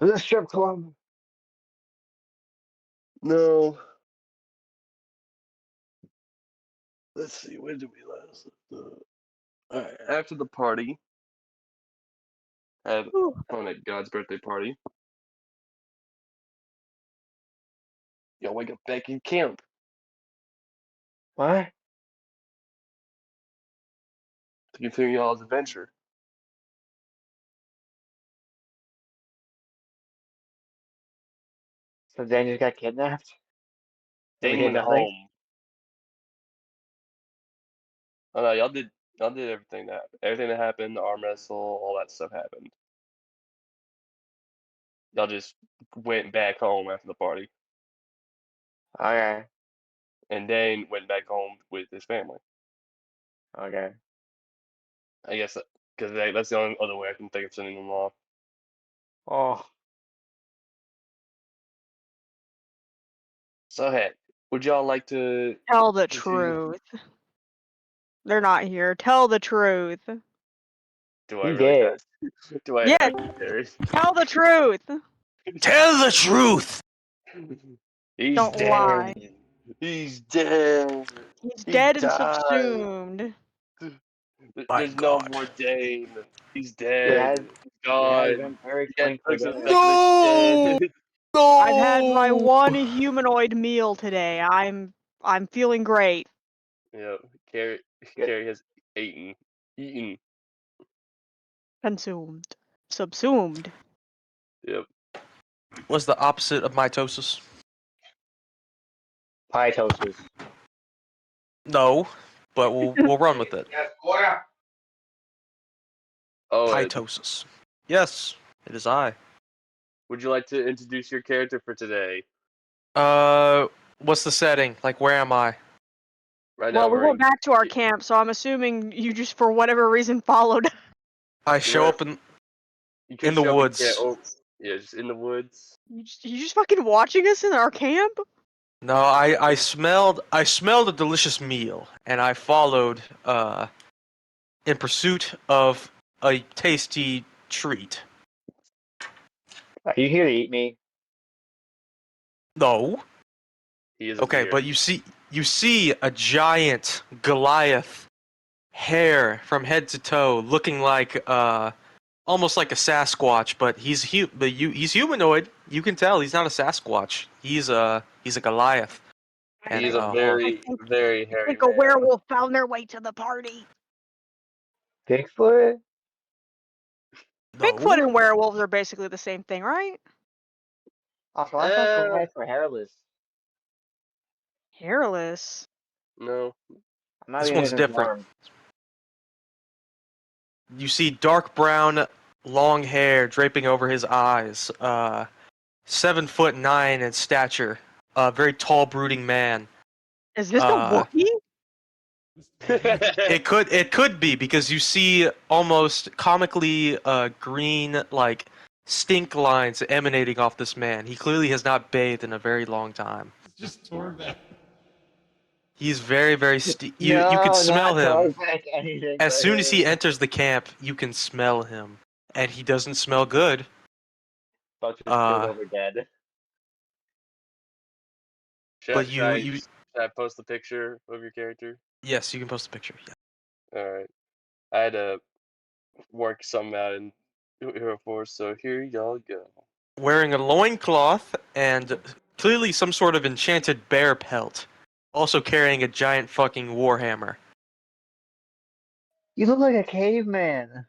The strip club. No. Let's see. When did we last? Alright, after the party, had fun at God's birthday party. Y'all wake up back in camp. What? To continue y'all's adventure. So Daniel got kidnapped? And we Dane did went nothing? home. Oh no, y'all did everything that happened, the arm wrestle, all that stuff happened. Y'all just went back home after the party. Okay. And Dane went back home with his family. Okay. I guess because that's the only other way I can think of sending them off. Oh. So hey, would y'all like to Tell the continue? truth. They're not here. Tell the truth. Do I He really did. have to? Do I Yes. have to, Terry? Tell the truth. Tell the truth! He's Don't dead. lie. He's dead. He's He dead and died. subsumed. My There's no God. more Dane. He's It dead. has, He's it has gone. been very He had twinkly took some there. No! dead. No! I've had my one humanoid meal today. I'm feeling great. Yeah, Carrie has eaten. Consumed. Subsumed. Yep. What's the opposite of mitosis? Pytosis. No, but we'll run with it. Oh, Pytosis. Yes, it is I. would you like to introduce your character for today? What's the setting? Like, where am I? Right now Well, we we're went in. back to our camp, so I'm assuming you just, for whatever reason, followed. I show up in could the show up woods. Yeah, just in the woods. You just fucking watching us in our camp? No, I smelled a delicious meal, and I followed in pursuit of a tasty treat. Are you here to eat me? No. He isn't Okay, here. but you see a giant Goliath, hair from head to toe, looking like almost like a Sasquatch, but he's humanoid. You can tell he's not a Sasquatch. He's a Goliath. And, He's a very, very I hairy think a man. werewolf found their way to the party. Bigfoot? no. Bigfoot and werewolves are basically the same thing, right? Also, I thought Goliaths were hairless. Hairless. No. I'm not This even one's different. informed. You see dark brown, long hair draping over his eyes. 7'9" in stature. A very tall, brooding man. Is this a Wookiee? It could be, because you see almost comically green, like, stink lines emanating off this man. He clearly has not bathed in a very long time. Just Torbeck. He's very, very you No, can smell not him. Torbeck, anything As but soon as he him. enters the camp, you can smell him. And he doesn't smell good. But just killed over dead. But should I post the picture of your character? Yes, you can post a picture. Yeah. Alright. I had to work something out in Hero Force, so here y'all go. Wearing a loincloth and clearly some sort of enchanted bear pelt. Also carrying a giant fucking warhammer. You look like a caveman.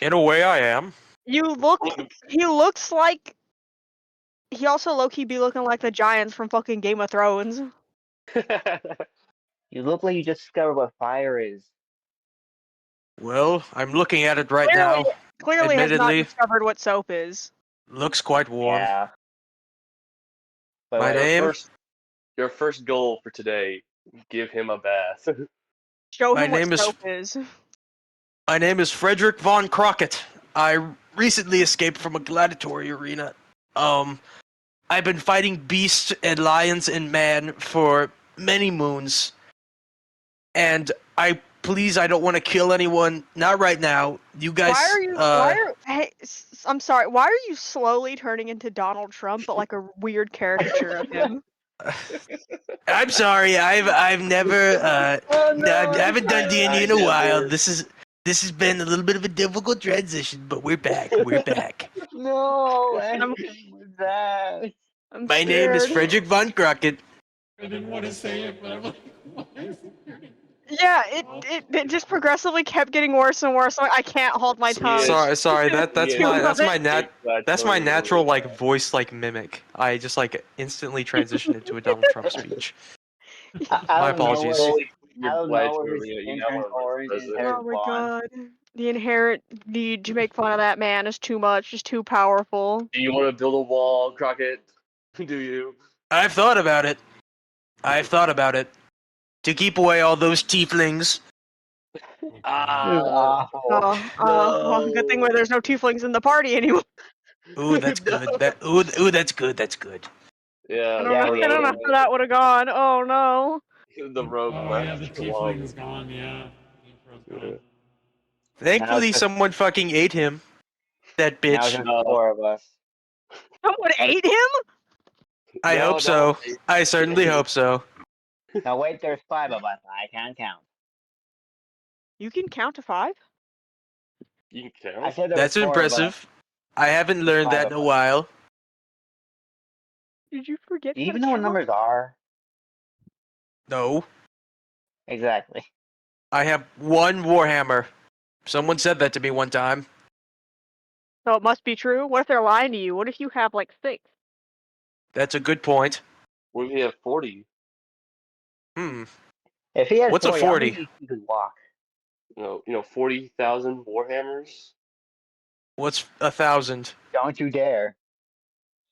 In a way, I am. He looks like. He also low-key be looking like the giants from fucking Game of Thrones. You look like you just discovered what fire is. Well, I'm looking at it right Clearly, now. clearly has not Admittedly, discovered what soap is. looks quite warm. Yeah. But My name? Your first goal for today, give him a bath. Show My him what name is- soap is. My name is Frederick Von Crockett. I recently escaped from a gladiatory arena. I've been fighting beasts and lions and man for many moons. And I don't want to kill anyone. Not right now. You guys, Why are you? Hey, I'm sorry. Why are you slowly turning into Donald Trump, but like a weird caricature of him? I'm sorry. I've never Oh I haven't done D&D in a while. never- This has been a little bit of a difficult transition, but we're back. We're back. No, I'm- anything with that. I'm My name is scared. Frederick von Crockett. I didn't want to say it, but I'm like, why is it? Yeah, it just progressively kept getting worse and worse. I can't hold my tongue. Sorry. That's Too my much. that's my natural like voice like mimic. I just like instantly transitioned into a Donald Trump speech. My apologies. I don't know where his intern origins Oh are my spawned. god. The inherent need to make fun of that man is too much, just too powerful. Do you want to build a wall, Crockett? Do you? I've thought about it. To keep away all those tieflings. This is Ah, awful. Well, good thing where there's no tieflings in the party anymore. Ooh, that's good. That's good. That's good. yeah. I don't Yeah, know, we I don't know ate how that would have gone. Oh no. The rogue Oh left yeah, the along. tiefling's gone. Yeah, Hero's gone. Thankfully, just- someone fucking ate him. That Now it's bitch. just the four of us. Someone ate him? I No, hope so. no. I certainly hope so. Now wait, there's five of us. I can't count. You can count to 5? You can I count. said there That's was 4 of us. impressive. I haven't learned Five that of in a us. while. Did you forget Do you to even know what count? numbers are? No, Exactly. I have one Warhammer. Someone said that to me one time. So it must be true. What if they're lying to you? What if you have like 6? That's a good point. What if you have 40? If he had What's a 40, how many 40? do you think he could walk? 40,000 Warhammers? What's 1,000? Don't you dare.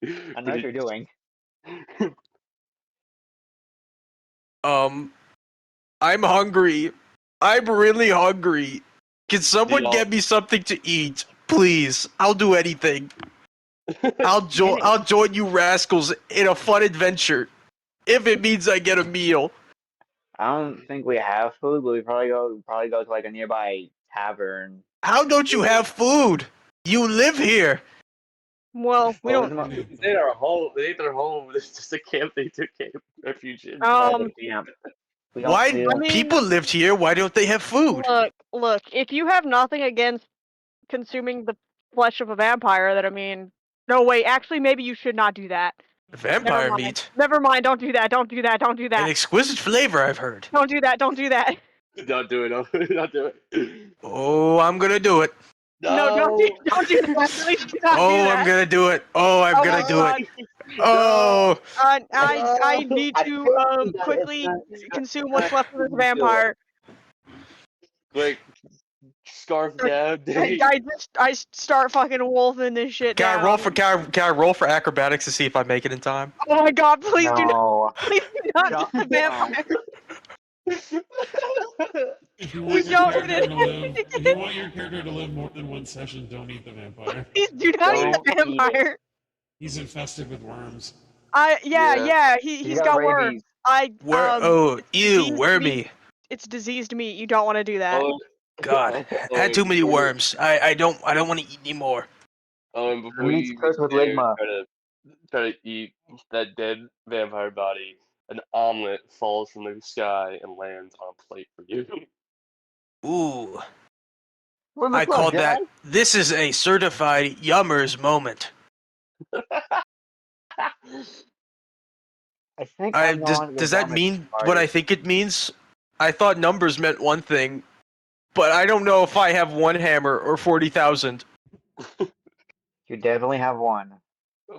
I know Could what you- you're doing. I'm hungry. I'm really hungry. Can someone Y'all- get me something to eat, please? I'll do anything. I'll join you rascals in a fun adventure, if it means I get a meal. I don't think we have food, but we probably go to like a nearby tavern. How don't you have food? You live here. Well, we What was don't. the mo- They are home. They ate their home. It's just a camp. They took refuge in. Yeah. We don't- Why we I don't- mean, people lived here? Why don't they have food? look. If you have nothing against consuming the flesh of a vampire, then I mean, no wait. Actually, maybe you should not do that. Vampire Never mind. meat. Never mind. Don't do that. Don't do that. Don't do An that. exquisite flavor, I've heard. Don't do that. Don't do that. Don't do it. Don't do it. Oh, I'm gonna do it. No, don't do that. Please do not do Oh, that. I'm gonna do it. Oh, I'm Oh gonna my do God. it. Oh, I need I to told you that quickly it's not- consume what's left of this do it. vampire. Quick, scarf down. I start fucking wolfing this shit can down. I roll for acrobatics to see if I make it in time? Oh my God! Please do not. No. Please do not No. get the vampire. If you You want your don't character get to live, if you want your character to live more than one session, don't eat the vampire. Please do not eat the Don't eat it. vampire. He's infested with worms. Yeah. He's He's got worms. rabies. Ew, diseased wormy. meat. It's diseased meat. You don't want to do that. God, had too many worms. I don't want to eat anymore. Oh, and before Meat's you cursed with dare ligma. try to eat that dead vampire body, an omelet falls from the sky and lands on a plate for you. Ooh, What the I fuck, call Dad? that. This is a certified yummers moment. I think I'm going to Does the that vomit mean party. what I think it means? I thought numbers meant one thing, but I don't know if I have one hammer or 40,000. You definitely have one.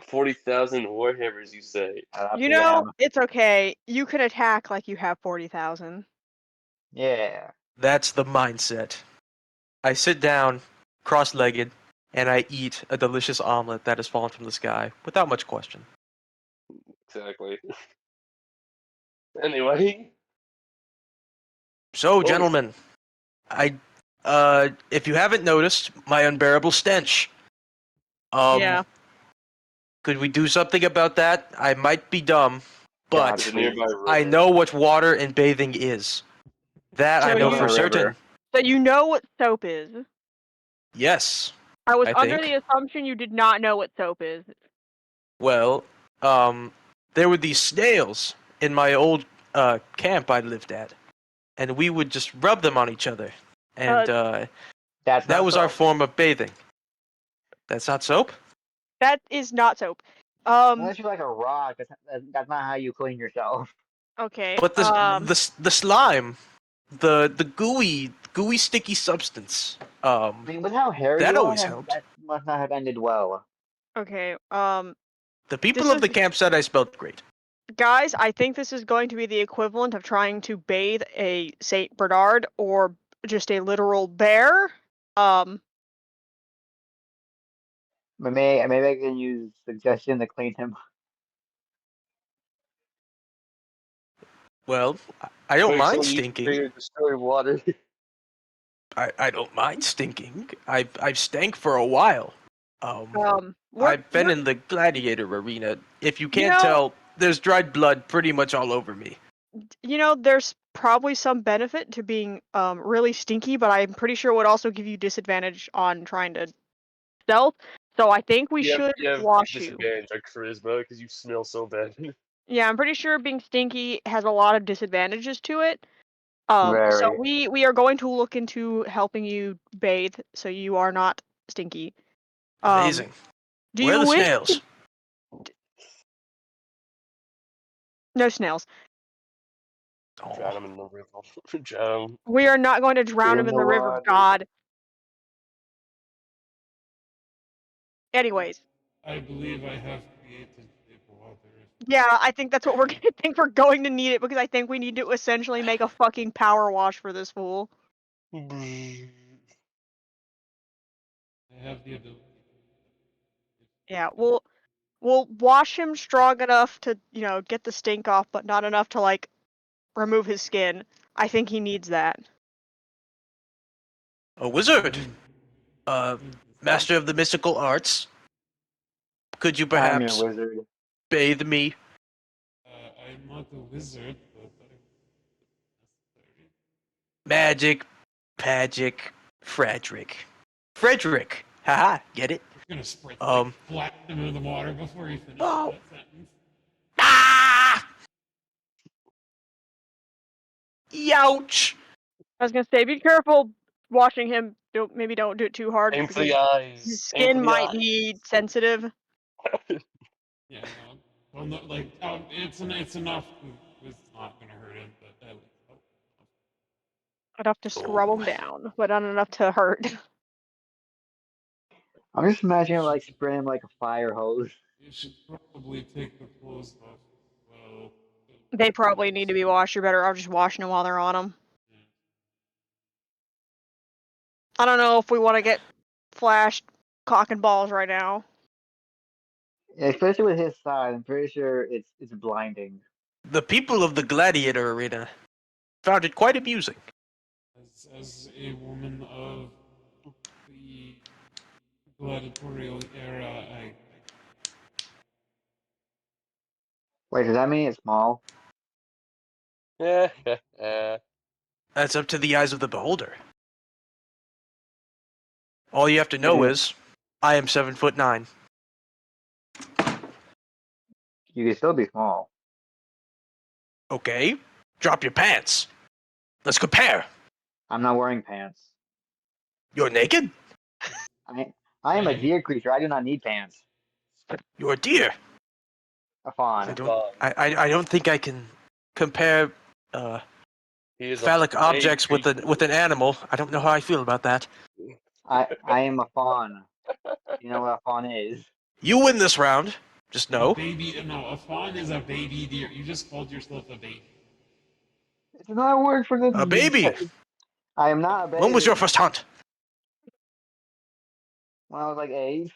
40,000 warhammers, you say? You know, it's okay. You can attack like you have 40,000. Yeah. That's the mindset. I sit down, cross-legged, and I eat a delicious omelet that has fallen from the sky without much question. Exactly. Anyway. So, gentlemen, if you haven't noticed, my unbearable stench. Yeah. Could we do something about that? I might be dumb, God, The but nearby river. I know what water and bathing is. That I So know you- for certain. River. So you know what soap is. Yes. I was I under think. the assumption you did not know what soap is. Well, there were these snails in my old camp I lived at, and we would just rub them on each other, and That's that not was our so. form of bathing. That's not soap. That is not soap. Unless you're like a rock, that's not how you clean yourself. Okay. But the slime, the gooey sticky substance, I mean, with how hairy that you are, always that helped. that must not have ended well. Okay. The This people of is the camp said I smelled great. guys. I think this is going to be the equivalent of trying to bathe a Saint Bernard or just a literal bear. But maybe I can use suggestion to clean him. Well, I don't Wait, mind someone use stinking. bigger distilled water. I don't mind stinking. I've stank for a while. I've been We're in the gladiator arena. If you you can't know tell, there's dried blood pretty much all over me. there's probably some benefit to being really stinky, but I'm pretty sure it would also give you disadvantage on trying to stealth. So I think we should You have wash you. disadvantage on charisma because you smell so bad. Yeah, I'm pretty sure being stinky has a lot of disadvantages to it. So Very. we are going to look into helping you bathe so you are not stinky. Amazing. Do Where are you the wish snails? no snails? Drown Oh, him in the river. Drown him. We are not going to drown him In in the the river of water. God. Anyways, I believe I have created paper water. yeah, I think that's what we're I think we're going to need it because I think we need to essentially make a fucking power wash for this fool. I have the ability. Yeah, we'll wash him strong enough to, get the stink off, but not enough to like remove his skin. I think he needs that. a wizard. Uh, master of the mystical arts. Could you I'm your perhaps wizard. bathe me? I'm not a wizard, but I necessary. Magic, Frederick. Frederick. Haha, get it? I'm gonna spritz Um. blast him into the water before you finish Oh. that sentence. Ah! Youch! I was gonna say, be careful washing him. Don't do it too hard Aim for because the his eyes. Aim for skin the might eyes. be sensitive Yeah, no. Well, no, it's enough. It's not gonna hurt him, but at least. enough to scrub him Oh. down, but not enough to hurt. I'm just imagining like spraying him like a fire hose. You should probably take the clothes off. Well, They probably need to be washed. You're better off just washing them while they're on them. I don't know if we want to get flashed cock and balls right now. Especially with his size, I'm pretty sure it's blinding. The people of the gladiator arena found it quite amusing. as a woman of the gladiatorial era, Wait, does that mean it's small? Yeah. That's up to the eyes of the beholder. All you have to know Yeah. is, I am 7'9". You can still be small. Okay, drop your pants. Let's compare. I'm not wearing pants. You're naked. I am a deer creature. I do not need pants. You're a deer. A I fawn. don't. I don't think I can compare He is a phallic brave objects with creature. an animal. I don't know how I feel about that. I am a fawn. You know what a fawn is? You win this round. Just a know. baby. No, a fawn is a baby deer. You just called yourself a baby. It's not a word for A the. baby. I am not a When was your baby. first hunt? When I was like 8.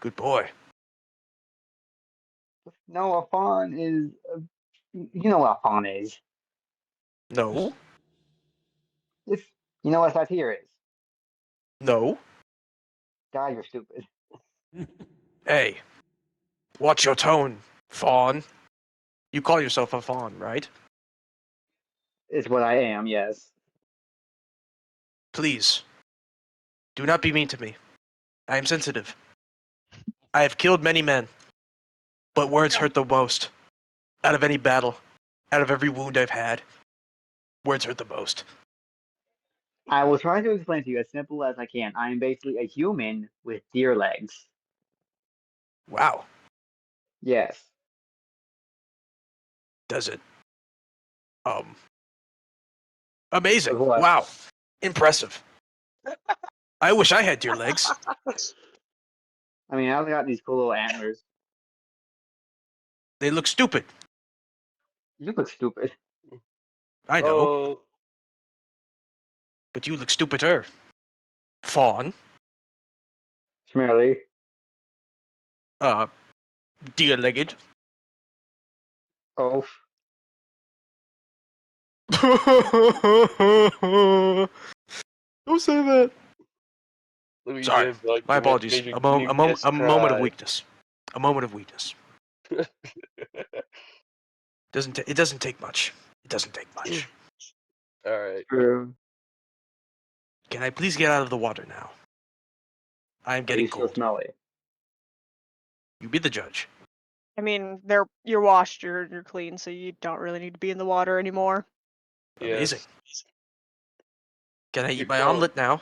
Good boy. No, a fawn is. You know what a fawn is. No. It's. You know what a satyr is. No. God, you're stupid. Hey, watch your tone, fawn. You call yourself a fawn, right? It's what I am. Yes. Please, Do not be mean to me. I am sensitive. I have killed many men, but words hurt the most. Out of any battle, out of every wound I've had, words hurt the most. I will try to explain to you as simple as I can. I am basically a human with deer legs. Wow. Yes. Does it? Amazing. Of what? Wow. Impressive. I wish I had deer legs. I mean, I also got these cool little antlers. They look stupid. You look stupid. I know, Oh, but you look stupider. Fawn. Smelly. Uh, deer-legged. Oh. Don't say that. Louis Sorry. J. Buck My apologies. made your A new guest moment of cry. weakness. A moment of weakness. It doesn't take much. It doesn't take much. All right. True. Can I please get out of the water now? I am Are getting you still cold. smelly? You be the judge. I mean, you're washed, you're clean, so you don't really need to be in the water anymore. Amazing. Yes. Can I You're eat my gone. omelet now?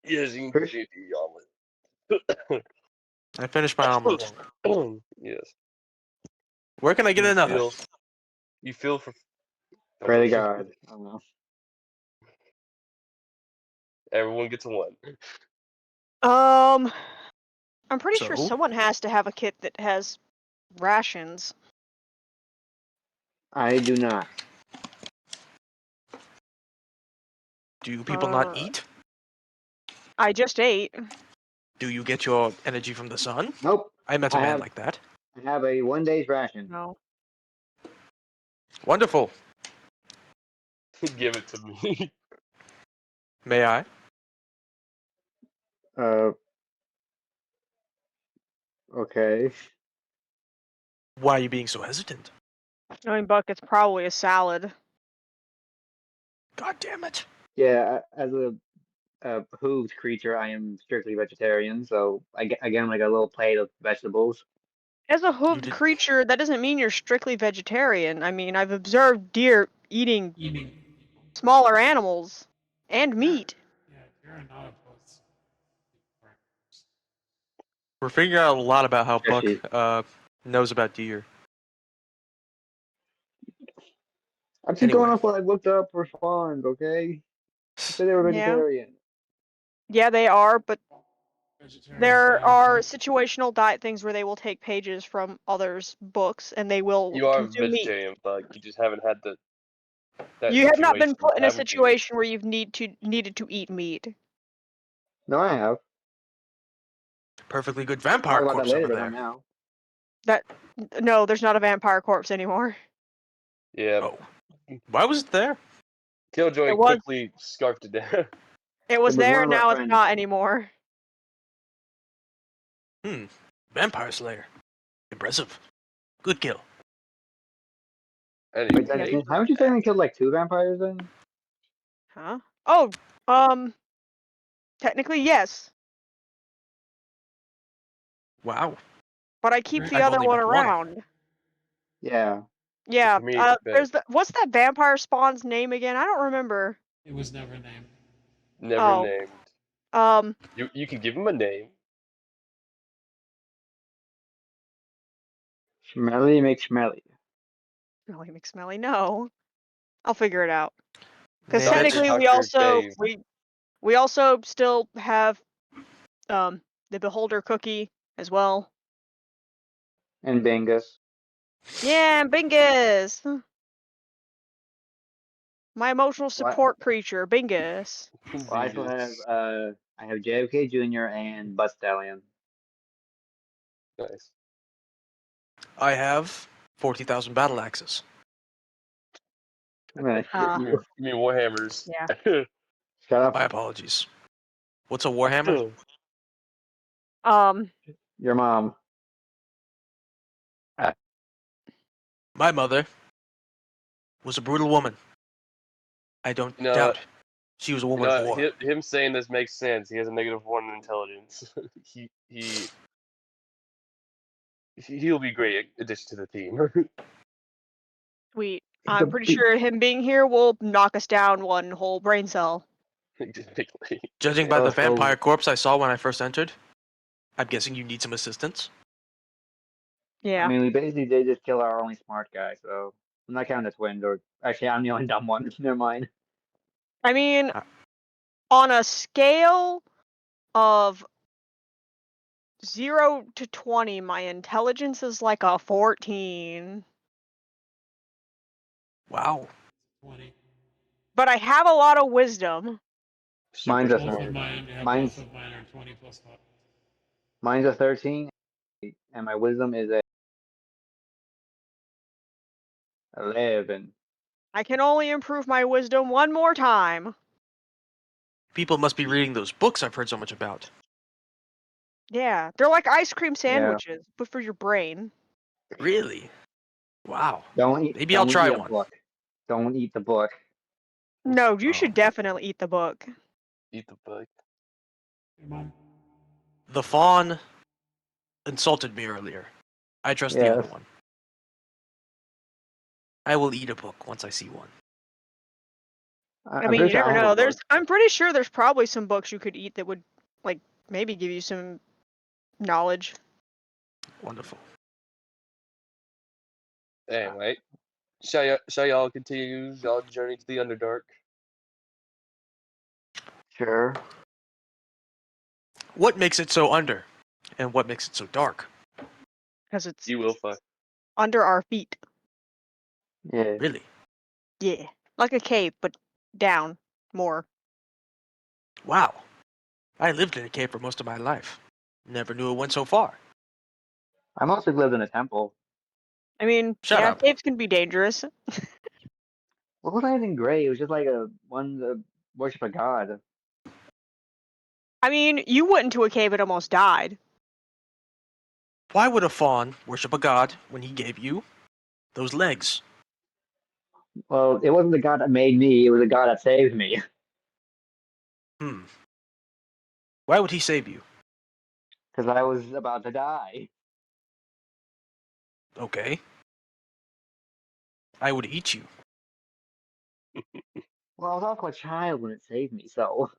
Yes, you can Fish? get the omelet. I finished my omelet. Yes. Where can I get another? You feel for Pray to God. I don't know. everyone gets one. I'm pretty sure So? someone has to have a kit that has rations. I do not. Do you people not Uh, eat? I just ate. Do you get your energy from the sun? Nope. I met a man like that. I have a 1 day's ration. No. Wonderful. Give it to me. May I? Uh. Okay. Why are you being so hesitant? Knowing Buck, it's probably a salad. God damn it. Yeah. As a hooved creature, I am strictly vegetarian, so I get like a little plate of vegetables. As a You hooved did. creature, that doesn't mean you're strictly vegetarian. I mean, I've observed deer eating Eating. smaller animals and meat. Yeah, you're not opposed. We're figuring out a lot about how Buck Fishy. knows about deer. I keep Anyway. going off what I looked up for spawns, okay? They said they were Yeah. vegetarian. Yeah, they are, but Vegetarian there are diet. situational diet things where they will take pages from others' books and they will You are a consume meat. vegetarian, but you just haven't had that You have not been situation, put in a haven't you? situation where you've needed to eat meat. No, I have. Perfectly good Talk vampire about that corpse later, over but not there. now. No, there's not a vampire corpse anymore. Yeah. Oh. Why was it there? Killjoy It was quickly scarfed it down. it was It was there, one of our now it's friends. not anymore. Vampire Slayer. Impressive. Good kill. Wait, Anyway, then, haven't you technically killed like 2 vampires then? Huh? Oh, technically yes, Wow. but I keep Right. the I've other only one met one. around. Yeah. Yeah, for me, it's been there's what's that vampire spawn's name again? I don't remember. It was never named. never Oh, named. um, You can give him a name. Smelly McSmelly. Smelly McSmelly. No, I'll figure it out. Because Name it. technically, Dr. Dave. we also still have the Beholder cookie as well. And Bingus. Yeah, Bingus. My emotional What? support creature, Bingus. Well, I still have Bingus. I have JFK Jr. and Bud Stallion. Nice. I have 40,000 battle axes. I'm gonna hit Ah. you. You mean Warhammers. Yeah. Shut up. My apologies. What's a warhammer? Your mom. My mother was a brutal woman. I don't You know doubt. She was a You woman of know, war. him saying this makes sense. He has a -1 in intelligence. He'll be great addition to the team. Sweet. I'm pretty sure him being here will knock us down one whole brain cell. Exactly. Judging by the So- vampire corpse I saw when I first entered, I'm guessing you need some assistance. Yeah. I mean, we basically did just kill our only smart guy, so I'm not counting the twins. Or actually, I'm the only dumb one. Never mind. I mean, Uh, on a scale of 0 to 20, my intelligence is like a 14. Wow. 20. But I have a lot of wisdom. Mine's a Both of third. mine, yeah, Mine's both of mine are 20 plus 5. mine's a 13, and my wisdom is a 11. I can only improve my wisdom one more time. People must be reading those books I've heard so much about. Yeah, they're like ice cream Yeah. sandwiches, but for your brain. Really? Wow. Don't eat. Maybe I'll Don't try eat a one. book. Don't eat the book. No, you Oh. should definitely eat the book. Eat the bug. Hey, Mom. The fawn insulted me earlier. I trust the other Yes. one. I will eat a book once I see one. I I'm mean, pretty you sure never I have a know. book. I'm pretty sure there's probably some books you could eat that would, like, maybe give you some knowledge. Wonderful. Anyway, shall y'all continue y'all journey to the Underdark? Sure. What makes it so under? And what makes it so dark? Because it's You will find. under our feet. Yeah. Really? Yeah. Like a cave, but down more. Wow. I lived in a cave for most of my life. Never knew it went so far. I mostly lived in a temple. I mean, Shut yeah, up. caves can be dangerous. What was anything great? It was just like a one to worship a god. I mean, you went into a cave and almost died. Why would a fawn worship a god when he gave you those legs? Well, it wasn't the god that made me. It was the god that saved me. Hmm. Why would he save you? Because I was about to die. Okay. I would eat you. Well, I was also a child when it saved me, so.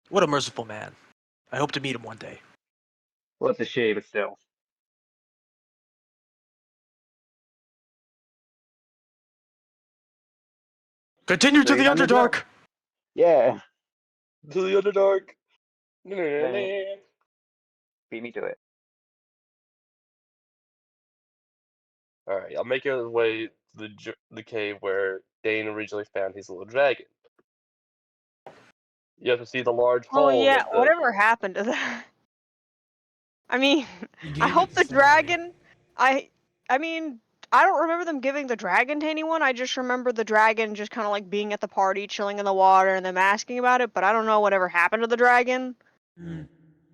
What a merciful man. I hope to meet him one day. Well, it's a shame, but still. Continue to the Underdark! Yeah. To the Underdark. Beat me to it. All right, I'll make your way to the cave where Dane originally found his little dragon. You have to see the large Oh hole yeah, that the whatever happened to that? I mean, You I gave hope it to the somebody. dragon. I mean, I don't remember them giving the dragon to anyone. I just remember the dragon just kind of like being at the party, chilling in the water, and them asking about it. But I don't know whatever happened to the dragon. Hmm.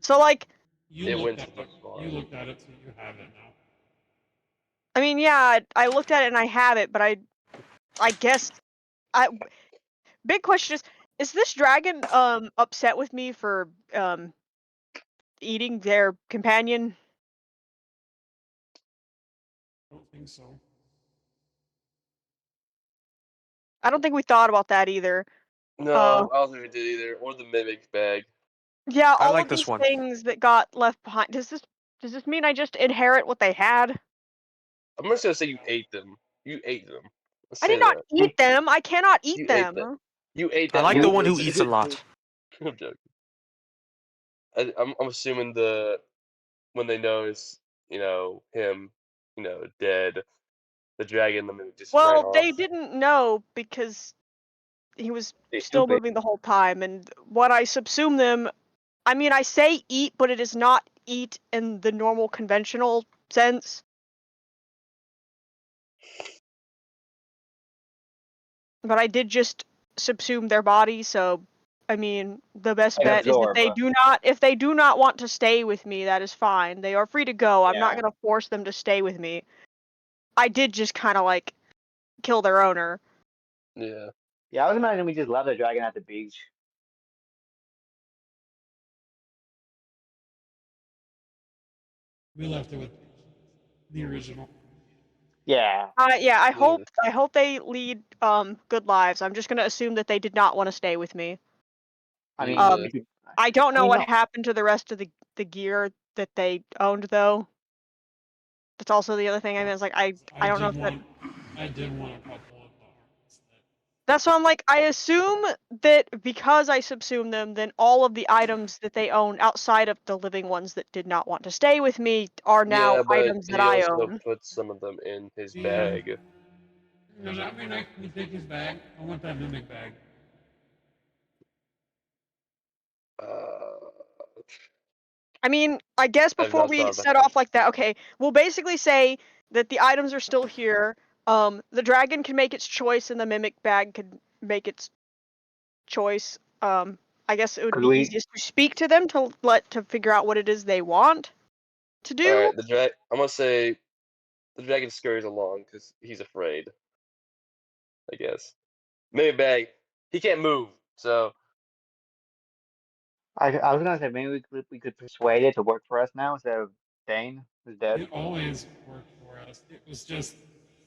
So like, You It looked went at to the it. bar. You looked at it, so you have it now. I mean, yeah, I looked at it and I have it, but I guess I. Big question is this dragon upset with me for eating their companion? I don't think so. I don't think we thought about that either. No, I don't think we did either. Or the mimic bag. Yeah, I all like of this these one. things that got left behind. Does this mean I just inherit what they had? I'm just gonna say you ate them. You ate them. Let's I say did not that. eat them. I cannot eat You ate them. them. You ate I that. like the You- one who movement. eats a lot. I'm joking. I'm assuming when they notice, him, dead, the dragon, the mimic just ran Well, off. they didn't know because he was They're still stupid. moving the whole time. And what I subsume them, I mean, I say eat, but it is not eat in the normal conventional sense. But I did just subsume their body, so I mean, the best Like bet is absorb. if they do not want to stay with me, that is fine. They are free to go. I'm not Yeah. gonna force them to stay with me. I did just kind of like kill their owner. Yeah. Yeah, I was imagining we just left the dragon at the beach. We left it with the original. Yeah. Yeah, I Yeah. hope they lead good lives. I'm just gonna assume that they did not want to stay with me. I mean, Yeah. we could, I don't know mean, what no. happened to the rest of the gear that they owned though. That's also the other thing. I mean, it's like I don't know if that. I did want a couple of the arms that. That's why I'm like, I assume that because I subsumed them, then all of the items that they own outside of the living ones that did not want to stay with me are now Yeah, but items that he I also own. put some of them in his Yeah. bag. Does that mean I can take his bag? I want that mimic bag. Uh, I mean, I guess I've before not we thought about set that. off like that, okay, we'll basically say that the items are still here. The dragon can make its choice, and the mimic bag can make its choice. I guess it would Could be we? easiest to speak to them to figure out what it is they want to do. All right, I'm gonna say the dragon scurries along because he's afraid. I guess. Maybe bag. He can't move, so I was gonna say maybe we could persuade it to work for us now instead of Dane, who's dead. It always worked for us. It was just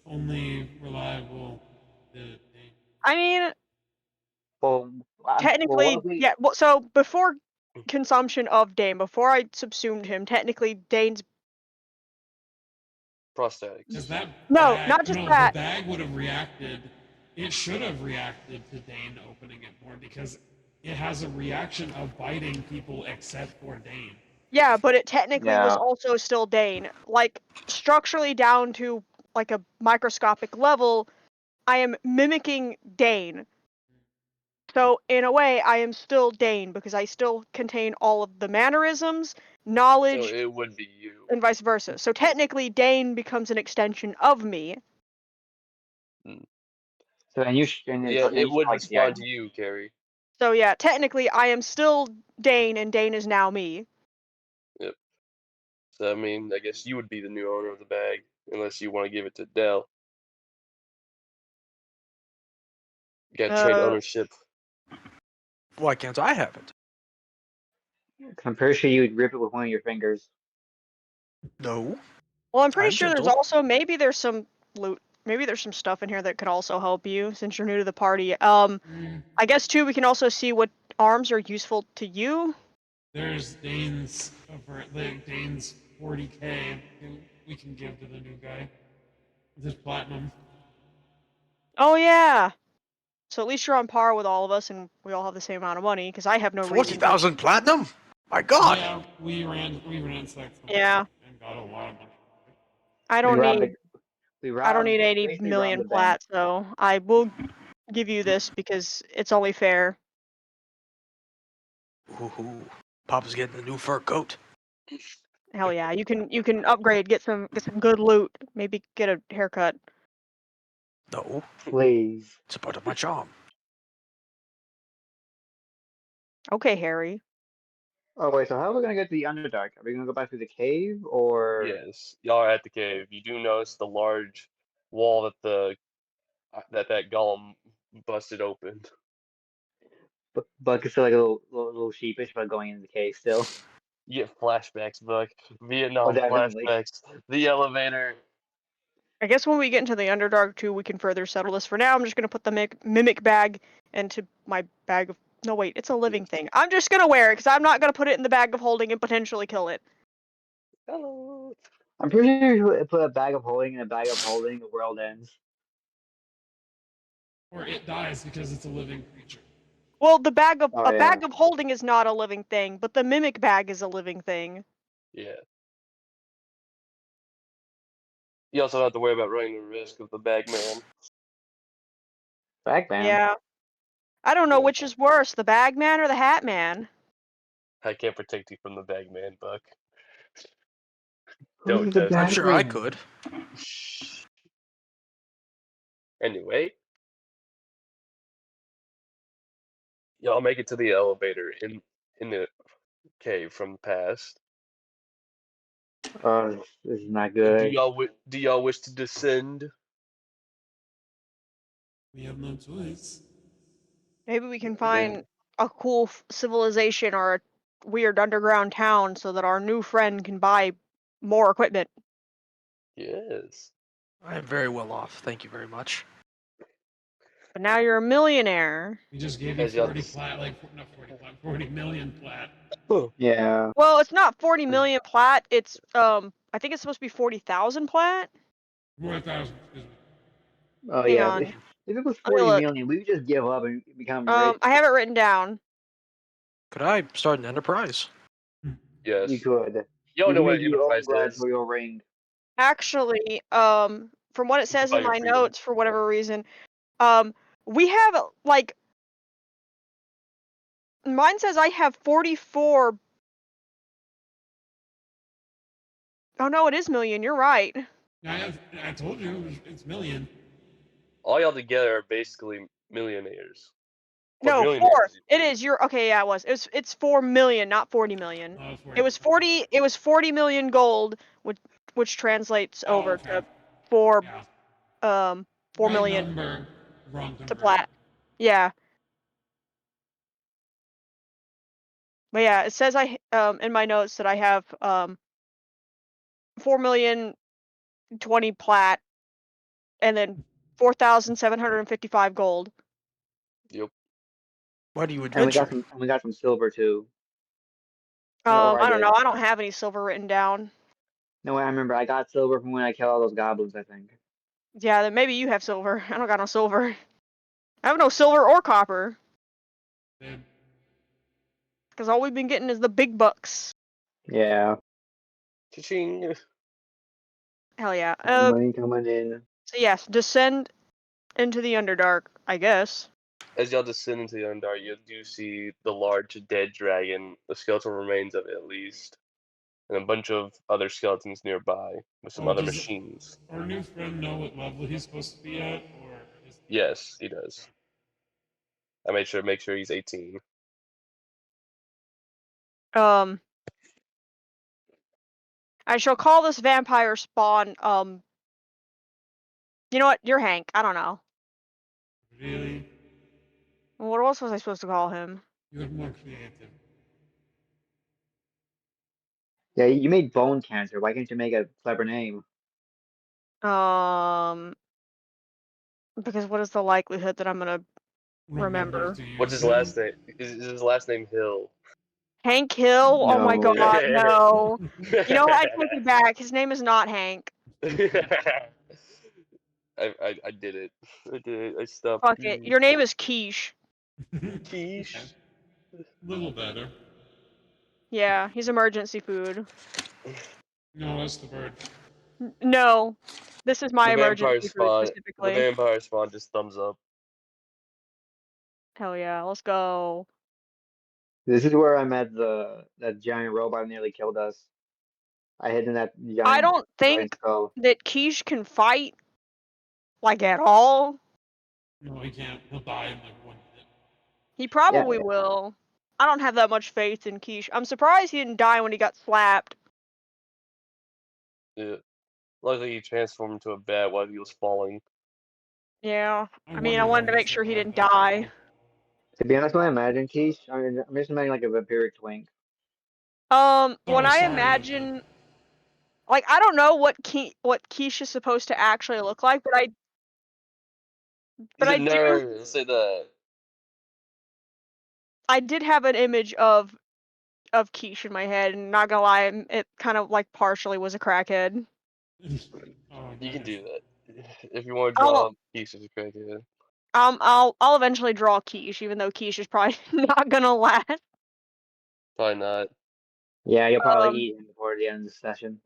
only reliable. I mean, Well, well, what technically, if we? yeah. Well, so before consumption of Dane, before I subsumed him, technically Dane's prosthetic. Because that no, bag, not just no, the that. bag would have reacted. It should have reacted to Dane opening it more because it has a reaction of biting people except for Dane. Yeah, but it technically was Yeah. also still Dane. Like structurally down to like a microscopic level, I am mimicking Dane. So in a way, I am still Dane because I still contain all of the mannerisms, So knowledge, it would be you. and vice versa. So technically, Dane becomes an extension of me. So and Yeah, and it you would like the respond item. to you, Carrie. So yeah, technically, I am still Dane, and Dane is now me. Yep. So I mean, I guess you would be the new owner of the bag, unless you want to give it to Dell. You gotta trade Uh, ownership. Why can't I have it? I'm pretty sure you'd rip it with one of your fingers. No. well, I'm pretty I'm sure there's gentle. also maybe there's some loot. Maybe there's some stuff in here that could also help you since you're new to the party. I guess too, we can also see what arms are useful to you. There's Dane's Dane's 40K we can give to the new guy. This platinum. Oh yeah. So at least you're on par with all of us, and we all have the same amount of money. Because I have no reason. 40,000 platinum? My God. Yeah, we ran sex Yeah. and got a lot of money. I We don't robbed need. the. We I don't robbed. need 80 Basically robbed million the bank. plat, so I will give you this because it's only fair. Ooh, Papa's getting a new fur coat. Hell yeah, you can upgrade, get some good loot, maybe get a haircut. No, Please. it's a part of my charm. Okay, Harry. Oh wait, so how are we gonna get to the Underdark? Are we gonna go back through the cave or? Yes, y'all are at the cave. You do notice the large wall that golem busted open. Buck is still like a little sheepish about going into the cave still. You get flashbacks, Buck. Oh, Vietnam definitely. flashbacks. The elevator. I guess when we get into the Underdark too, we can further settle this. For now, I'm just gonna put the mimic bag into my bag of. No wait, it's a living thing. I'm just gonna wear it because I'm not gonna put it in the bag of holding and potentially kill it. Hello. I'm pretty sure you put a bag of holding in a bag of holding, the world ends. Or it dies because it's a living creature. Well, the bag of Oh a yeah. bag of holding is not a living thing, but the mimic bag is a living thing. Yeah. You also don't have to worry about running the risk of the bagman. Bag man. Yeah. I don't know Yeah. which is worse, the bag man or the hat man. I can't protect you from the bagman, Buck. Who's Don't the test I'm bag me. sure I man? could. Anyway, y'all make it to the elevator in the cave from the past. Oh, this is not Do good. y'all wish to descend? We have no choice. Maybe we can Then find a cool civilization or a weird underground town so that our new friend can buy more equipment. yes. I am very well off. Thank you very much. But now you're a millionaire. We just gave you As y'all 40 just- plat, like not 40 plat, 40 million plat. Yeah. Well, it's not 40 million plat. It's I think it's supposed to be 40,000 plat. 4,000, excuse me. Oh Hang yeah. on. If it was Let me 40 look. million, we would just give up and become rich. I have it written down. Could I start an enterprise? Yes. You could. You don't You know can what make your own enterprise is. gladiatorial ring. Actually, from what it You can says buy in your my freedom. notes, for whatever reason, we have like mine says I have 44. Oh no, it is million. You're right. I told you it's million. All y'all together are basically millionaires. No, 4. Quadrillionaires. It is. You're okay. Yeah, it was. It's 4 million, not 40 million. Oh, it's 40. It was 40. It was 40 million gold, which translates Oh, over okay. to 4 Yeah. 4 Right million number, wrong to number. plat. Yeah. But yeah, it says I in my notes that I have 4 million 20 plat and then 4,755 gold. Yep. Why do you And we got adventure? some silver too. Or I I don't did. know. I don't have any silver written down. No, I remember. I got silver from when I killed all those goblins, I think. Yeah, then maybe you have silver. I don't got no silver. I have no silver or copper Then because all we've been getting is the big bucks. Yeah. Cha-ching. Hell yeah. Money coming in. So yes, descend into the Underdark, I guess. As y'all descend into the Underdark, you do see the large dead dragon, the skeletal remains of it at least, and a bunch of other skeletons nearby with some other does machines. our new friend know what level he's supposed to be at, or is Yes, he does. I made sure to make sure he's 18. I shall call this vampire spawn. You know what? You're Hank. I don't know. really? What else was I supposed to call him? You look more creative. Yeah, you made bone cancer. Why can't you make a clever name? Because what is the likelihood that I'm gonna remember? To use What's his him. last name? Is his last name Hill? Hank Hill? Oh my No. god, no. You know, I take it back. His name is not Hank. I did it. I did it. I stopped. Fuck it. Your name is Quiche. Quiche. A little better. Yeah, he's emergency food. No, that's the bird. No, this is my The vampire emergency food spawn. The specifically. vampire spawn just thumbs up. Hell yeah, let's go. This is where I met that giant robot nearly killed us. I hid in that giant I don't giant think skull. that Quiche can fight, like, at all. No, he can't. He'll die in like 1 minute. He probably will. I don't have that much faith in Quiche. I'm surprised he didn't die when he got slapped. Yeah. Luckily, he transformed into a bat while he was falling. Yeah, I wonder wanted how to he make sure he survived didn't that die. fall. To be honest, when I imagine quiche, I'm just imagining like a vampiric twink. When Oh, I sorry. imagine, like, I don't know what Quiche is supposed to actually look like, but He's a I do, nerd. Let's say that. I did have an image of Quiche in my head, and not gonna lie, it kind of like partially was a crackhead. Oh, You can nice. do that if you want to draw pieces of crackhead. I'll eventually draw Quiche, even though Quiche is probably not gonna last. Probably not. Yeah, you'll probably Um, eat him before the end of the session.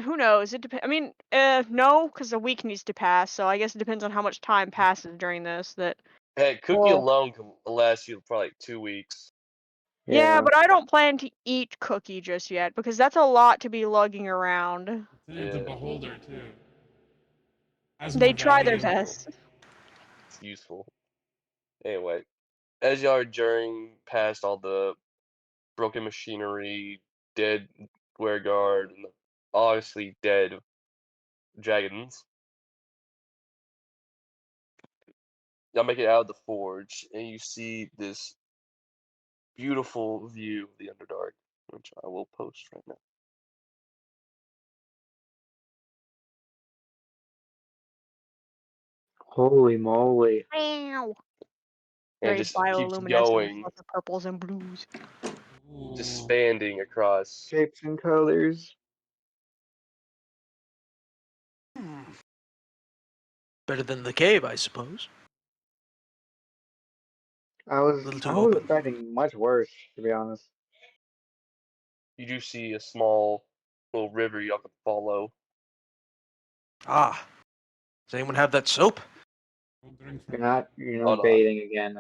Who knows? It depends. I mean, no, because a week needs to pass, so I guess it depends on how much time passes during this. That Hey, cookie well, alone can last you probably like 2 weeks. yeah, Yeah. but I don't plan to eat Cookie just yet because that's a lot to be lugging around. It's a Yeah. beholder too. Has They more try their value. best. It's useful. Anyway, as y'all are journeying past all the broken machinery, dead guard, and obviously dead dragons, y'all make it out of the forge, and you see this beautiful view of the Underdark, which I will post right now. Holy moly. Meow. And Very just keeps bioluminescent, going, lots of purples and blues. just Ooh. expanding across. Shapes and colors. Better than the cave, I suppose. I A was little I too was open. expecting much worse, to be honest. You do see a small little river y'all can follow. Ah, does anyone have that soap? Don't drink You're from not that. you're Hold not on. bathing again.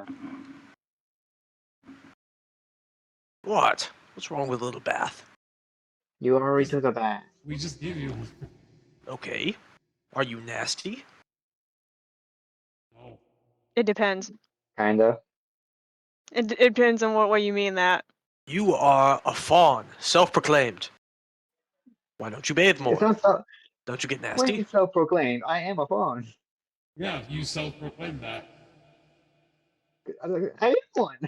What? What's wrong with a little bath? You already took a bath. We just give you. Okay. Are you nasty? No. It depends. Kinda. It depends on what way you mean that. You are a fawn, self-proclaimed. Why don't you bathe It's more? not so Don't you get when nasty? it's self-proclaimed. I am a fawn. Yeah, you self-proclaimed that. I am one.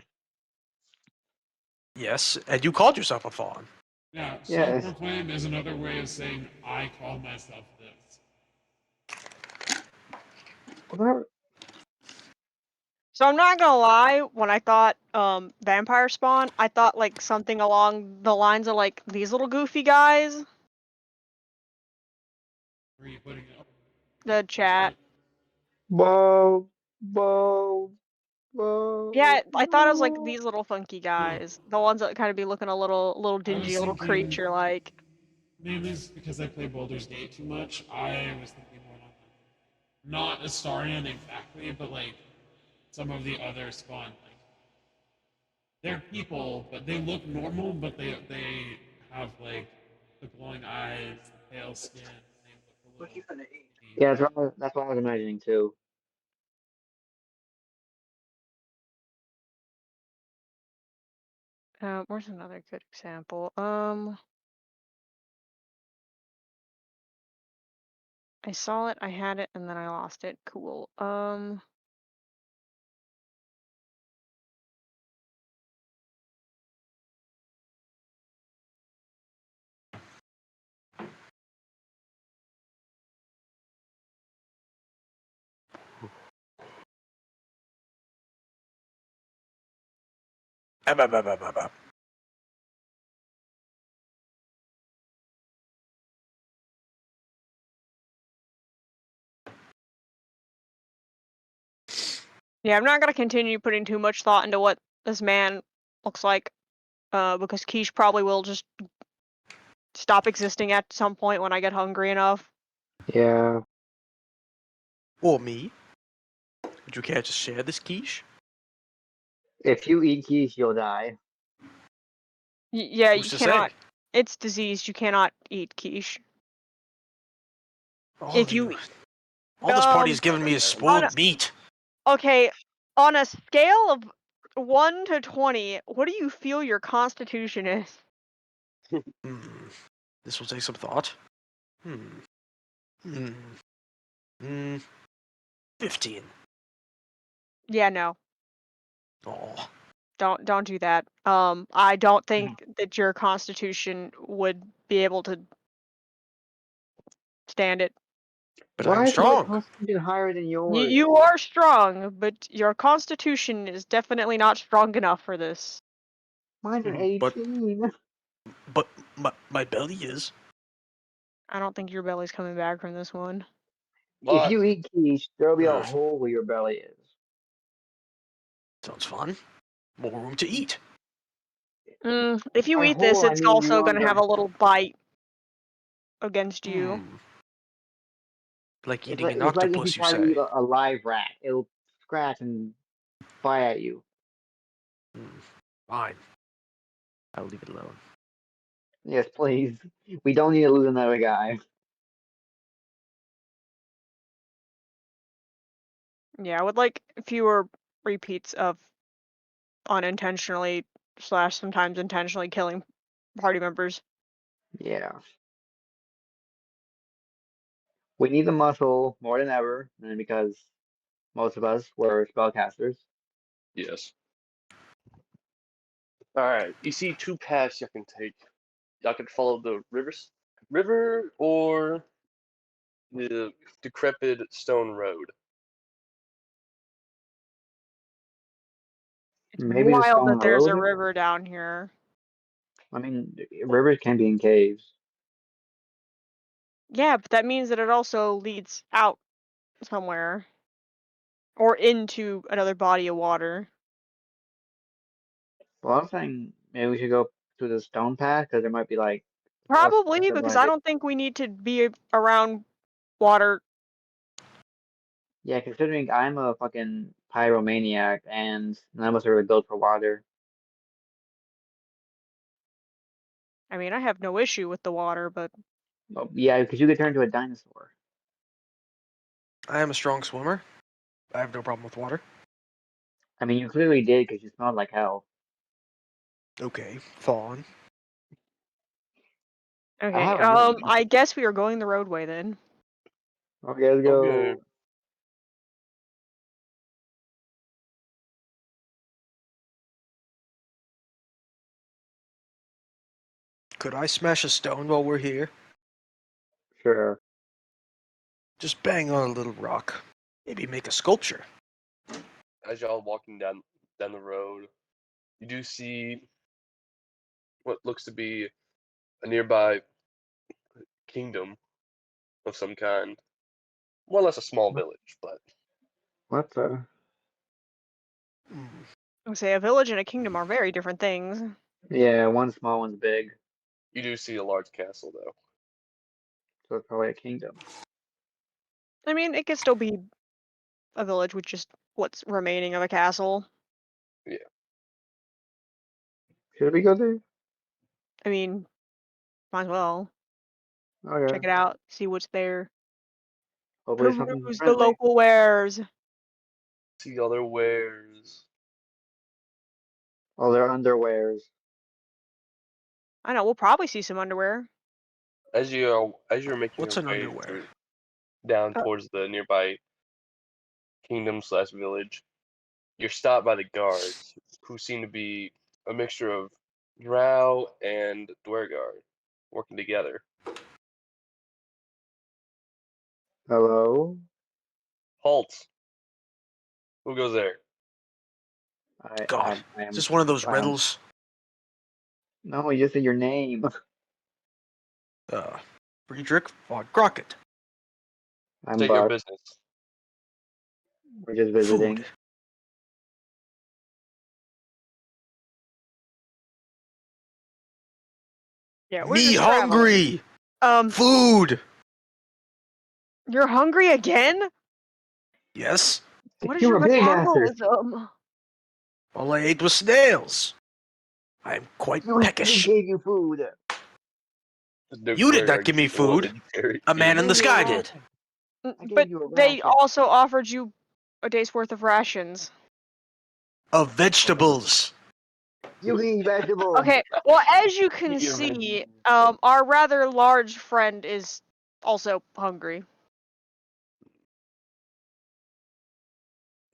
Yes, and you called yourself a fawn. Yeah, Yes. self-proclaim is another way of saying I call myself this. Well, So I'm not gonna lie, when I thought vampire spawn, I thought like something along the lines of like these little goofy guys. Where are you putting it up? The chat. Whoa, whoa, Yeah, whoa, I thought it was like whoa. these little funky No, guys. The ones that kind of be looking a little I was dingy, a little thinking creature like. mainly because I play Baldur's Gate too much. I was thinking more on not Astarion exactly, but like some of the other spawn. Like they're people, but they look normal, but they have like the glowing eyes, the pale skin. They look a little. Yeah, that's what I was imagining too. Where's another good example? I saw it, I had it, and then I lost it. Cool. Yeah, I'm not gonna continue putting too much thought into what this man looks like, because Quiche probably will just stop existing at some point when I get hungry enough. Yeah. Or me. Would you care to share this quiche? If you eat quiche, you'll die. Yeah, Who's you to cannot. say? It's diseased. You cannot eat quiche. All If of you. you All this party has given me is on spoiled meat. okay, on a scale of 1 to 20, what do you feel your constitution is? Hmm. This will take some thought. Hmm. Hmm. Hmm. 15. Yeah, no. Oh. Don't do that. I don't think that your constitution would be able to stand it. But I'm Why is my strong. constitution higher than yours? You are strong, but your constitution is definitely not strong enough for this. Mine's an But 18. but my belly is. I don't think your belly's coming back from this one. If What? you eat quiche, there'll be a Ugh. hole where your belly is. Sounds fun. More room to eat. If you By eat this, hole, I it's mean also gonna have longer. a little bite against you. Like It's eating like an it's like if you octopus, you try to eat say. a live rat, it'll scratch and bite at you. Fine. I'll leave it alone. Yes, please. We don't need to lose another guy. Yeah, I would like fewer repeats of unintentionally / sometimes intentionally killing party members. Yeah. We need the muscle more than ever, and because Most of us were spellcasters. Yes. Alright, you see two paths you can take. Y'all can follow the river or the decrepit stone road. It's Maybe the wild stone that there's a road. river down here. I mean, rivers can be in caves. Yeah, but that means that it also leads out somewhere or into another body of water. Well, I'm saying maybe we should go through the stone path because there might be like Probably, a because bunch I of don't think we need to be around water. yeah. Considering I'm a fucking pyromaniac and none of us are really built for water. I mean, I have no issue with the water, but Well, yeah, because you could turn into a dinosaur. I am a strong swimmer. I have no problem with water. I mean, you clearly did because you smelled like hell. Okay, fawn. I okay. have a really I guess we are going the roadway then. okay. Let's Okay. go. Could I smash a stone while we're here? Sure. Just bang on a little rock. Maybe make a sculpture. As y'all walking down the road, you do see what looks to be a nearby kingdom of some kind. More or less a small village, but What the? Hmm. I would say a village and a kingdom are very different things. Yeah, one's small, one's big. you do see a large castle though. So it's probably a kingdom. I mean, it could still be a village with just what's remaining of a castle. Should we go there? I mean, might as well check Okay. it out, see what's there, Hopefully something peruse the friendly. local wares. See other wares. Oh, their underwears. I know we'll probably see some underwear. As you're making What's your an way underwear? through down Uh, towards the nearby kingdom slash village, you're stopped by the guards, who seem to be a mixture of Drow and Dwergard, working together. Hello. Halt! Who goes there? God, I is am. this one of those I am. riddles? No, you just said your name. Friedrich von Crockett. I'm State your Buck. business. We're just Food. visiting. Yeah, we're Me just traveling. hungry! Um, Food! you're hungry again? Yes? What is You your were big bastard. metabolism? All I ate was snails. I'm quite Who peckish. gave you food? You did not Dwergard give me is the one food. that carried A man you. in the Gave you a sky did. ration. I gave But you a they ration. also offered you a day's worth of rations. Of vegetables. You can eat vegetables. Okay, well, as you can Eat your see, vegetables. our rather large friend is also hungry.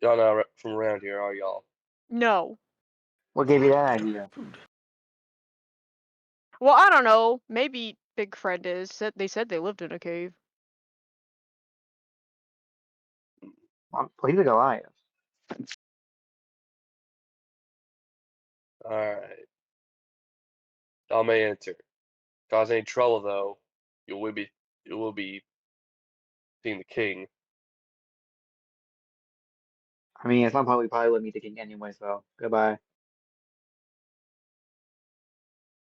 Y'all not from around here, are y'all? No. What gave you that idea? Food. Well, I don't know. Maybe Big Friend is. They said they lived in a cave. Well, he's a Goliath. Alright. Y'all may enter. Cause any trouble though, you will be seeing the king. I mean, at some point we probably would meet the king anyway, so goodbye.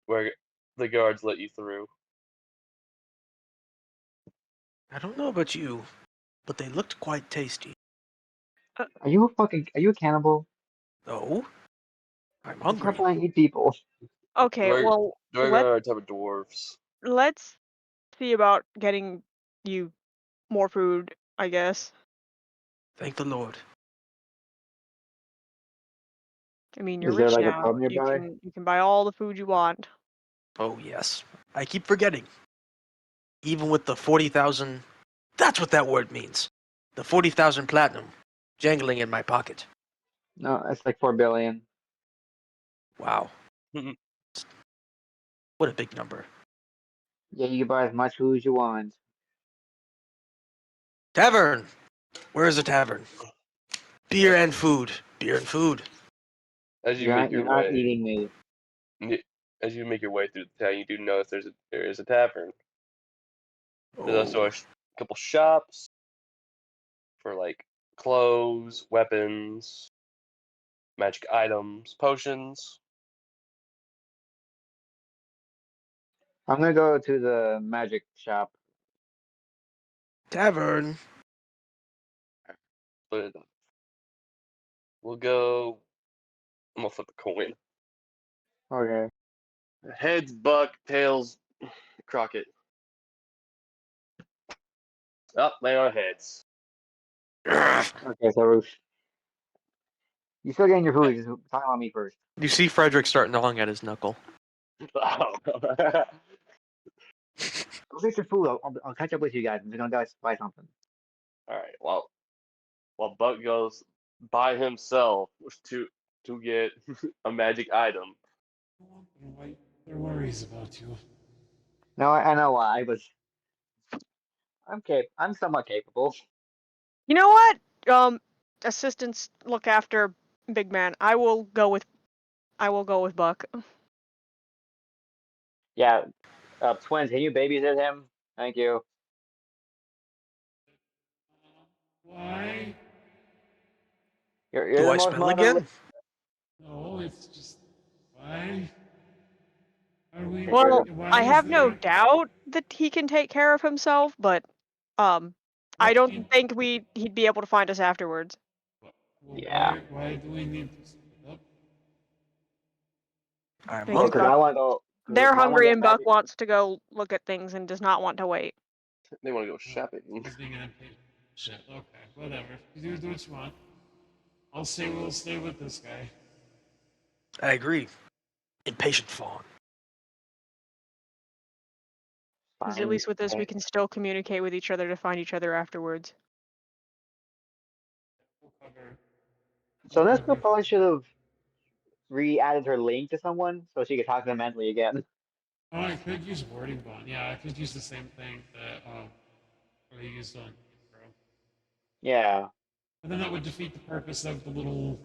Where the guards let you through. I don't know about you, but they looked quite tasty. Are you a cannibal? No, I'm You hungry. can't eat people. Okay, Dwerg well, Dwergar are a type of dwarves. let's see about getting you more food, I guess. Thank the Lord. I mean, you're Is there rich like a now. pub nearby? You can buy all the food you want. Oh, yes. I keep forgetting. Even with the 40,000... That's what that word means. The 40,000 platinum. jangling in my pocket. No, it's like 4 billion. Wow, what a big number. Yeah, you can buy as much food as you want. Tavern. Where is the tavern? Beer and food. Beer and food. As you You're make not, your you're not way, eating me. as you make your way through the town, you do notice there is a tavern. There's also a couple shops for like clothes, weapons, magic items, potions. I'm gonna go to the magic shop. Tavern. But we'll go. I'm gonna flip a coin. Okay. Heads, Buck. Tails, Crockett. Oh, they are heads. Okay, so Roosh. You still getting your food, just talk about me first. You see Frederick start gnawing at his knuckle. Oh. Go get your food. I'll catch up with you guys. I'm just gonna go buy something. All right. Well, while Buck goes by himself to get a magic item. Wipe their worries about you. No, I know why, but I'm somewhat capable. You know what? Assistants look after big man. I will go with Buck. Yeah, twins, can you babysit him? Thank you. Why? You're Do the I most spell modern. again? No, it's just why? Are we? You're Well, the, Why I is have no there? doubt that he can take care of himself, but I Why? don't think he'd be able to find us afterwards. Well, yeah. why do we need to split up? I'm Well, Because because hungry. I Buck, want to go. they're Cause I want to hungry get and Buck magic. wants to go look at things and does not want to wait. They want to go shopping. He's being an impatient. Shit. Okay, whatever. You do what you want. I'll say we'll stay with this guy. I agree. Impatient fawn. Because at Fine. least with this, we can still communicate with each other to find each other afterwards. We'll cover. So We'll this girl cover. probably should have re-added her link to someone so she could talk to them mentally again. Oh, I could use wording bond. Yeah, I could use the same thing that we used on intro. Yeah. But then that would defeat the purpose of the little.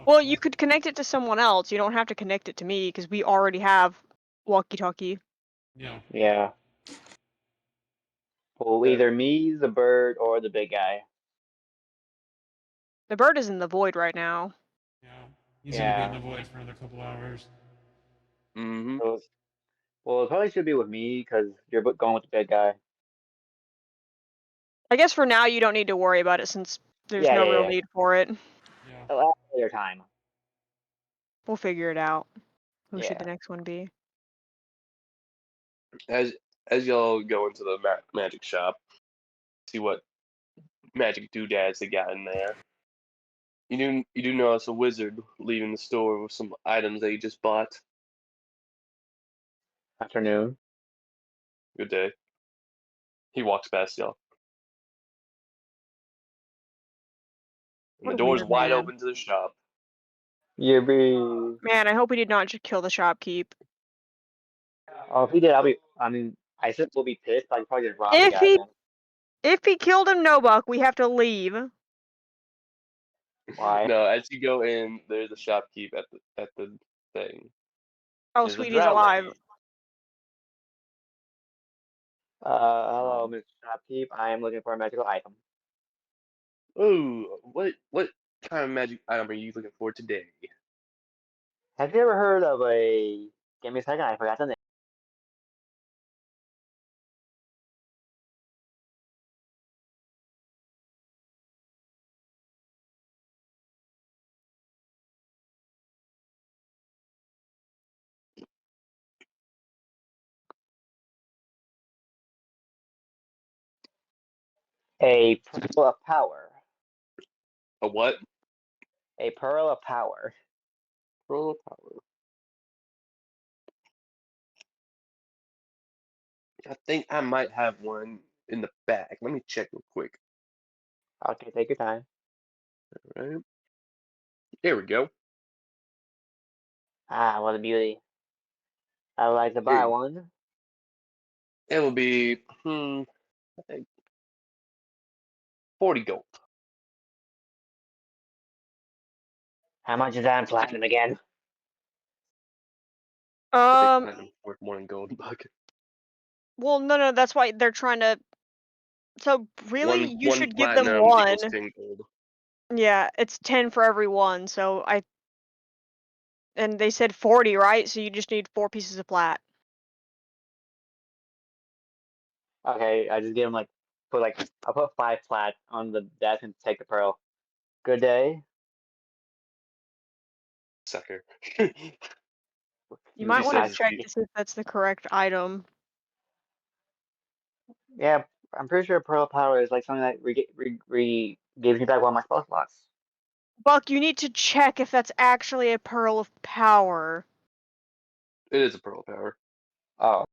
Well, you could connect it to someone else. You don't have to connect it to me because we already have walkie-talkie. Yeah. Yeah. Well, either me, the bird, or the big guy. The bird is in the void right now. Yeah. He's gonna be in Yeah. the void for another couple hours. Mm-hmm. So well, it probably should be with me because you're going with the big guy. I guess for now you don't need to worry about it since there's Yeah, no yeah, real yeah. need for it. Yeah. At a later time. We'll figure it out. Who should Yeah. the next one be? As y'all go into the magic shop, see what magic doodads they got in there. You do notice a wizard leaving the store with some items that he just bought. Afternoon. Good day. He walks past y'all. And What the a door's weird wide man. open to the shop. You be. Man, I hope he did not just kill the shopkeep. Oh, if he did, I'll be. I mean, I said we'll be pissed. I'd probably just rob the If guy he then. if he killed him, no Buck, we have to leave. Why? No, as you go in, there's a shopkeep at the thing. Oh, There's a sweet, he's drow alive. lady. Hello, Mr. Shopkeep. I am looking for a magical item. Ooh, what kind of magic item are you looking for today? Have you ever heard of a? Give me a second. I forgot the name. A pearl of power. A what? A pearl of power. Pearl of power. I think I might have one in the back. Let me check real quick. Okay, take your time. Right. There we go. Ah, what a beauty. I would like to buy Here, one. it will be I think 40 gold. How much is that in platinum again? I think Um. platinum's worth more than gold. Buck. Well, no. That's why they're trying to. So really, you One should give them platinum one. equals 10 gold. Yeah, it's 10 for every one. So and they said 40, right? So you just need 4 pieces of plat. Okay, I just give him I'll put 5 plat on the desk and take the pearl. Good day. Sucker. You He might want to says, check to see if that's the correct item. Yeah, I'm pretty sure pearl power is like something that gives me back one of my spell slots. Buck, you need to check if that's actually a pearl of power. it is a pearl power. Oh.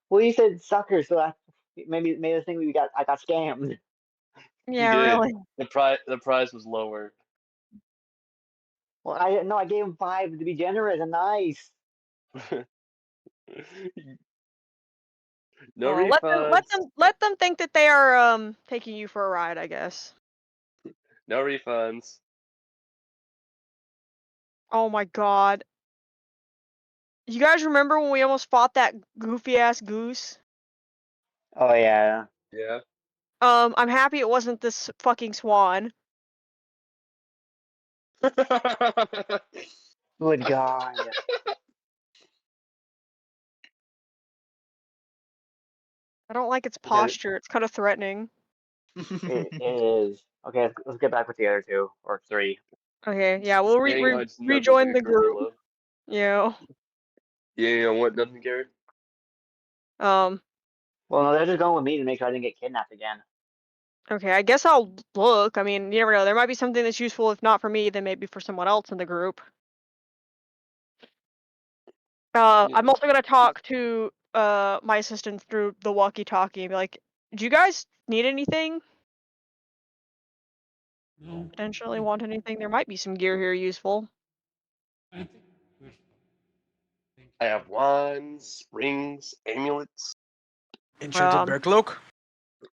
Well, you said sucker, so maybe this thing I got scammed. You Yeah, did. really. The price was lower. Well, I gave him 5 to be generous and nice. No Well, refunds. let them think that they are taking you for a ride, I guess. No refunds. Oh my god. You guys remember when we almost fought that goofy ass goose? Oh yeah. Yeah. I'm happy it wasn't this fucking swan. Good God. I don't like its Okay. posture. It's kind of threatening. It is. Okay, let's get back with the other 2 or 3. Okay, yeah, we'll Dang, I just nothing rejoin like the a group. gorilla. Yeah. Yeah, you know what? Nothing, Gary. Um. Well, no, they're just going with me to make sure I didn't get kidnapped again. Okay, I guess I'll look. I mean, you never know. There might be something that's useful. If not for me, then maybe for someone else in the group. Yeah. I'm also gonna talk to my assistant through the walkie-talkie and be like, "Do you guys need anything? No, Potentially want anything? There might be some gear here useful." I think good. Thank I you. have wands, rings, amulets. Enchanted bear cloak.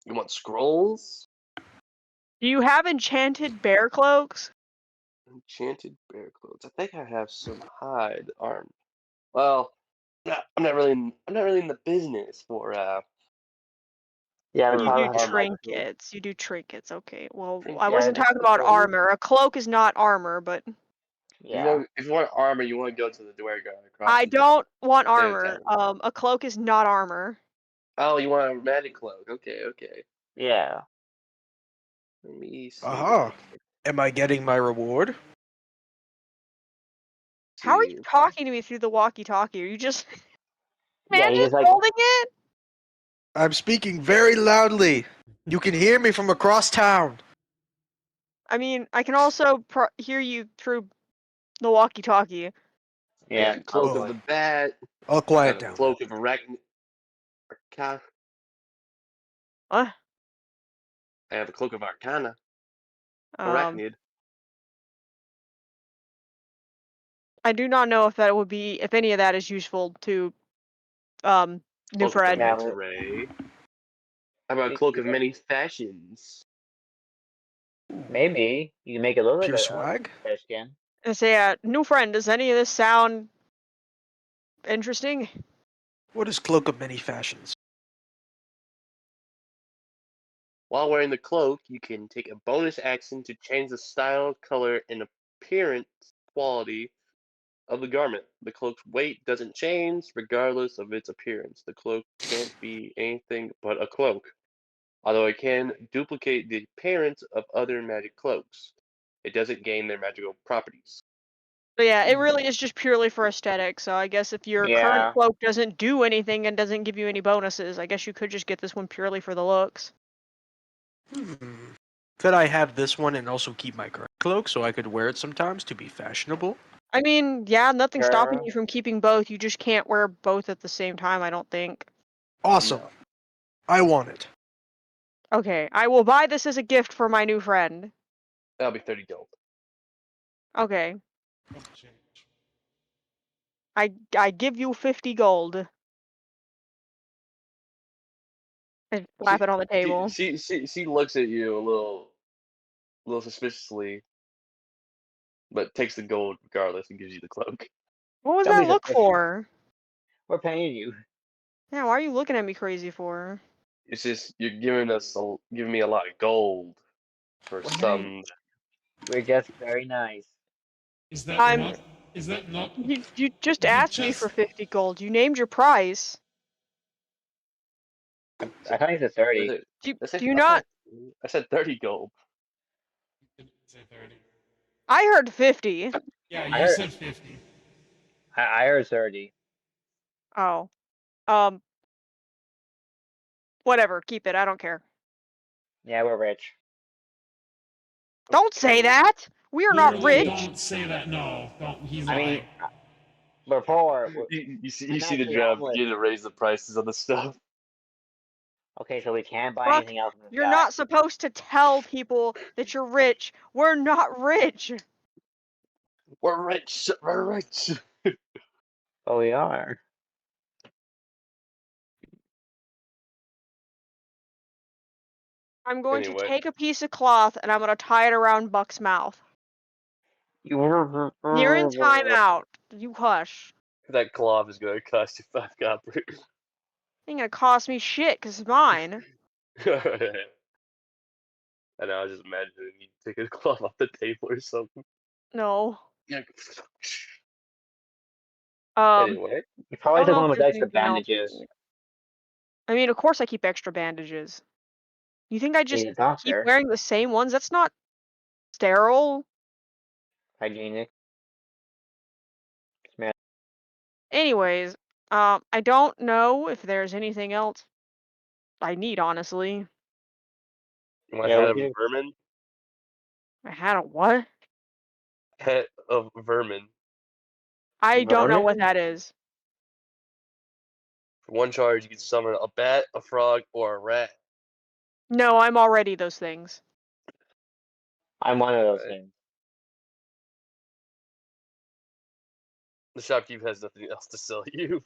You want scrolls? Do you have enchanted bear cloaks? Enchanted bear clothes. I think I have some hide arm. Well, I'm not really in the business for Yeah, we You probably do have to. armor. trinkets. You do trinkets. Okay. Well, I Trinkets. Yeah, wasn't talking about Okay. armor. A cloak is not armor, but yeah, If you want armor, you want to go to the Dwargar across I from don't want the armor. town. A cloak is not armor. Oh, you want a magic cloak? Okay. yeah. Let me see what I Aha. can Am I getting my reward? How are you see. talking to me through the walkie-talkie? Are you just Yeah, man he's just just like, holding it? I'm speaking very loudly. You can hear me from across town. I mean, I can also hear you through the walkie-talkie. I yeah, got cloak of Oh. the bat. I'll I quiet have a down. cloak of Arcana. What? I have a cloak of Arcana. Um, Arachnid. I do not know if that would be, if any of that is useful to, New Cloak of the Fred. yeah, Manta Ray. How about a you, cloak you of got, many fashions? maybe you can make it look like Pure a swag? bear skin. And say, New Friend, does any of this sound interesting? What is cloak of many fashions? While wearing the cloak, you can take a bonus action to change the style, color, and appearance quality of the garment. The cloak's weight doesn't change regardless of its appearance. The cloak can't be anything but a cloak, although it can duplicate the appearance of other magic cloaks. It doesn't gain their magical properties. But yeah, it really is just purely for aesthetic. So I guess if your current Yeah, cloak doesn't do anything and doesn't give you any bonuses, I guess you could just get this one purely for the looks. Could I have this one and also keep my current cloak so I could wear it sometimes to be fashionable? I mean, yeah, nothing's stopping sure. you from keeping both. You just can't wear both at the same time, I don't think. Awesome. No. I want it. Okay, I will buy this as a gift for my new friend. That'll be 30 gold. Okay, Chump change. I give you 50 gold. And slap it on the table. She looks at you a little suspiciously, but takes the gold regardless and gives you the cloak. What was Don't be that look suspicious. for? We're paying you. Yeah, why are you looking at me crazy for? It's just you're giving me a lot of gold for We're nice. some. We're just very nice. Is that I'm. not? Is that not? You just You asked me for just 50 gold. You named your price. I thought you said 30. Do you not? I said 30 gold. didn't say 30. I heard 50. Yeah, I you heard said 50. I heard 30. Oh. Um. Whatever. Keep it. I don't care. Yeah, we're rich. Don't say Okay. that. We are not Literally, rich. don't say that. No, don't. He's I mean, lying. we're poor. You see I'm the actually draft homeless. begin to raise the prices on the stuff. Okay, so we can't buy Fuck. anything else in this You're guy. not supposed to tell people that you're rich. We're not rich. We're rich. We're rich. Oh, we are. I'm going to Anyway, take a piece of cloth and I'm going to tie it around Buck's mouth. You're in timeout. You hush. that cloth is going to cost you 5 copper. Ain't gonna cost me shit, 'cause it's mine. I know, I was just imagining you taking a cloth off the table or something. No. Yeah. Um, Anyway, You I probably don't took know one if with there's extra anything else. bandages. I mean, of course I keep extra bandages. You think I just He's a keep doctor. wearing the same ones? That's not sterile. Hygienic. Smell. Anyways, I don't know if there's anything else I need, honestly. you want Yeah, head we of do. vermin? I had a what? Head of vermin. I don't know what Vermin? that is. For one charge, you can summon a bat, a frog, or a rat. No, I'm already those things. I'm one of those Right. things. The shopkeep has nothing else to sell you.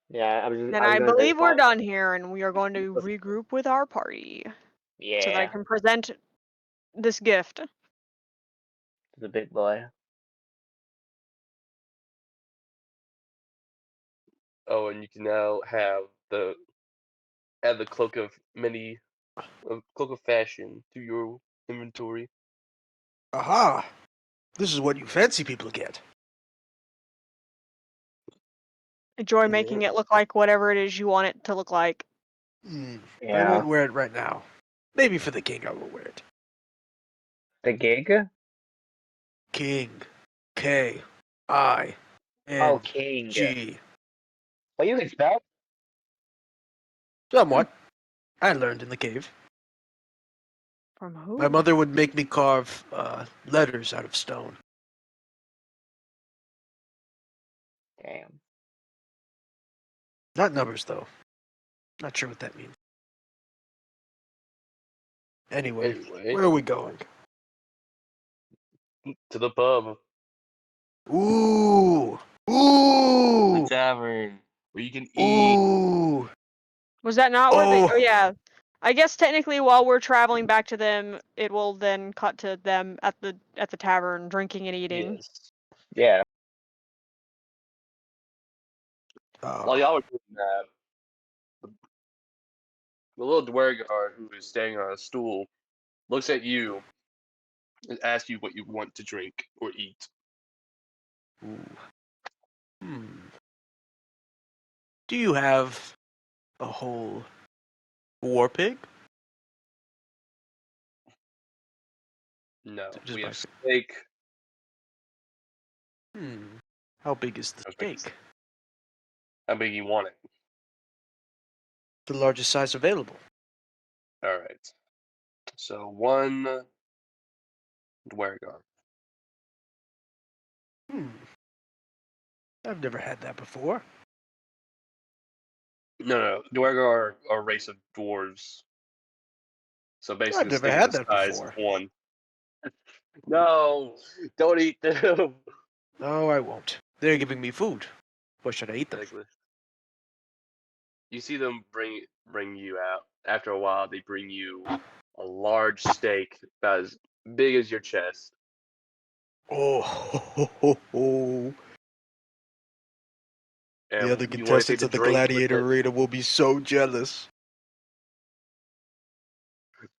Yeah, And I was I gonna say believe we're fine. done here, and we are going to regroup with our party so that I Yeah, can present this gift. the big boy. Oh, and you can now have add the cloak of cloak of fashion to your inventory. Aha! This is what you fancy people get. Enjoy making Yeah. it look like whatever it is you want it to look like. I Yeah. wouldn't wear it right now. Maybe for the king I will wear it. The gig? King. K. I. Oh, N. king. G. Well, you can spell. Somewhat. I learned in the cave. From who? My mother would make me carve letters out of stone. Damn. Not numbers, though. Not sure what that means. Anyway, where are we going? To the pub, Ooh! the Ooh! tavern, where you can eat. Ooh! Was that not where they? Oh! Oh yeah. I guess technically, while we're traveling back to them, it will then cut to them at the tavern, drinking and eating. Yes. Yeah. While y'all were doing that, the little dwergard who is standing on a stool looks at you and asks you what you want to drink or eat. Ooh. Hmm. Do you have a whole war pig? No, Just we by have steak. How big is the How big is steak? How big you want it? The largest size available. All right. So one dwergard. I've never had that before. No, Dwergar are a race of dwarves So basically, I've the never stick had is the that size of before. one. No, don't eat them. No, I won't. They're giving me food. Why should I eat them? Exactly. You see them bring you out. After a while, they bring you a large steak about as big as your chest. Oh, ho, ho, ho, ho. The And other you want anything contestants to of the drink with Gladiator it? Arena will be so jealous.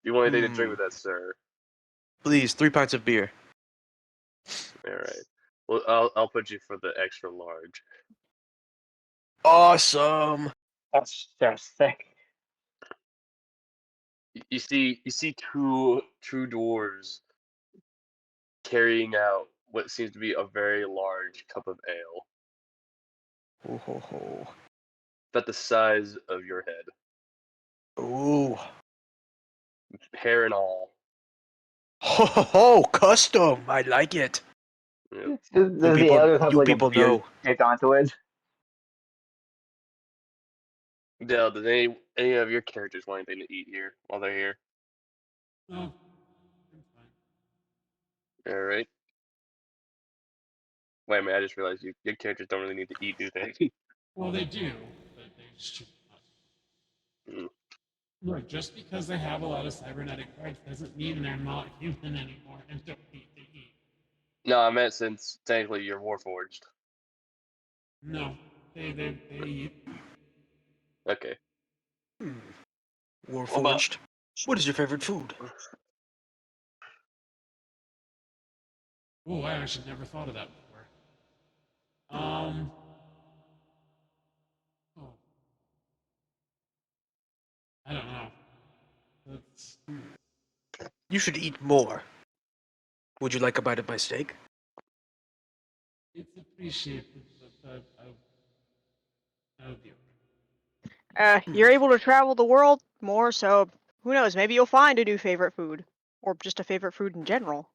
You want anything to drink with that, sir? Please, 3 pints of beer. All right. Well, I'll put you for the extra large. Awesome. That's just sick. You see two dwarves carrying out what seems to be a very large cup of ale, Ho, ho, ho. about the size of your head, Ooh. hair and all. Ho, ho, ho. Custom. I like it. Yep. Does the ale just have You like a people beard know. taped onto it? Dale, does any of your characters want anything to eat here while they're here? No, I'm fine. All right. Wait a minute, I just realized your characters don't really need to eat, do they? Well, they do, but they just choose not. Mm. Look, just because they have a lot of cybernetic parts doesn't mean they're not human anymore and don't need to eat. No, I meant since technically you're warforged. No, they eat. Okay. What about Warforged. What is your favorite food? Oh, I actually never thought of that before. Oh, I don't know. That's You should eat more. Would you like a bite of my steak? it's appreciated, but I would be You're able to travel the world more, so who knows? Maybe you'll find a new favorite food, or just a favorite food in general.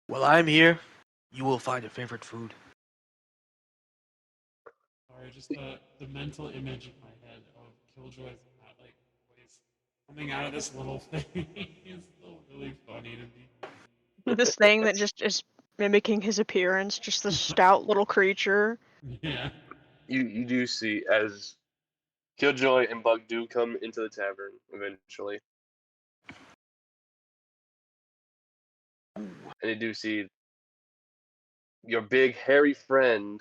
While I'm here, you will find a favorite food. sorry. Just the mental image in my head of Killjoy's like voice coming out of this little thing is still really funny to me. This thing that just is mimicking his appearance, just this stout little creature. Yeah. you do see as Killjoy and Buck do come into the tavern eventually, and you do see your big hairy friend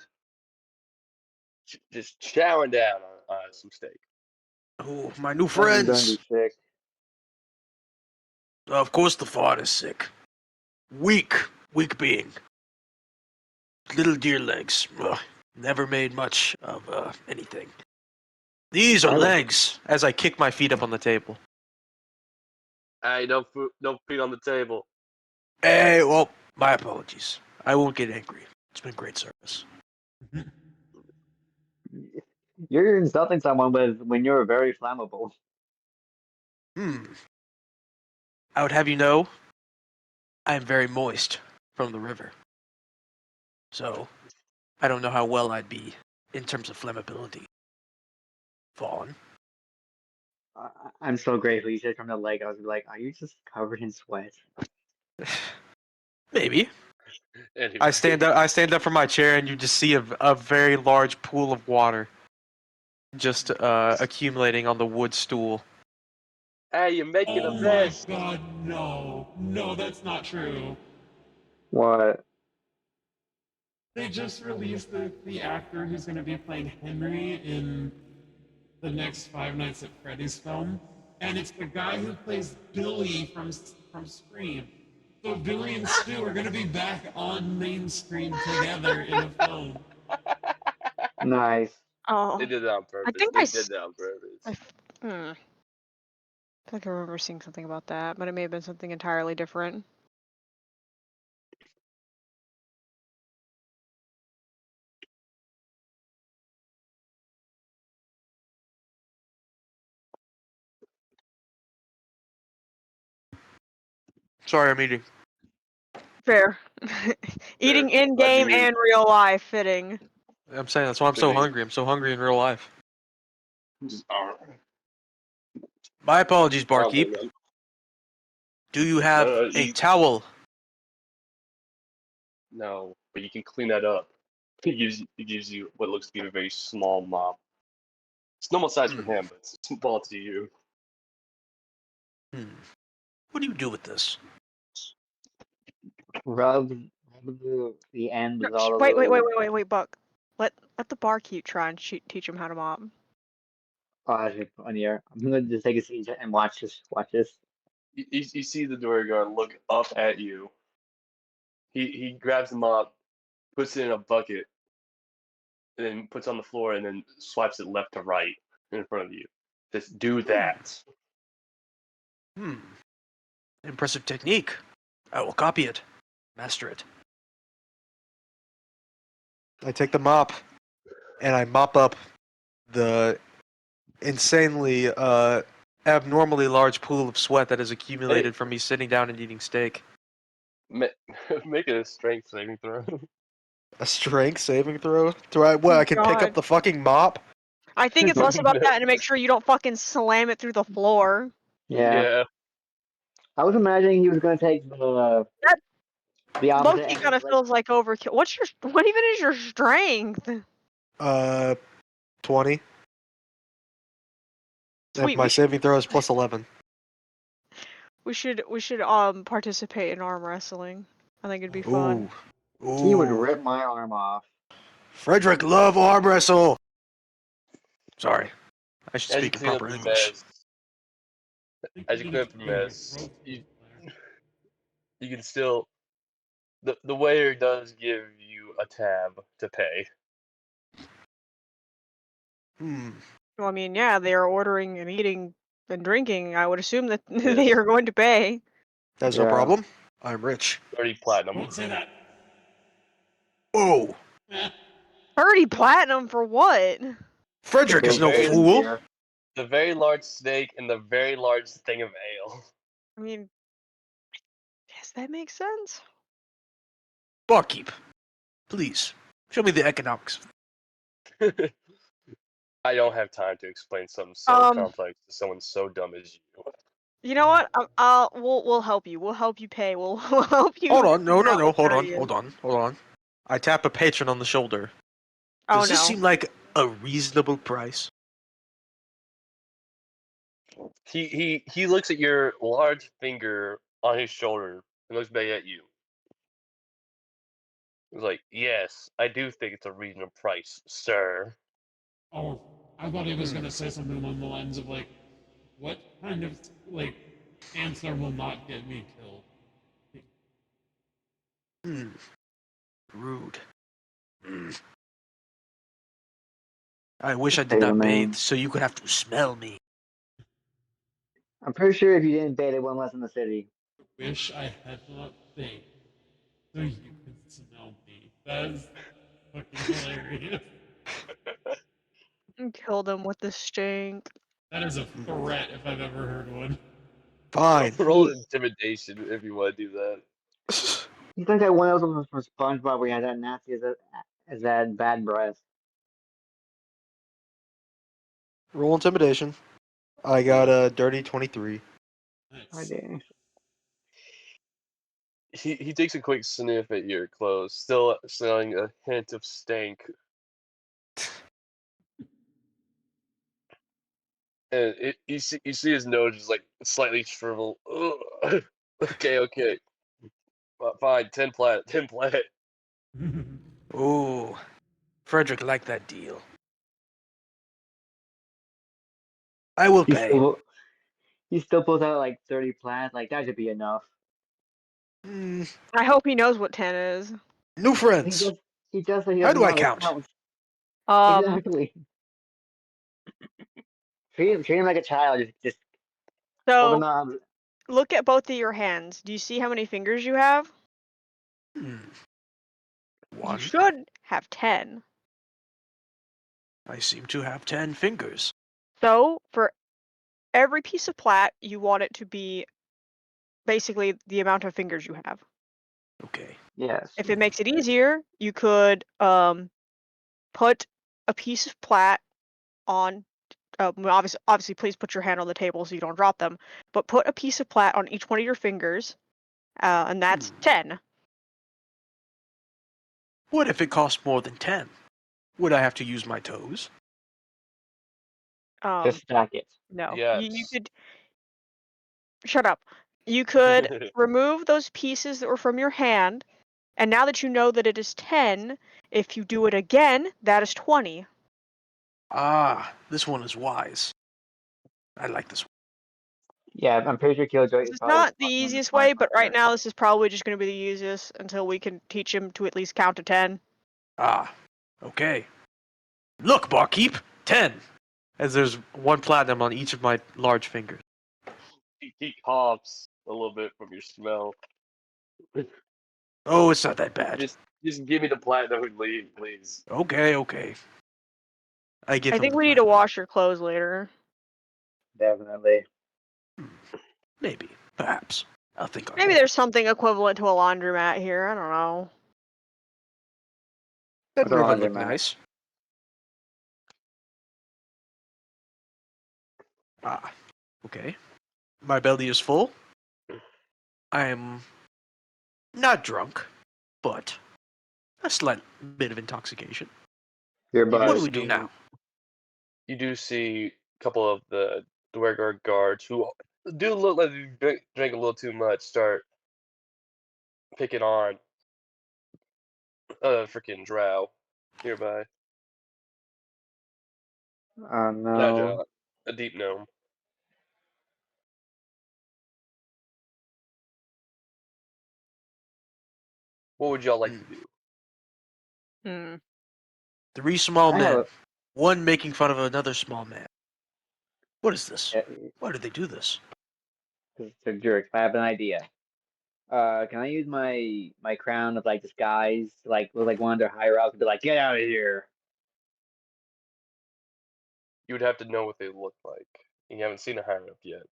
just chowing down on some steak. Oh, my new I'm gonna be friends. sick. Of course the fart is sick. Weak being. Little deer legs. Ugh, never made much of anything. These are I would- legs, as I kick my feet up on the table. Hey, no feet on the table. Hey, well, my apologies. I won't get angry. It's been great service. You're insulting someone when you're very flammable. I would have you know, I am very moist from the river. So, I don't know how well I'd be in terms of flammability. Fawn. I'm so grateful you said from the leg. I was like, are you just covered in sweat? Maybe. Anyway, I stand up from my chair and you just see a very large pool of water just accumulating on the wood stool. Hey, you're making a Oh my mess. god, no. No, that's not true. What? They just released the actor who's going to be playing Henry in the next Five Nights at Freddy's film, and it's the guy who plays Billy from Scream. So Billy and Stu are going to be back on main screen together in a film. Nice. Oh, They did that on I purpose. think They did that on I purpose. I think I remember seeing something about that, but it may have been something entirely different. Sorry, I'm eating. Fair. Eating Sure. in Glad you game eat. and real life, fitting. I'm saying that's why I'm so hungry. I'm so hungry in real life. Just, My apologies, oh my barkeep. God. Do you have No, a towel? no, but you can clean that up. It gives you what looks to be a very small mop. It's normal size for Hmm. him, but it's small to you. What do you do with this? Rub the ends No, all wait, over. wait, Buck. Let the barkeep try and teach him how to mop. Oh, that's really funny here. I'm gonna just take a seat and watch this. Watch this. You see the door guard look up at you. He grabs the mop, puts it in a bucket, and then puts it on the floor, and then swipes it left to right in front of you. Just do that. Impressive technique. I will copy it. Master it. I take the mop and I mop up the insanely abnormally large pool of sweat that has accumulated from me sitting down and eating steak. Make it a strength saving throw. A strength saving throw? Do I what? I can pick up God. the fucking mop? I think it's less about that and to make sure you don't fucking slam it through the floor. Yeah. Yeah. I was imagining he was gonna take That the opposite Loki end. kind of Like, feels like overkill. What even is your strength? 20. Sweet, And my saving throw is plus 11. we should participate in arm wrestling. I think it'd be fun. Ooh. he would rip my arm off. Frederick love arm wrestle. Sorry. I should As you speak in clean up proper the English. mess, I think as we you need clean a up the favorite mess, pro you player. you can still the waiter does give you a tab to pay. Well, I mean, yeah, they are ordering and eating and drinking. I would assume that they Yes. are going to pay. That's no Yeah. problem. I'm rich. 30 platinum. Don't say that. Whoa. Eh. 30 platinum for what? Frederick The is no very- golden fool. beer. The very large steak and the very large thing of ale. I mean, yes, that makes sense. Barkeep, please, show me the economics. I don't have time to explain something so Um, complex to someone so dumb as you. You know what? We'll help you. We'll help you pay. We'll help you Hold on, no, figure out what hold 30 is. on. I tap a patron on the shoulder. Oh Does this no. seem like a reasonable price? He looks at your large finger on his shoulder and looks back at you. He's like, "Yes, I do think it's a reasonable price, sir." Oh, I thought he was gonna say something along the lines of like, "What kind of like answer will not get me killed?" Rude. I wish I did Say the not bathe, name. so you could have to smell me. I'm pretty sure if you didn't bait it, one less in the city. Wish I had not baked so you could smell me. That is fucking hilarious. Killed him with the stink. That is a threat if I've ever heard one. Fine. Roll intimidation if you want to do that. You think that one of those was from SpongeBob where he had that nasty as that bad breath? Roll intimidation. I got a dirty 23. Oh, Nice. dang. He takes a quick sniff at your clothes, still smelling a hint of stank. And you see his nose is like slightly shriveled. Ugh. Okay. Fine, 10 plat. Ooh, Frederick liked that deal. I will He pay. still he still pulls out like 30 plants. Like that should be enough. I hope he knows what 10 is. New He friends. just he just said he How doesn't do I know how to count? count. Um, Exactly. Treat him like a child. Just hold so him up. look at both of your hands. Do you see how many fingers you have? You One. should have 10. I seem to have 10 fingers. So for every piece of plat, you want it to be basically the amount of fingers you have. Okay. Yes. If it makes it easier, you could put a piece of plat on obviously, please put your hand on the table so you don't drop them. But put a piece of plat on each one of your fingers, and that's 10. What if it costs more than 10? Would I have to use my toes? Just stack it. No. You Yes. could shut up. You could remove those pieces that were from your hand, and now that you know that it is 10, if you do it again, that is 20. Ah, this one is wise. I like this one. Yeah, I'm pretty sure Killjoy This is is probably not the easiest way, but right now this is probably just going to be the easiest until we can teach him to at least count to 10. Ah, okay. Look, barkeep, 10. As there's one platinum on each of my large fingers. He coughs a little bit from your smell. Oh, it's not that bad. Just give me the platinum and leave, please. Okay. I give I him think the we need to platinum. wash your clothes later. Definitely. Maybe, perhaps. I'll think on Maybe it. there's something equivalent to a laundromat here. I don't know. That What's a room would look laundromat? nice. Ah, okay. My belly is full. I am not drunk, but a slight bit of intoxication. Your You do What butt. do we do see, now? you do see a couple of the Dwargar guards who do look like they drink a little too much start picking on freaking drow nearby. Oh Not no. drow, a deep gnome. What would y'all like to do? Hmm. 3 small I have men. a. One making fun of another small man. What is this? Yeah, Why did they do this? it's a jerk. I have an idea. Can I use my crown of like disguise, to, like look like one of their higher ups, and be like, "Get out of here." You would have to know what they look like. You haven't seen a higher up yet.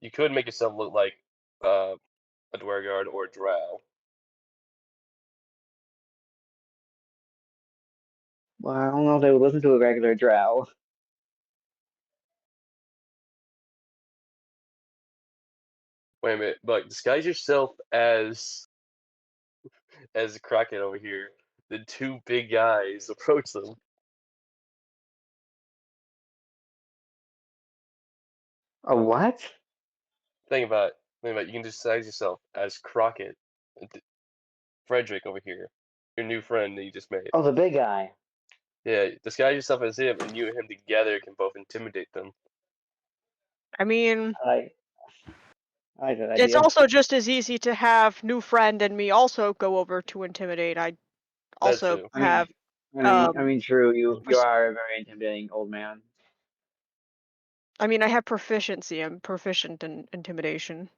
You could make yourself look like a Dwarguard or a drow. Well, I don't know if they would listen to a regular drow. Wait a minute, but disguise yourself as a Kraken over here. The two big guys approach them. A what? Think about it. You can disguise yourself as Crockett, Frederick over here, your new friend that you just made. Oh, the big guy. Yeah, disguise yourself as him, and you and him together can both intimidate them. I mean, I I like that it's idea. also just as easy to have new friend and me also go over to intimidate. I That's also true. I mean, have I mean, true. You pers- are a very intimidating old man. I have proficiency. I'm proficient in intimidation.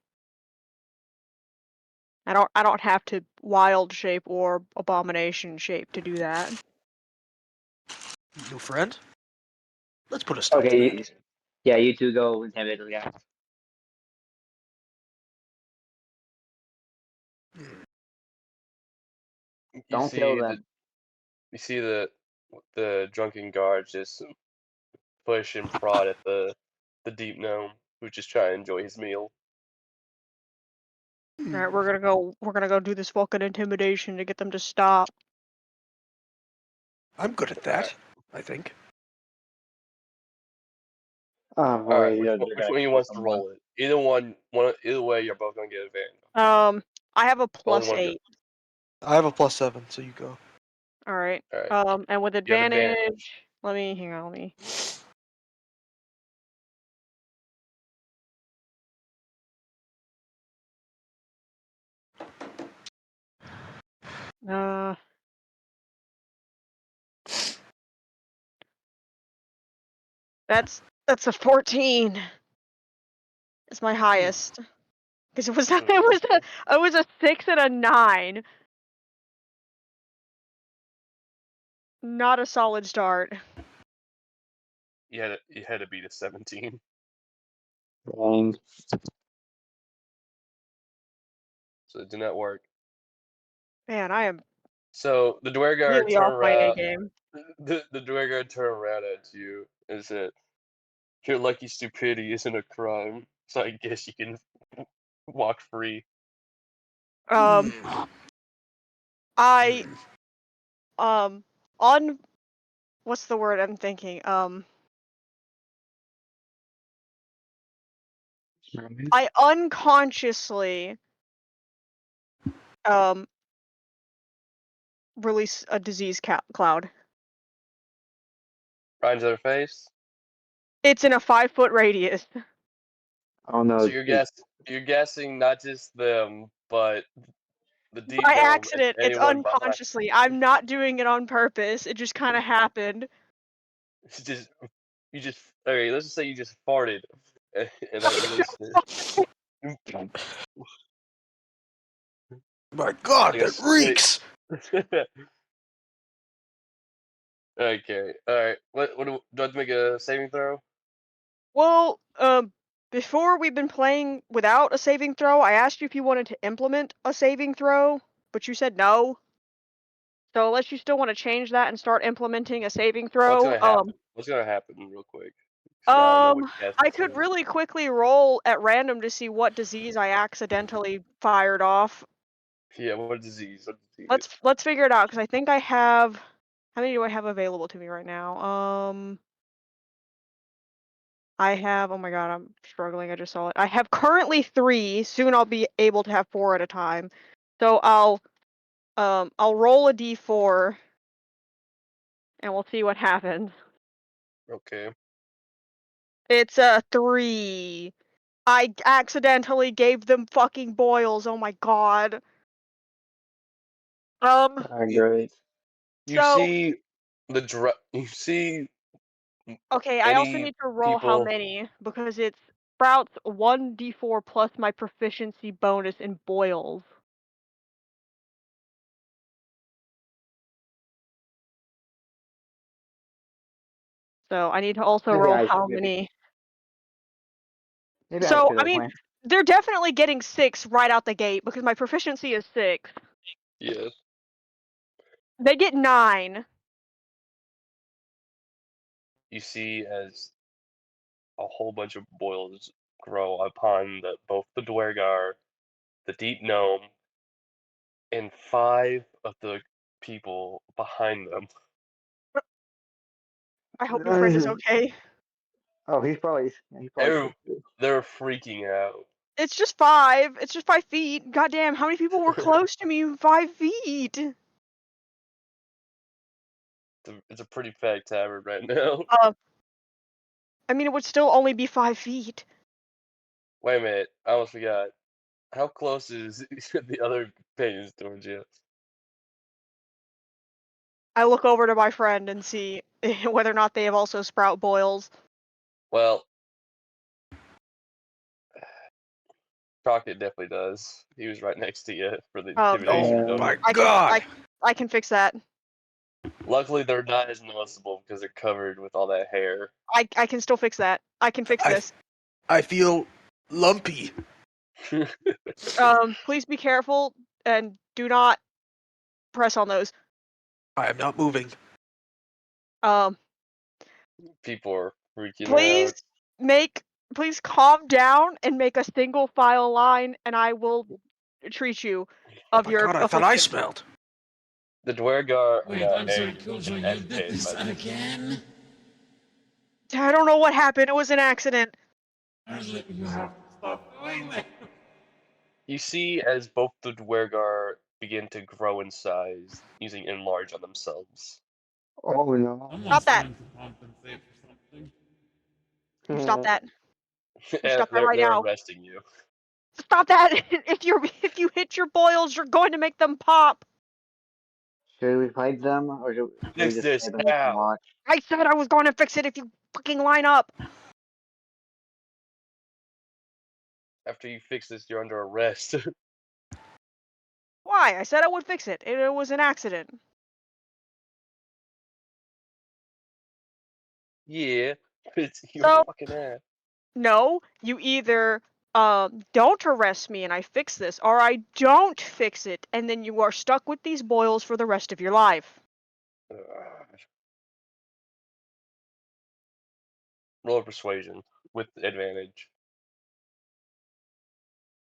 I don't have to wild shape or abomination shape to do that. New friend? Let's put a stop to Okay, that. yeah, you two go intimidate the guy. You Don't kill see the them. you see the drunken guards just push and prod at the deep gnome who's just trying to enjoy his meal. All right, we're gonna go do this fucking intimidation to get them to stop. I'm good at that, I think. Oh All right, boy, the other which guy one you killed wants to someone. roll it? Either way, you're both gonna get advantage. I have a Only plus one. 8. I have a +7, so you go. All right. All right, And with you have advantage. advantage, hang on, let me. Uh, that's a 14. It's my highest. Because it was it was a 6 and a 9. Not a solid start. You had to beat a 17. Dang. So it did not work. Man, I am So the Dwergar Really turn off my A around. game. The Dwergar turn around at you and said, "Your lucky stupidity isn't a crime, so I guess you can walk free." Um, I on what's the word I'm thinking? I unconsciously release a disease cloud. Right into their face. It's in a 5-foot radius. Oh no, So you're guessing not just them, but the deep By gnome and accident, it's anyone behind. unconsciously. I'm not doing it on purpose. It just kind of happened. It's just you just okay. Let's just say you just farted, and that released it. My God, Like a that sick. reeks. Okay. All right. What do I have to make a saving throw? Well, before we've been playing without a saving throw, I asked you if you wanted to implement a saving throw, but you said no. So unless you still want to change that and start implementing a saving What's throw, gonna happen? What's gonna happen real quick? 'Cause now I know what you guys I can could say. really quickly roll at random to see what disease I accidentally fired off. Yeah. What disease? What disease? Let's figure it out because I think I have. How many do I have available to me right now? I have. Oh my god, I'm struggling. I just saw it. I have currently 3. Soon I'll be able to have 4 at a time. So I'll roll a d4 and we'll see what happens. Okay. It's a 3. I accidentally gave them fucking boils. Oh my god. great. You So see you see okay, I also any need to roll how people. many because it's sprouts 1d4 plus my proficiency bonus in boils. So I need to also Maybe roll I how maybe many. maybe I So should I have mean, went. they're definitely getting 6 right out the gate because my proficiency is 6. Yes. They get 9. You see as a whole bunch of boils grow upon both the Dwergar, the deep gnome, and 5 of the people behind them. I hope your friend is okay. Oh, he's probably They're, sick too. they're freaking out. It's just 5. It's just 5 feet. Goddamn, how many people were close to me 5 feet? It's a pretty fat tavern right now. I mean, it would still only be 5 feet. Wait a minute, I almost forgot. How close is the other paintings towards you? I look over to my friend and see whether or not they have also sprout boils. Well, Crockett definitely does. He was right next to you for the Oh, intimidation Oh token. my I God. can fix that. Luckily, they're not as noticeable because they're covered with all that hair. I can still fix that. I can fix I this. I feel lumpy. Please be careful and do not press on those. I am not moving. Um, People are freaking please out. please calm down and make a single file line, and I will treat you Oh of my your God, I thought I affliction. smelled. The Dwergar are Wait, now I'm sorry, angry Killjoy, and you did agitated this by this. again? I don't know what happened. It was an accident. You have to stop doing that. You see as both the Dwergar begin to grow in size, using enlarge on themselves. Oh no. Stop Someone's that. trying to compensate for something. You stop that. You stop that they're, right they're now. arresting you. Stop that. If you hit your boils, you're going to make them pop. Should we fight them or should we Fix just this stay back and now! watch? I said I was going to fix it if you fucking line up. After you fix this, you're under arrest. Why? I said I would fix it. It was an accident. Yeah, it's your So, fucking ass. no, you either don't arrest me and I fix this, or I don't fix it, and then you are stuck with these boils for the rest of your life. Roll persuasion with advantage.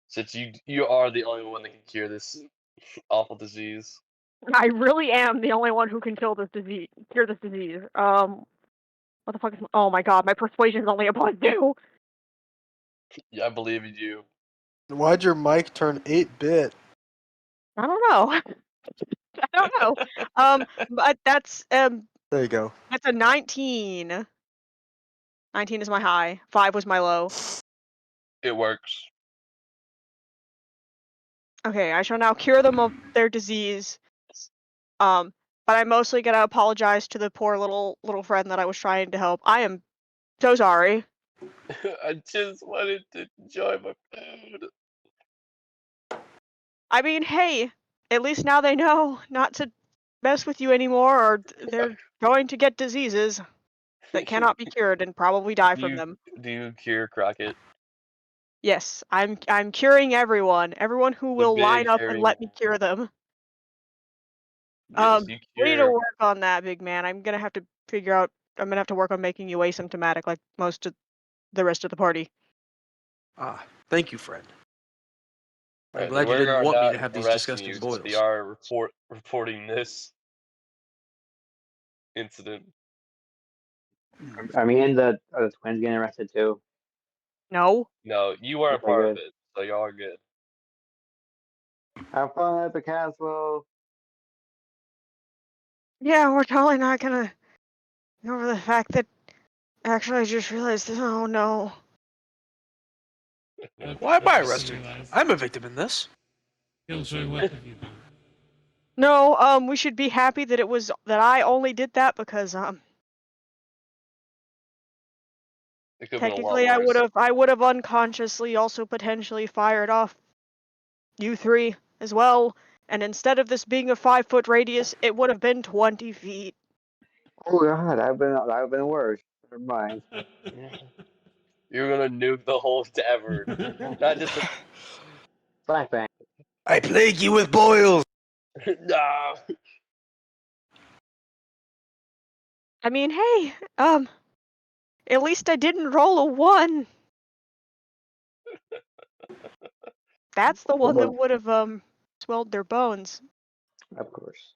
Since you are the only one that can cure this awful disease. I really am the only one who can cure this disease. What the fuck is? Oh my god, my persuasion is only a +2. Yeah, I believe in you. Why'd your mic turn 8-bit? I don't know. I don't know. But that's There you go. that's a 19. 19 is my high. 5 was my low. It works. Okay, I shall now cure them of their disease. But I'm mostly gonna apologize to the poor little friend that I was trying to help. I am so sorry. I just wanted to enjoy my food. I mean, hey, at least now they know not to mess with you anymore, or they're going to get diseases that cannot be cured and probably die from them. Do you cure Crockett? Yes, I'm curing everyone. Everyone who The will line big up and hairy. let me cure them. Yes, you We need to cure. work on that, big man. I'm gonna have to figure out. I'm gonna have to work on making you asymptomatic, like most of the rest of the party. Ah, thank you, friend. I'm The glad you Werger didn't are want me not to have these arresting disgusting you since they boils. are reporting this incident. I mean, are the twins getting arrested too? No. No, you weren't Okay, part of good. it, so y'all are good. Have fun at the castle. Yeah, we're totally not gonna go over the fact that actually I just realized this. Oh no. Why am I Just arrested? realized. I'm a victim in this. Killjoy, what have you done? No, we should be happy that it was that I only did that because It could have been a lot technically I worse. would have unconsciously also potentially fired off you three as well, and instead of this being a 5-foot radius, it would have been 20 feet. Oh God, I've been worse. Never mind. Yeah. You're gonna nuke the whole tavern, not just a. Flashbang. I plague you with boils. Nah. I mean, hey, at least I didn't roll a 1. That's the one that would have swelled their bones. Of course.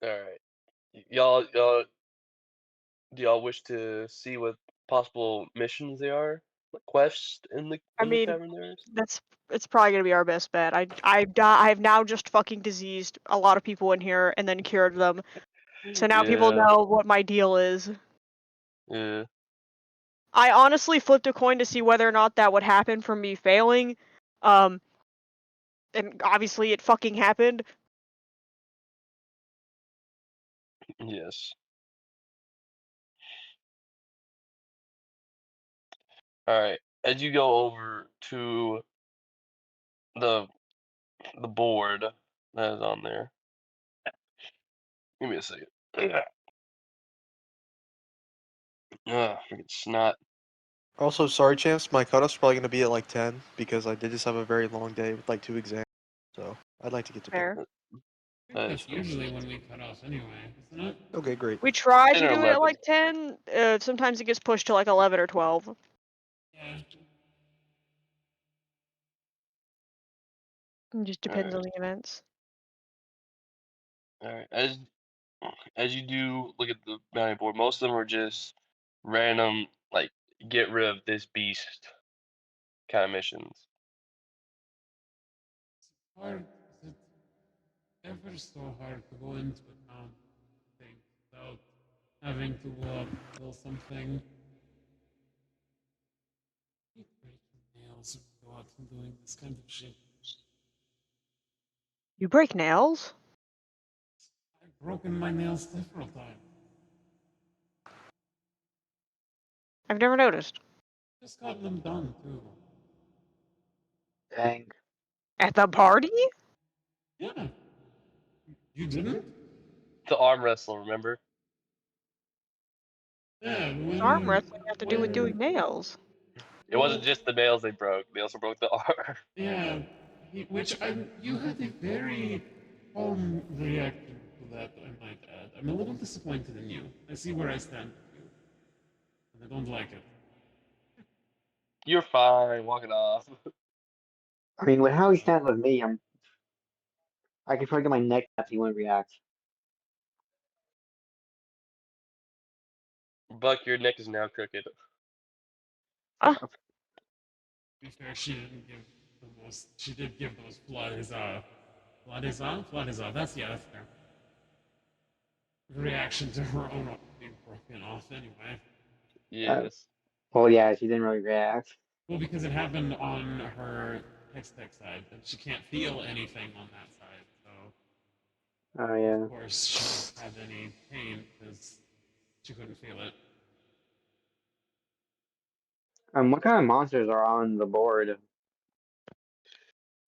All right, y'all, do y'all wish to see what possible missions they are, like quests in the I mean, tavern there is? it's probably gonna be our best bet. I've now just fucking diseased a lot of people in here and then cured them. So now people Yeah, know what my deal is. yeah, I honestly flipped a coin to see whether or not that would happen from me failing. And obviously it fucking happened. yes. All right, as you go over to the the board that is on there, give me a second. Freaking snot. Also, sorry, Chance, my cutoff's probably going to be at like 10 because I did just have a very long day with like 2 exams. So I'd like to get to bed. Fair. I think that's usually when we cut off anyway, isn't it? Okay, great. We try 10 to or do it at 11. like 10. Sometimes it gets pushed to like 11 or 12. Yeah. It just depends on the events. All right, as you do look at the bounty board, most of them are just random, like get rid of this beast kind of missions. Hard. Is it ever so hard to go into a town thing without having to kill something? I hate breaking nails when we go out and doing this kind of shit. You break nails? I've broken my nails several times. I've never noticed. Just gotten them done too. Dang. At the party? Yeah. You didn't? The arm wrestle, remember? Yeah, Arm wrestling have to do with doing nails. It wasn't just the nails they broke; they also broke the arm. Yeah, you had a very calm reaction to that, I might add. I'm a little disappointed in you. I see where I stand with you, and I don't like it. You're fine. Walk it off. I mean, with how he stands with me, I can probably get my neck if he wouldn't react. Buck, your neck is now crooked. Ah, To be fair, she didn't give the most. She did give those blood is on. That's fair. Reaction to her own arm being broken off anyway. Uh, Yes. well, yeah, she didn't really react. Well, because it happened on her Hextech side, and she can't feel anything on that side, so Oh yeah. of course she didn't have any pain because she couldn't feel it. What kind of monsters are on the board?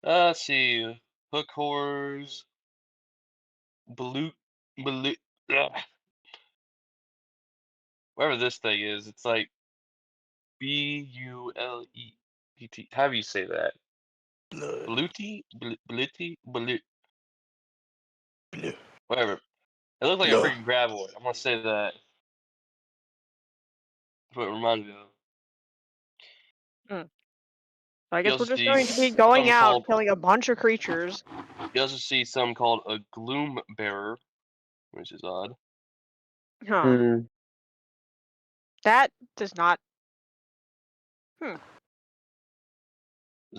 Let's see. Hook horrors. Blue. Blue. Whatever this thing is, it's like Bulept. How do you say that? Blood. Bluty? Bluty? Blut. Blood. Whatever. It looked like a Blood. freaking graboid. I'm gonna say that. That's what it reminded me of. I You guess we're also just see going to be going some out called. killing a bunch of creatures. You also see some called a gloom bearer, which is odd. Huh. Hmm. That does not. There's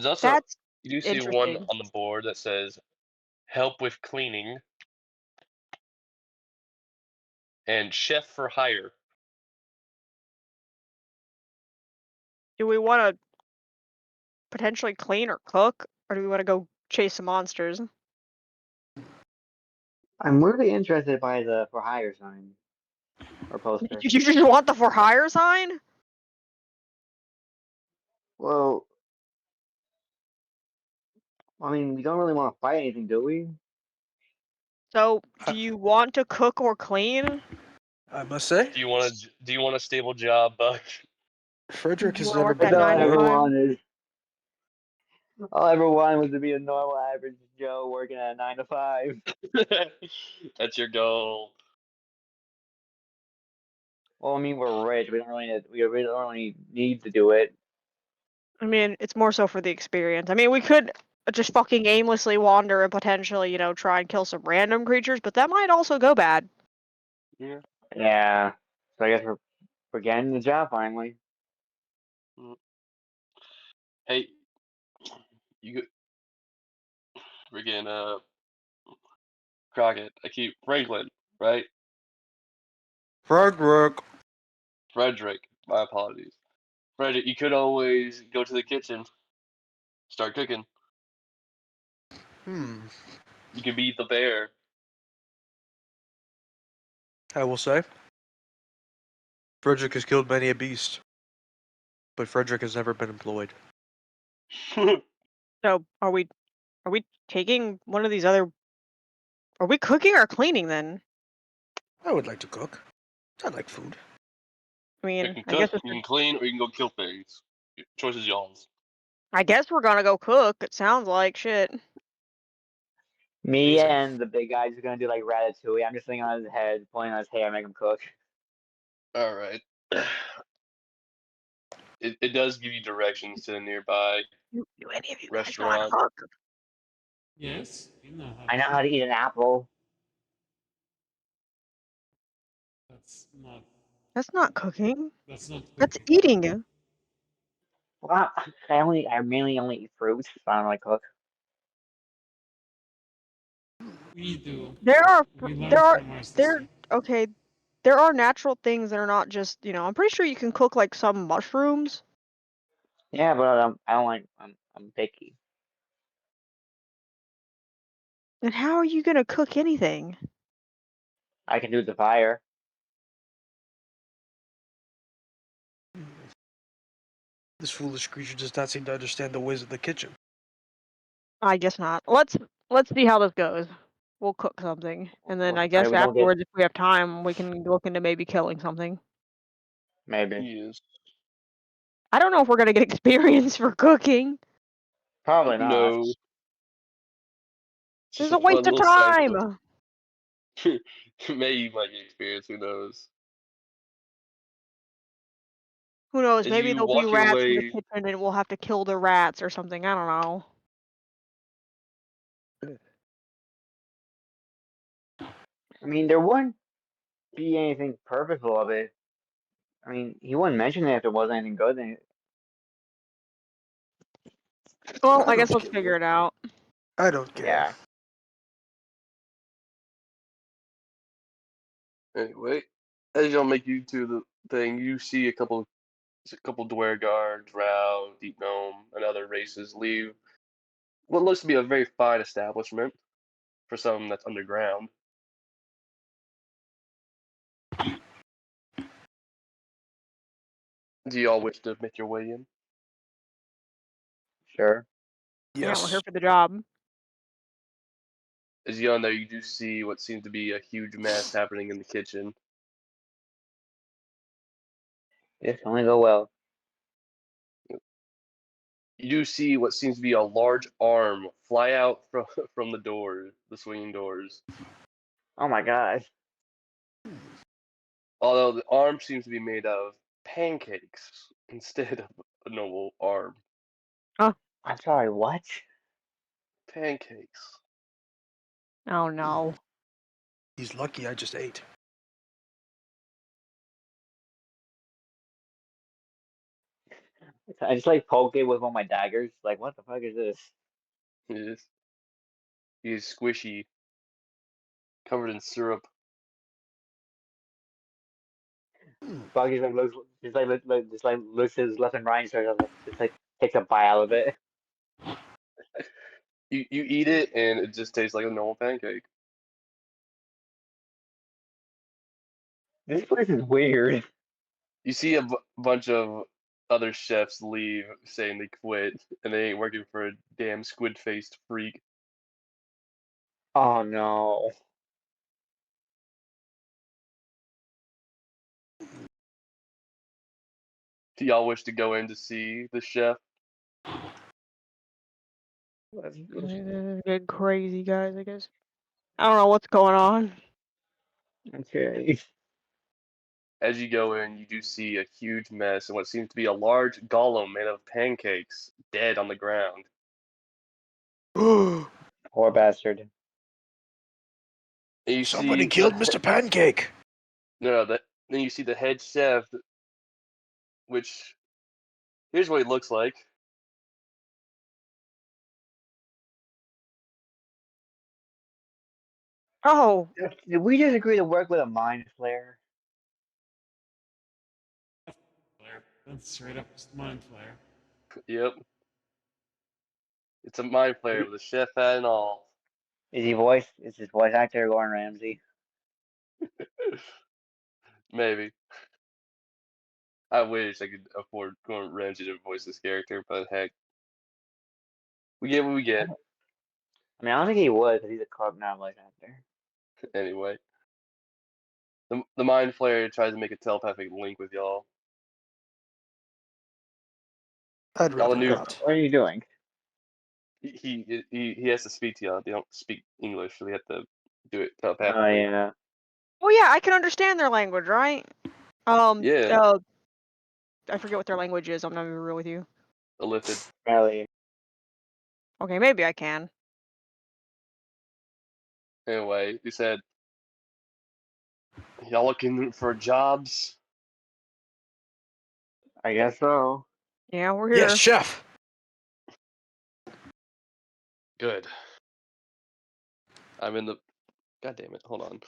also That's you do see one interesting. on the board that says help with cleaning and chef for hire. Do we want to potentially clean or cook, or do we want to go chase some monsters? I'm really interested by the for hire sign or poster. You just want the for hire sign? Well, I mean, we don't really want to fight anything, do we? So, do you want to cook or clean? I must say, Do you want a stable job, Buck? Frederick You has want to never work been that That's all I 9 to ever employed. 5? wanted. All I ever wanted was to be a normal, average Joe working at a 9 to 5. That's your goal. Well, I mean, we're rich. We really don't really need to do it. I mean, it's more so for the experience. I mean, we could just fucking aimlessly wander and potentially, try and kill some random creatures, but that might also go bad. Yeah. Yeah. So I guess we're getting the job finally. Hey, you freaking Crockett. I keep Franklin, right? Frederick. Frederick. My apologies. Frederick, you could always go to the kitchen, start cooking. Hmm. You could be the bear. I will say, Frederick has killed many a beast, but Frederick has never been employed. So, are we taking one of these other? Are we cooking or cleaning then? I would like to cook. I like food. I You mean, can I guess cook, you can clean, or you can go kill things. Choice is yours. we're gonna go cook. It sounds like shit. Me Amazing. and the big guy's gonna do like Ratatouille. I'm just sitting on his head, pulling on his hair, make him cook. All right. It does give you directions to the nearby Do any of you guys restaurant. not cook? Yes, you know how I know to. how to eat an apple. That's not. That's not cooking. That's not. That's Cooking. eating. Well, I mainly only eat fruits. So I don't really cook. We do. There are We learned there are from our there sister. okay. There are natural things that are not just, I'm pretty sure you can cook like some mushrooms. Yeah, but I don't like. I'm picky. And how are you gonna cook anything? I can do the fire. This foolish creature does not seem to understand the ways of the kitchen. I guess not. Let's see how this goes. we'll cook something, and then Well, I guess we don't get afterwards, if we have time, we can look into maybe killing something. maybe. Yes. I don't know if we're gonna get experience for cooking. Probably not. No. This Just is a a waste fun of little side time. quest. Maybe you might get experience, who knows? Who knows? As Maybe you there'll be walk your rats in the way, kitchen, and we'll have to kill the rats or something. I don't know. I mean, there wouldn't be anything purposeful of it. I mean, he wouldn't mention it if there wasn't anything good in it. Well, I I guess don't let's care. figure it out. I don't care. Yeah. anyway, as y'all make you to the thing, you see a couple Dwyer guards, Drow, Deep Gnome, and other races leave what looks to be a very fine establishment for something that's underground. Do y'all wish to make your way in? Sure. Yeah, we're here Yes. for the job. As you on there, you do see what seems to be a huge mess happening in the kitchen. This can only go well. You do see what seems to be a large arm fly out from the doors, the swinging doors. Oh my god. Although the arm seems to be made out of pancakes instead of a normal arm. I'm sorry, what? Pancakes. Oh no. He's lucky I just ate. I just like poke it with one of my daggers. Like, what the fuck is this? He is squishy, covered in syrup. Buggy like looks just like looks to his left and right, so just like takes a bite out of it. You eat it and it just tastes like a normal pancake. This place is weird. You see a bunch of other chefs leave saying they quit and they ain't working for a damn squid-faced freak. Oh no. Do y'all wish to go in to see the chef? This is getting crazy, guys. I guess. I don't know what's going on. Okay. As you go in, you do see a huge mess and what seems to be a large golem made of pancakes, dead on the ground. Poor bastard. And you Somebody see killed Mr. Pancake. no, then you see the head chef, which here's what he looks like. Oh, Did we just agree to work with a mind flayer? Flare. That's straight up just mind flare. Yep, it's a mind flayer with a chef hat and all. Is his voice actor Gordon Ramsay? Maybe. I wish I could afford Gordon Ramsay to voice this character, but heck, we get what we get. I mean, I don't think he would because he's a club now voice actor. Anyway, the mind flayer tries to make a telepathic link with y'all. I'd Y'all rather knew not. What are you doing? he has to speak to y'all. They don't speak English, so they have to do it Oh telepathically. yeah. well, yeah, I can understand their language, right? Yeah, I forget what their language is. I'm not even real with you. Illithid. Really. Okay, maybe I can. Anyway, he said, y'all looking for jobs? I guess so. Yeah, we're Yes, here. chef. Good. I'm in the. God damn it! Hold on.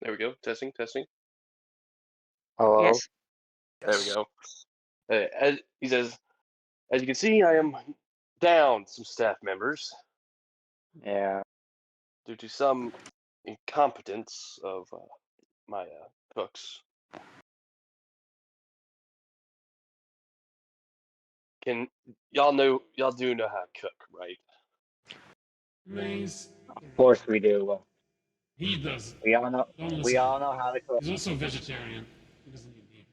There we go. Testing, testing. Hello. Yes. There we Yes. go. As he says, as you can see, I am down some staff members Yeah. due to some incompetence of my cooks. Can y'all do know how to cook, right? Maze. Of course we do. He does. We all know. Don't listen. We all know how to cook. He's also vegetarian. He doesn't eat meat.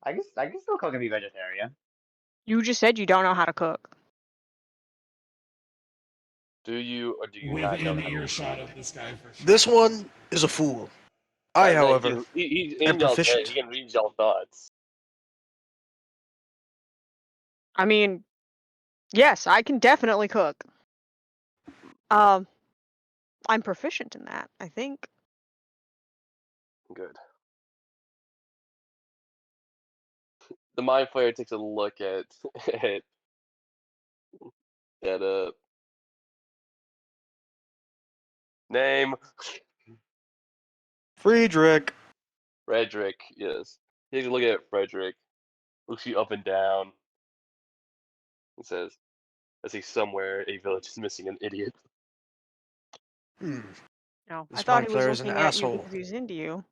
I can still cook and be vegetarian. You just said you don't know how to cook. Do you or do you not know Within how to earshot of this guy for sure. This one is a fool. I, however, he's am in y'all's head. proficient. He can read y'all thoughts. I mean, yes, I can definitely cook. I'm proficient in that, I think. Good. The mind player takes a look at at name Friedrich. Frederick. Yes, he takes a look at Frederick. Looks you up and down. And says, "I see somewhere a village is missing an idiot." Hmm. No, I This thought mind he was player is an looking at you asshole. because he's into you.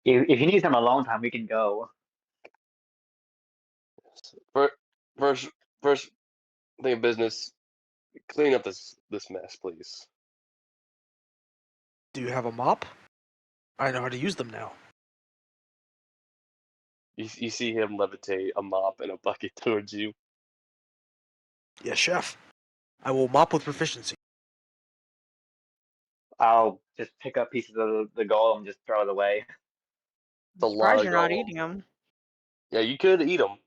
If you need some alone time, we can go. First, first thing of business, clean up this mess, please. Do you have a mop? I know how to use them now. You see him levitate a mop and a bucket towards you. Yes, chef. I will mop with proficiency. I'll just pick up pieces of the gold and just throw it away. It's a I'm lot surprised of you're not gold. eating him. Yeah, you could eat them.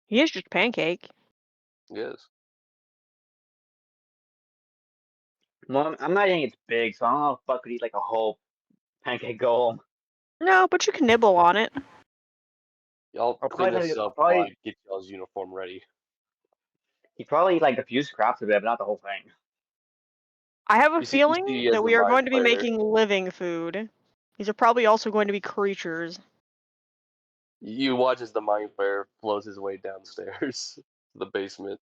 He is just pancake. Yes. Well, I'm not eating it's big, so I don't know if I could eat like a whole pancake golem. No, but you can nibble on it. Y'all I'll clean probably this up while I probably get y'all's uniform ready. he probably eat like a few scraps of it, but not the whole thing. I have a You feeling see as that the we are mind going to be player, making living food. These are probably also going to be creatures. you watch as the mind player flows his way downstairs to the basement.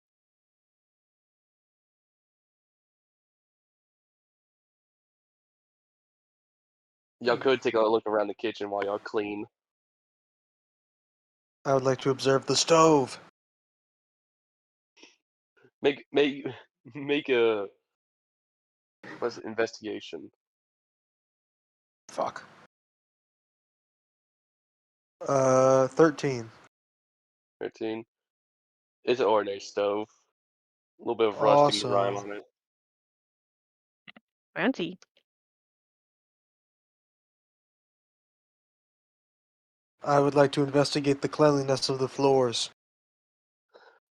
Y'all could take a look around the kitchen while y'all clean. I would like to observe the stove. Make make a what's it, investigation. Fuck. 13. 13. It's an ordinary stove. A little bit of rusting and grime Awesome. on it. Fancy. I would like to investigate the cleanliness of the floors.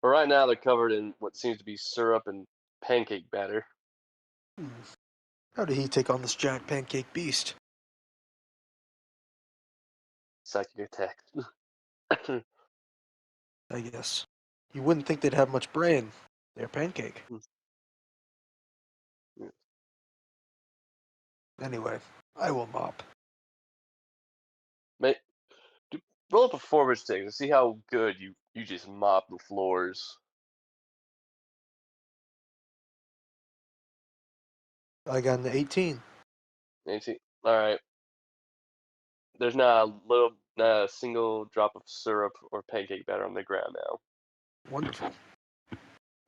But right now they're covered in what seems to be syrup and pancake batter. Hmm. How did he take on this giant pancake beast? Psychic attack. I guess. You wouldn't think they'd have much brain. They're pancake. Anyway, I will mop. Make, roll a performance check to see how good you just mop the floors. I got an 18. 18. All right. There's not a single drop of syrup or pancake batter on the ground now. Wonderful.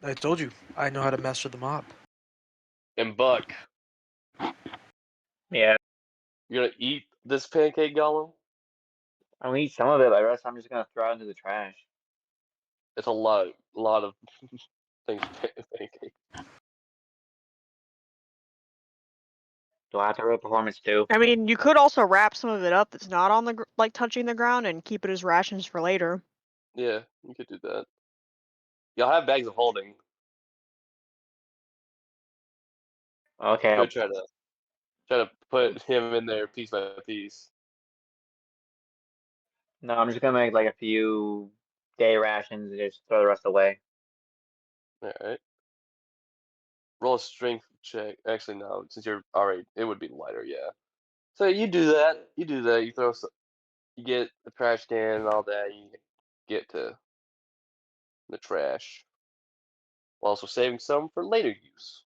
I told you, I know how to master the mop. And Buck, Yeah, you're gonna eat this pancake golem? I'm gonna eat some of it, but the rest I'm just gonna throw it into the trash. It's a lot of things pancake. Do I have to roll performance too? I mean, you could also wrap some of it up that's not on the like touching the ground and keep it as rations for later. Yeah, you could do that. Y'all have bags of holding. Okay, Go try to put him in there piece by piece. no, I'm just gonna make like a few day rations and just throw the rest away. All right. Roll a strength check. Actually, no. Since you're already, it would be lighter. Yeah. So you do that. You do that. You throw some. You get the trash can and all that. You get to the trash, while also saving some for later use.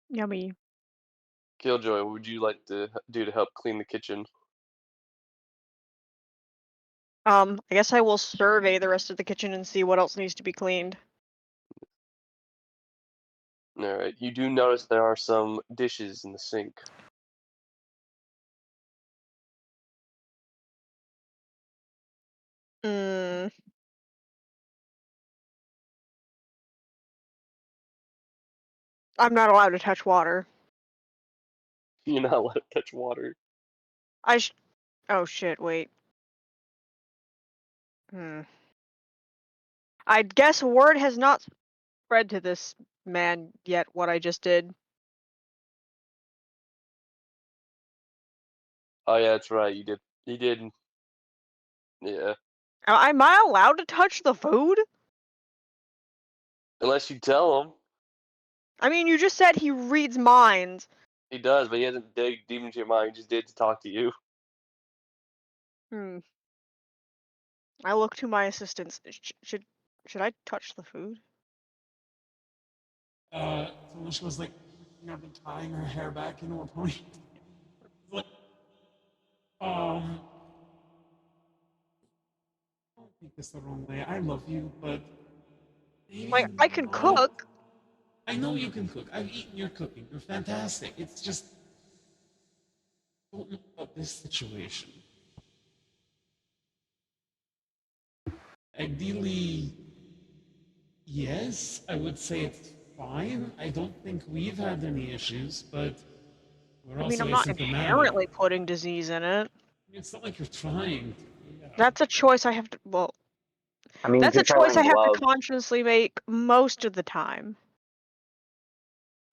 Yummy. Killjoy, what would you like to do to help clean the kitchen? I guess I will survey the rest of the kitchen and see what else needs to be cleaned. Alright, you do notice there are some dishes in the sink. Mm, I'm not allowed to touch water. You're not allowed to touch water. Oh shit, wait. I guess word has not spread to this man yet what I just did. Oh yeah, that's right. You did. You did. Yeah. Am I allowed to touch the food? Unless you tell him. I mean, you just said he reads minds. He does, but he hasn't dig deep into your mind. He just did to talk to you. I look to my assistants. Should I touch the food? So when she was like picking up and tying her hair back into a pony. Like, don't take this the wrong way. I love you, but maybe Like, I can not. cook. I know you can cook. I've eaten your cooking. You're fantastic. It's just don't know about this situation. Ideally, yes, I would say it's fine. I don't think we've had any issues, but we're I mean, also I'm not asymptomatic. inherently putting disease in it. It's not like you're trying to. Yeah. That's a choice I have to. Well, I mean, you that's a could try choice I wearing have to gloves. consciously make most of the time.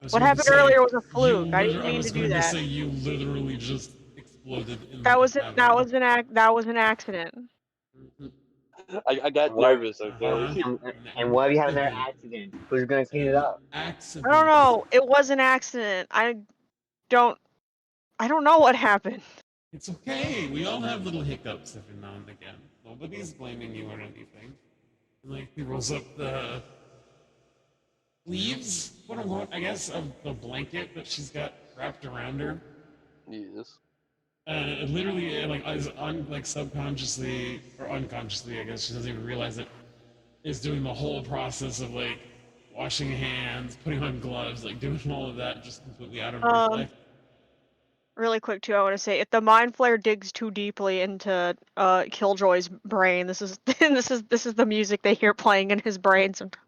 I was What going to happened say, earlier was a you fluke. I didn't I mean to was do going to that. say you literally just exploded in That the was cabin. that was an accident. I got And what? nervous. Uh-huh. Okay. And what if you have another accident? Who's gonna clean it up? Accident. I don't know. It was an accident. I don't know what happened. It's okay. We all have little hiccups every now and again. Nobody's blaming you or anything. And, like, he rolls up the sleeves, quote unquote, I guess, of the blanket that she's got wrapped around her. Yes. It literally, like, is like subconsciously or unconsciously, I guess she doesn't even realize it, is doing the whole process of like washing hands, putting on gloves, like doing all of that just completely out of reflex. Really quick too, I want to say if the mind flare digs too deeply into Killjoy's brain, this is this is the music they hear playing in his brain sometimes.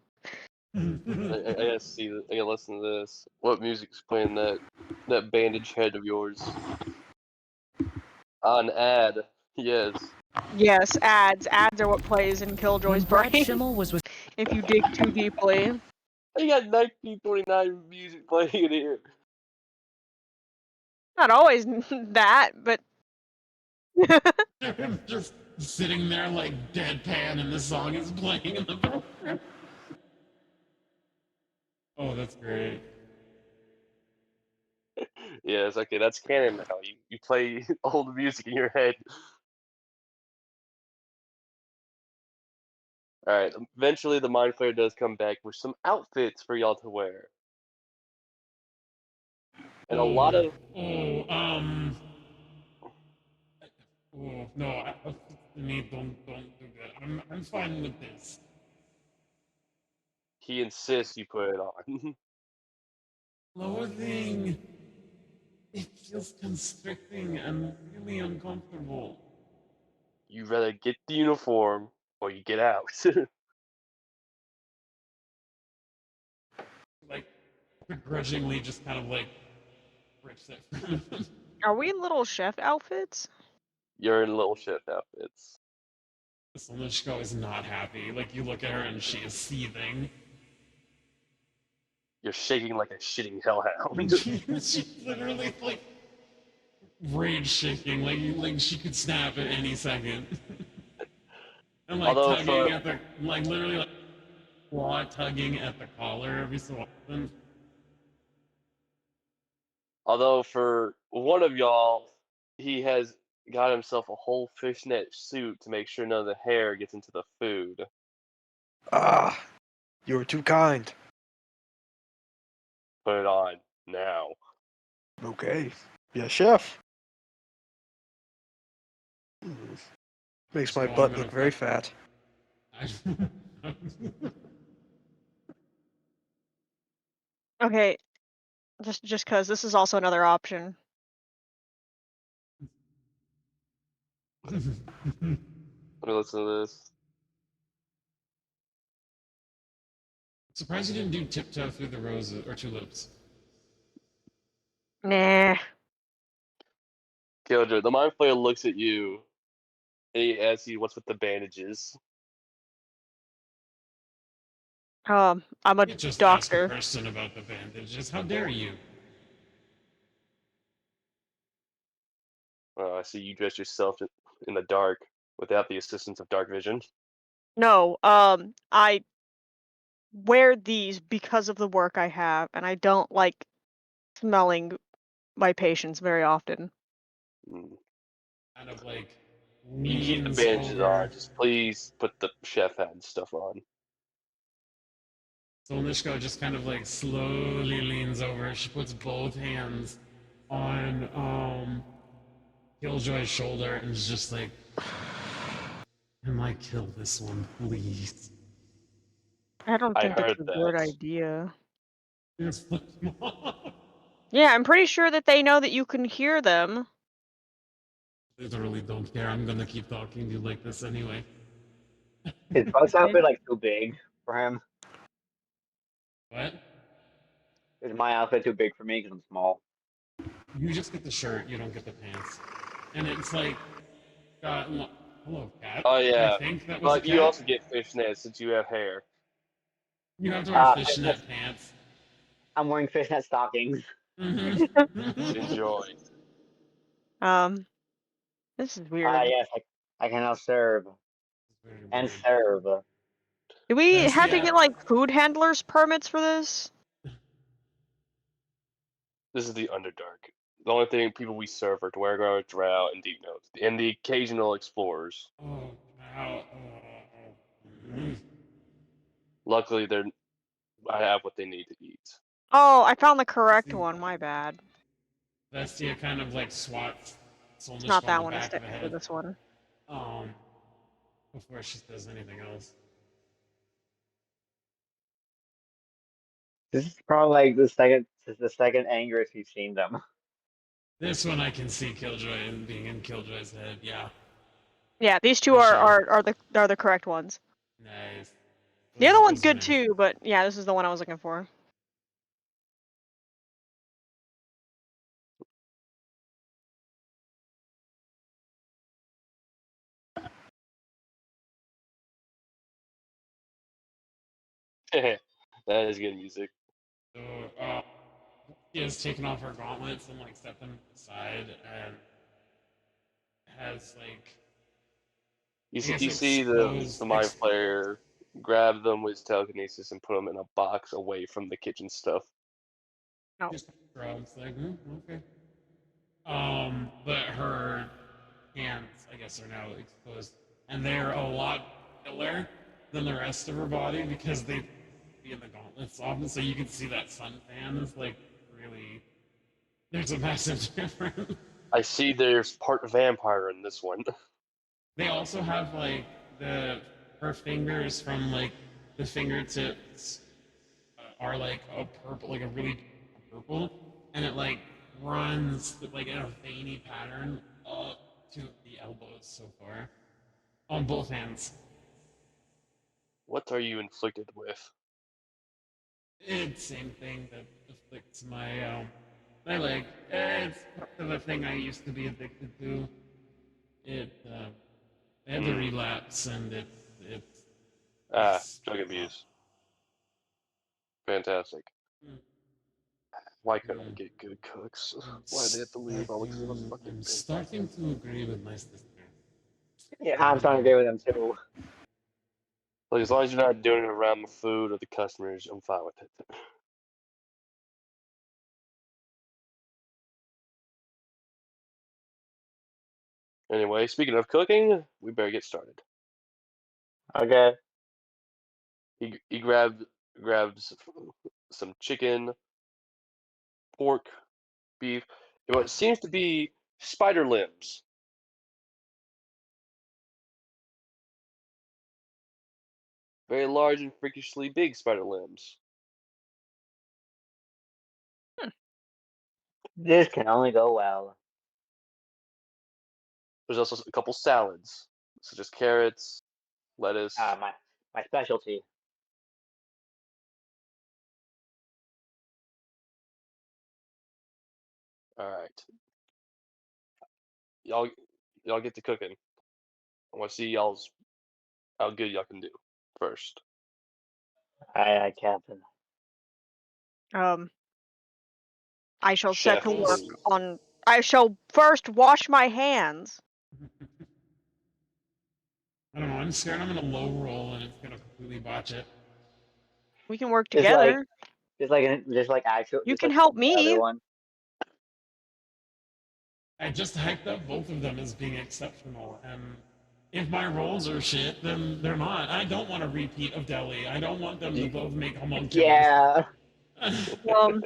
I gotta see. I gotta listen to this. What music's playing that bandage head of yours? An ad. Yes. Yes, ads. Ads are what plays in Killjoy's brain. If you dig too deeply. I got 1929 music playing in here. Not always that, but Just sitting there like deadpan, and the song is playing in the background. Oh, that's great. Yes. Okay, that's canon now. You play old music in your head. All right. Eventually, the mind flayer does come back with some outfits for y'all to wear, and a lot of Oh no, don't do that. I'm fine with this. he insists you put it on. Clothing, it feels constricting and really uncomfortable. You rather get the uniform or you get out. Like, begrudgingly, just kind of like rips it from him. are we in little chef outfits? You're in little shift outfits. Solishko is not happy. Like, you look at her and she is seething. You're shaking like a shitting hellhound. She's literally like rage shaking, like she could snap at any second. And like Although tugging at the literally like claw tugging at the collar every so often. Although for one of y'all, he has got himself a whole fishnet suit to make sure none of the hair gets into the food. Ah, you are too kind. Put it on now. Okay. Yeah, chef. Makes my So I'm butt gonna look very fuck- fat. Okay, just because this is also another option. Let me listen to this. Surprised you didn't do tiptoe through the roses or tulips. Nah. Killjoy, the mind flayer looks at you and he asks you what's with the bandages. I'm a You just ask a doctor. person about the bandages. How dare you? I see you dress yourself in the dark without the assistance of dark vision. No, I wear these because of the work I have, and I don't like smelling my patients very often. Mm. Kind of like You keep the leans bandages on. over. Just please put the chef hat stuff on. So Nishko just kind of like slowly leans over. She puts both hands on Killjoy's shoulder and is just like, "Can I kill this one, please?" I don't I think it's heard a good that. idea. Just flip them off. Yeah, I'm pretty sure that they know that you can hear them. Literally don't care. I'm gonna keep talking to you like this anyway. His bus Okay. outfit like too big for him. What? Is my outfit too big for me because I'm small? You just get the shirt. You don't get the pants. And it's like, got hello cat. Oh I yeah, think that was a but you cat. also get fishnets since you have hair. You have to wear Fishnets. fishnet pants. I'm wearing fishnet stockings. Enjoy. Um, this is weird. Yes, I can now serve Very and weird. serve. Do we That's have to yeah. get like food handlers permits for this? This is the Underdark. The only thing people we serve are Dwergar, Drow, and Deep Notes, and the occasional explorers. Oh, wow. Mm. Luckily, I have what they need to eat. Oh, I found the correct one. My bad. Vestia kind of like swats It's not Solnishka on that the one. It's back of the head. this one. Um, before she does anything else. This is probably like the second angriest we've seen them. This one I can see Killjoy and being in Killjoy's head. Yeah, Yeah, these two for are sure. are the correct ones. Nice. The other one's Those are good nice. too, but yeah, this is the one I was looking for. That is good music. So, she has taken off her gauntlets and like set them aside and has like You I see, guess you see the exposed mind player grab them with his telekinesis and put them in a box away from the kitchen stuff. No. just shrugs like, okay. But her hands, I guess, are now exposed, and they're a lot paler than the rest of her body because they be in the gauntlets often, so you can see that suntan is like really. There's a massive difference. I see there's part vampire in this one. They also have like her fingers from like the fingertips are like a purple, like a really purple, and it like runs like in a veiny pattern up to the elbows so far on both hands. What are you inflicted with? It's same thing that afflicts my leg. It's part of a thing I used to be addicted to. It I had to relapse, and it's Drug abuse. Fantastic. mm, Why couldn't I mm, get good cooks? Why they have to leave all because of a fucking I'm vampire? starting to agree with my sister. Yeah, I'm starting to agree with them too. Like, as long as you're not doing it around the food or the customers, I'm fine with it. Anyway, speaking of cooking, we better get started. Okay. He grabs some chicken, pork, beef, and what seems to be spider limbs. Very large and freakishly big spider limbs. This can only go well. There's also a couple salads, such as carrots, lettuce. My specialty. All right, y'all get to cooking. I want to see y'all's how good y'all can do first. Aye, Captain. I shall set Chef to work Blue. on. I shall first wash my hands. I don't know. I'm scared I'm gonna low roll and it's gonna completely botch it. We can work Just like, together. actual, You just can like help the other me. one. I just hyped up both of them as being exceptional, and if my rolls are shit, then they're not. I don't want a repeat of Delhi. I don't want them to You, both make homunculus. Yeah. Um.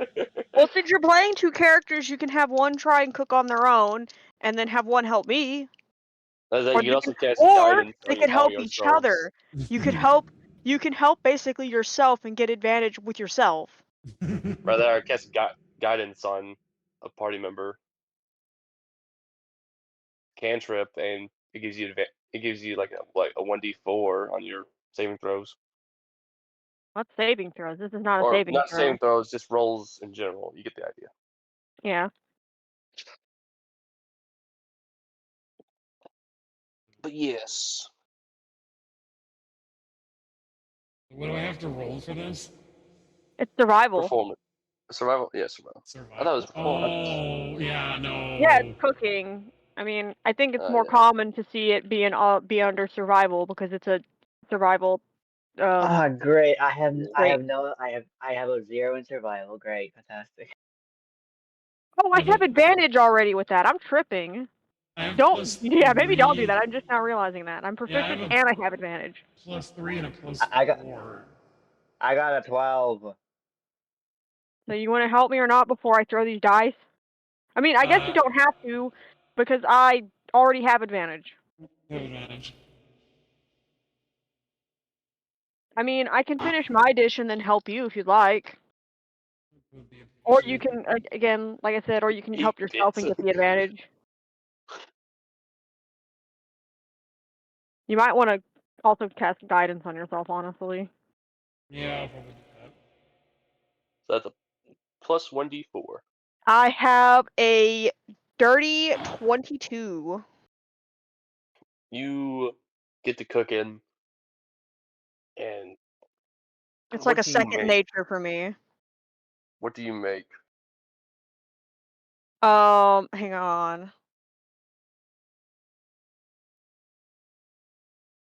Well, since you're playing two characters, you can have one try and cook on their own, and then have one help me. As that, Or you can they can, also cast or guidance they on can all help each yourselves. other. You could help. You can help basically yourself and get advantage with yourself. Rather, I cast guidance on a party member. Cantrip, and it gives you like a 1d4 on your saving throws, Not saving throws. This is not a or saving not throw. saving throws, just rolls in general. You get the idea. Yeah. But yes, What do I have to roll for this? It's survival. performance, survival. Yeah, survival. I thought it was Survival. performance. Oh, yeah, Yeah, it's no. cooking. I mean, I think it's Oh more yeah. common to see it be under survival because it's a survival Great. rate. I have a 0 in survival. Great, fantastic. Oh, I have advantage already with that. I'm tripping. I have Don't. plus Yeah, maybe don't do 3. that. I'm just now realizing that I'm Yeah, I proficient have a and I have advantage. plus 3 and a plus I got 4. I got a 12. So you want to help me or not before I throw these dice? I mean, I guess you don't have to because I already have advantage. Have advantage. I mean, I can finish my dish and then help you if you'd like. Would be Or you appreciated. can, again, like I said, or you can Eat help yourself bits. and get the advantage. You might want to also cast guidance on yourself, honestly. Yeah, I'll probably do that. So that's a plus 1d4. I have a dirty 22. You get to cooking, and It's like what a do you second make? nature for me. What do you make? Hang on.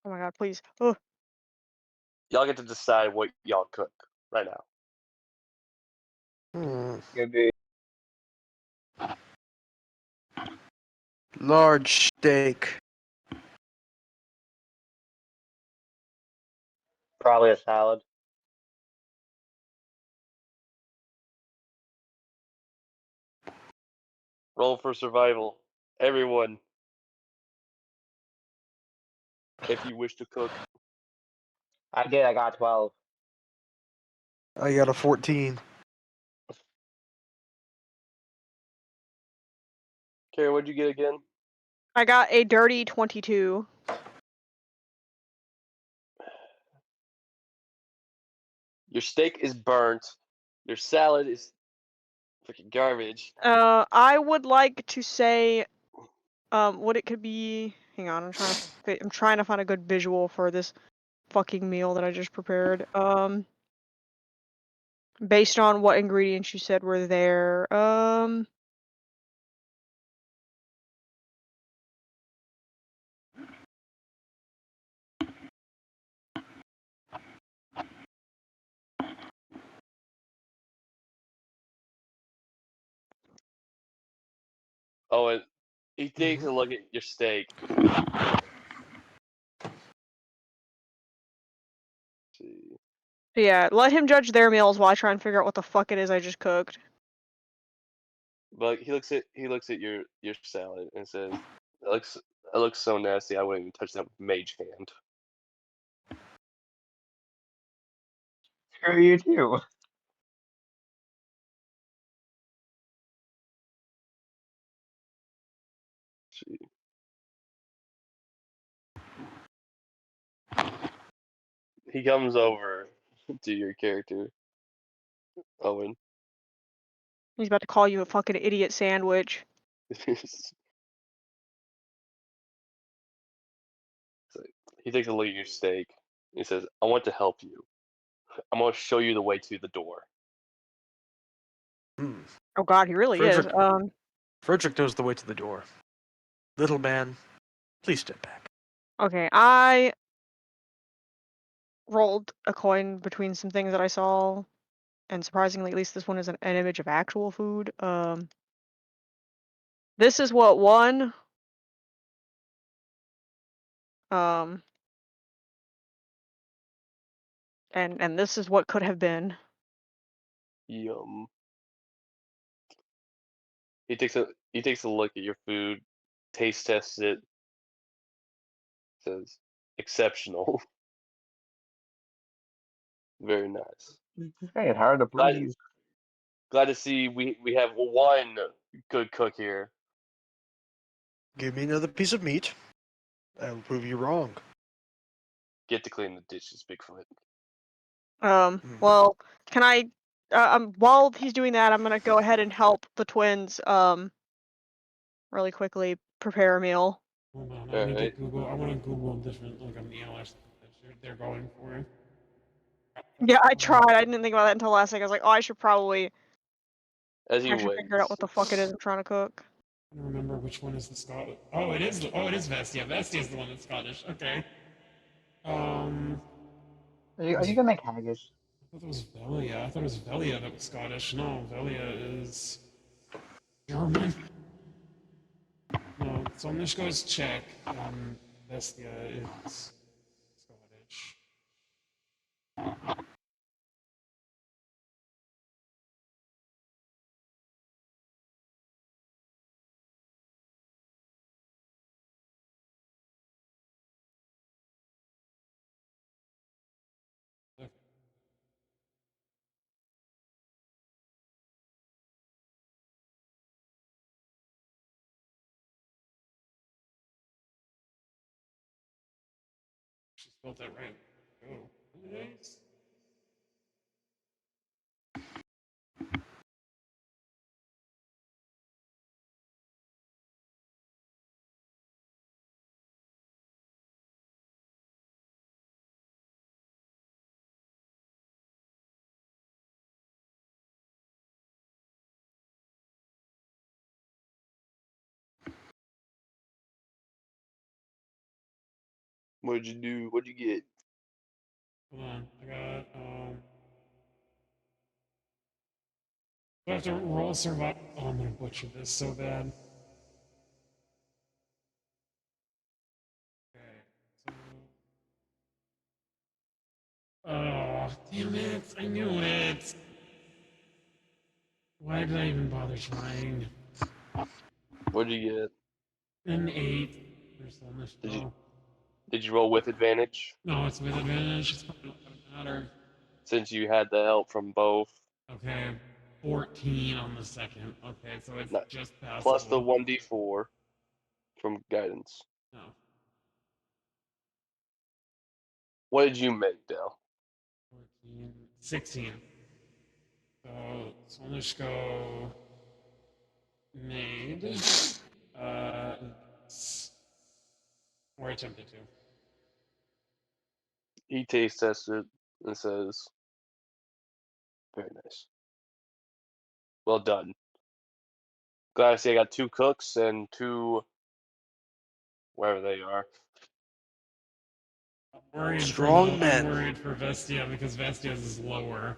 Oh my god, please. Oh, Y'all get to decide what y'all cook right now. Could be Large steak. probably a salad. Roll for survival, everyone. If you wish to cook. I did. I got 12. I got a 14. Carrie, what'd you get again? I got a dirty 22. Your steak is burnt. Your salad is freaking garbage. I would like to say, what it could be. Hang on, I'm trying to find a good visual for this fucking meal that I just prepared. Based on what ingredients you said were there. Oh, and He takes a look at your steak. See. Yeah, let him judge their meals while I try and figure out what the fuck it is I just cooked. But he looks at your salad and says, it looks so nasty. I wouldn't even touch that with mage hand." Screw you too. See. He comes over to your character, Owen. He's about to call you a fucking idiot sandwich. So he takes a look at your steak. He says, "I want to help you. I'm going to show you the way to the door." Hmm. Oh god, he really is. Frederick knows the way to the door. Little man, please step back. Okay, I rolled a coin between some things that I saw, and surprisingly, at least this one is an image of actual food. This is what won. And this is what could have been. Yum. He takes a look at your food, taste tests it, says, "Exceptional." Very nice. This guy is hard to Glad, please. glad to see we have one good cook here. Give me another piece of meat. I will prove you wrong. Get to clean the dishes, Bigfoot. Well, can I? While he's doing that, I'm gonna go ahead and help the twins. Really quickly prepare a meal. Hold on, I All need to right. Google. I want to Google different like a meal or something that they're going for. Yeah, I tried. I didn't think about that until last second. I was like, oh, I should probably As he actually figure out what waits, the fuck it is I'm trying to cook. I don't remember which one is the Scottish. Oh, it is. Oh, it is Vestia. Vestia is the one that's Scottish. Okay. Are you gonna make haggis? I thought it was Velia. I thought it was Velia that was Scottish. No, Velia is German. No, so I'm just going to check. Vestia is Scottish. She spelled that right. Oh, nice. what'd you do? What'd you get? Hold on. I got. Do I have to roll survival? Oh, I'm gonna butcher this so bad. Okay. So. Oh, damn it! I knew it. Why did I even bother trying? What'd you get? An 8. There's so much. Did you Oh. did you roll with advantage No, it's with advantage. It's probably not gonna matter. since you had the help from both? Okay. 14 on the second. Okay, so it's Not, just plus the passable. 1d4 from guidance. No. What did you make, Dell? 14. 16. So let's go made. Uh, or attempted to. He taste tests it and says, "Very nice. Well done. Glad to see I got 2 cooks and 2 wherever they are." I'm worried Strong I'm men. worried for Vestia because Vestia's is lower.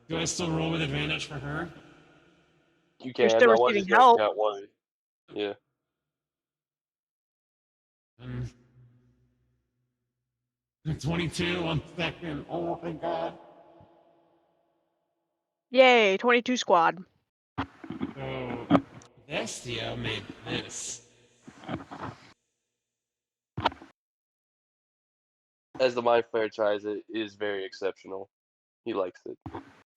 Do I still roll with advantage for her? You You're can. still I was receiving just gonna help. count one. Yeah. And 22 on second. Oh, thank God. Yay, 22 squad. So, Vestia made this. As the Mind Flayer tries it, it is very exceptional. He likes it.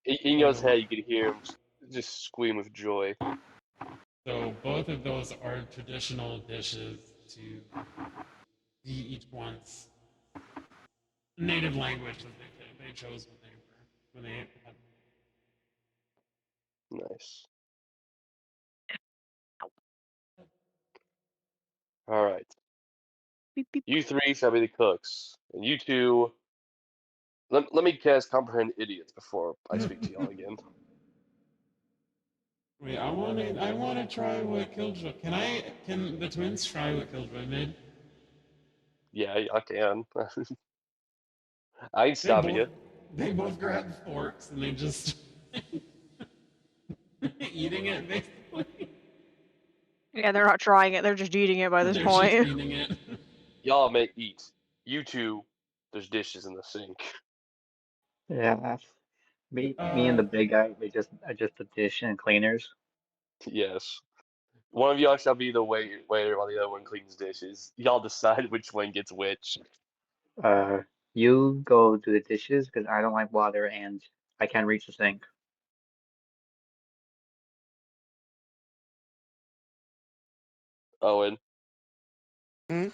In his head, you could hear him just scream with joy. So both of those are traditional dishes to be each one's native language that they chose when they had. Nice. All right. Beep, beep. You three shall be the cooks, and you two. Let me cast comprehend idiots before I speak to y'all again. Wait, I wanna try what Killjoy. Can the twins try what Killjoy made? Yeah, I can. I ain't They stopping both you. they both grabbed forks and they just eating it basically. Yeah, they're not trying it, they're just eating it by this They're just point. eating it. Y'all may eat. You two, there's dishes in the sink. Yeah. Me and the big guy, we just adjust the dish and cleaners. Yes. One of y'all shall be the waiter while the other one cleans dishes. Y'all decide which one gets which. Uh, you go do the dishes because I don't like water and I can't reach the sink. Owen, Hmm?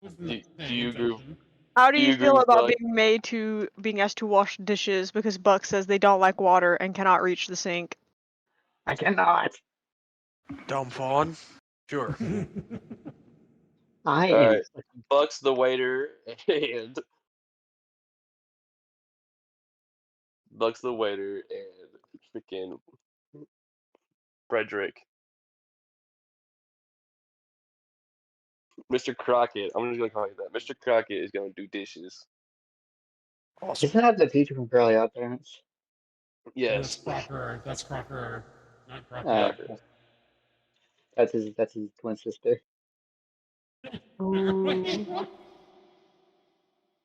Was do, not do paying you agree? attention. How do Do you you agree feel with about Buck? being asked to wash dishes because Buck says they don't like water and cannot reach the sink? I cannot. Dumb fawn. Sure. I All am. right. Buck's the waiter, and Buck's the waiter, and freaking Frederick, Mr. Crockett. I'm just gonna call you that. Mr. Crockett is gonna do dishes. Awesome. Isn't that the teacher from Fairly Odd Parents? That's Yes. Crocker. That's Crocker, not Crockett. Okay. That's his twin sister. Ooh. Wait,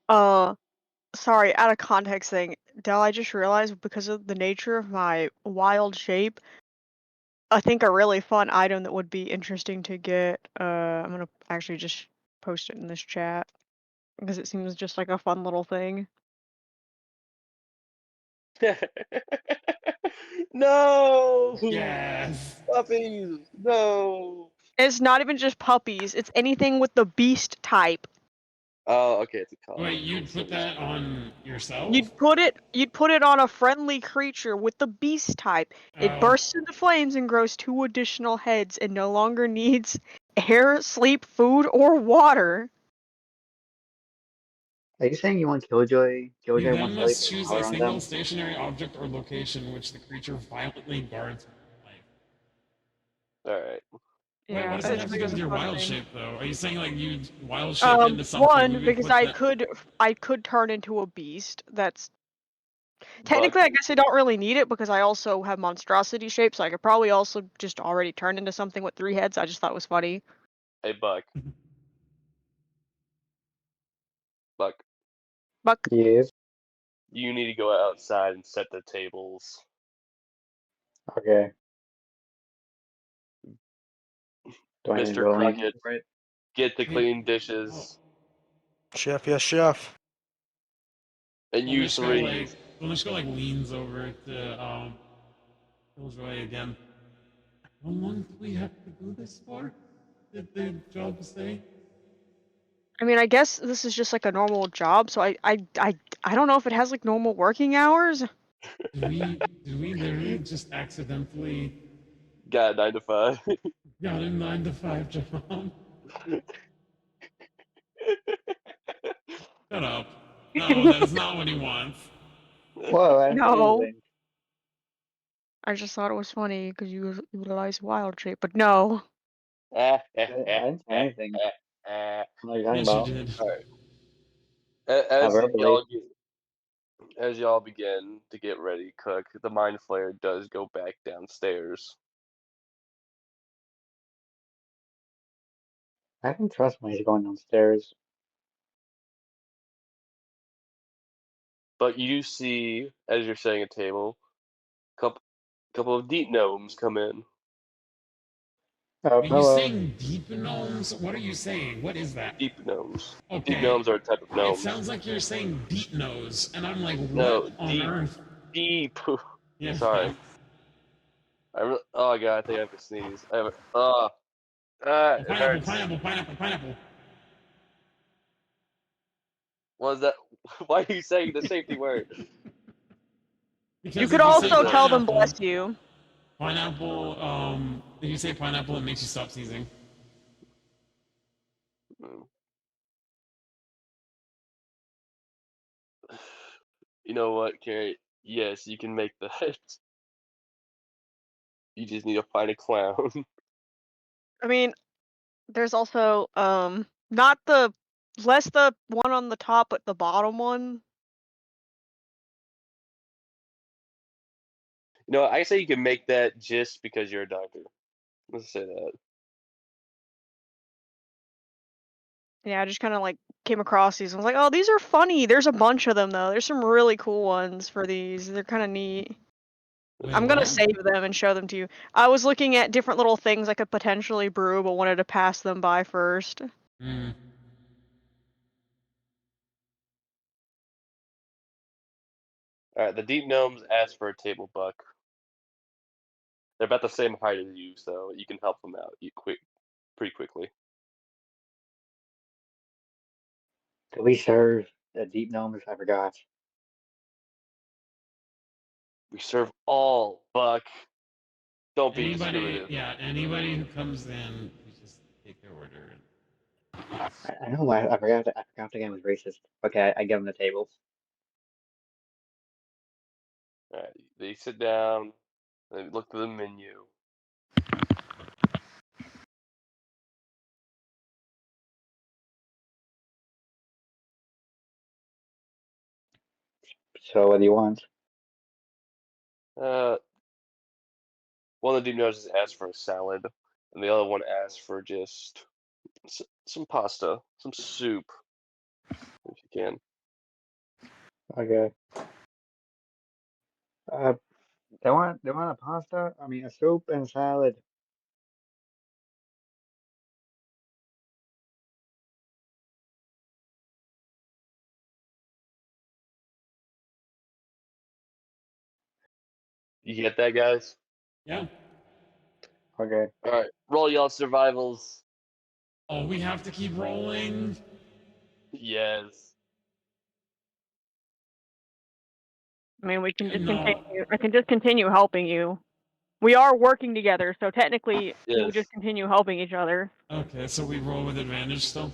what? Sorry, out of context thing. Del, I just realized because of the nature of my wild shape, I think a really fun item that would be interesting to get, I'm gonna actually just post it in this chat because it seems just like a fun little thing. No! Yes. Puppies! No! It's not even just puppies, it's anything with the beast type. Oh, okay, it's a Wait, collar. you'd put that on yourself? You'd put it on a friendly creature with the beast type. It Oh. bursts into flames and grows 2 additional heads and no longer needs air, sleep, food, or water. Are you saying you want Killjoy? You Killjoy then wants must everything choose a power on single them? stationary object or location which the creature violently guards with life. Alright. Wait, what Yeah, does that it's have to like do it's with a your fun wild thing. shape, though? Are you saying like you wild shape into something, you One, would because put that? I could turn into a beast. That's Buck, technically I guess I don't really need it because I also have monstrosity shape, so I could probably also just already turn into something with 3 heads. I just thought it was funny. hey, Buck. Buck, Buck, Yes. you need to go outside and set the tables. Okay. Do I need to Mr. roll anything Crockett, for it? get the Wait, clean oh, dishes. Chef, yes, chef. And you three, Solishka like leans over to Killjoy again. How long do we have to do this for? Did the job say? I mean, I guess this is just like a normal job, so I don't know if it has like normal working hours. Did we literally just accidentally got 9 to 5. got a 9 to 5 job? Shut up. No, that is not what he wants. Whoa, I didn't say No, anything. I just thought it was funny because you utilize wild shape, but no. I didn't say anything. What are you talking Yes, you about? did. Alright. Not verbally. As y'all begin to get ready, cook, the Mind Flayer does go back downstairs. I don't trust when he's going downstairs. But you see, as you're setting a table, couple of deep gnomes come in. Oh, Are you hello. saying deep gnomes? What are you saying? What is that? Deep gnomes. Deep Okay. gnomes are a type of It gnomes. sounds like you're saying deep nose, and I'm like, what No, on deep, earth? deep. Yeah, Sorry. fine. Oh god, I think I have to sneeze. Oh, It pineapple, hurts. pineapple, pineapple, pineapple. What is that? Why are you saying the safety word? You Because could if you What say is also it? tell them pineapple, bless you. if you say pineapple, it makes you stop sneezing. Hmm. You know what, Carrie? Yes, you can make that. You just need to find a clown. I mean, there's also not the less the one on the top, but the bottom one. I say you can make that just because you're a doctor. Let's say that. Yeah, I just kind of like came across these and was like, oh, these are funny. There's a bunch of them though. There's some really cool ones for these. They're kind of neat. Wait, I'm gonna what? save them and show them to you. I was looking at different little things I could potentially brew, but wanted to pass them by first. Hmm. Alright, the deep gnomes ask for a table buck. They're about the same height as you, so you can help them out pretty quickly. Do we serve the deep gnomes? I forgot. We serve all, Buck. Don't be Anybody, discriminative. yeah, anybody who comes in, you just take their order. I know why I forgot. I forgot the game was racist. Okay, I give them the tables. Alright, they sit down, they look through the menu. So what do you want? Uh, one of the deep noses asks for a salad, and the other one asks for just some pasta, some soup, if you can. Okay. Uh, they want a pasta. I mean, a soup and salad. You get that, guys? Yeah. Okay. Alright, roll y'all survivals. Oh, we have to keep rolling. Yes. I mean, we can just No. continue. I can just continue helping you. We are working together, so technically we would Yes. just continue helping each other. Okay, so we roll with advantage still.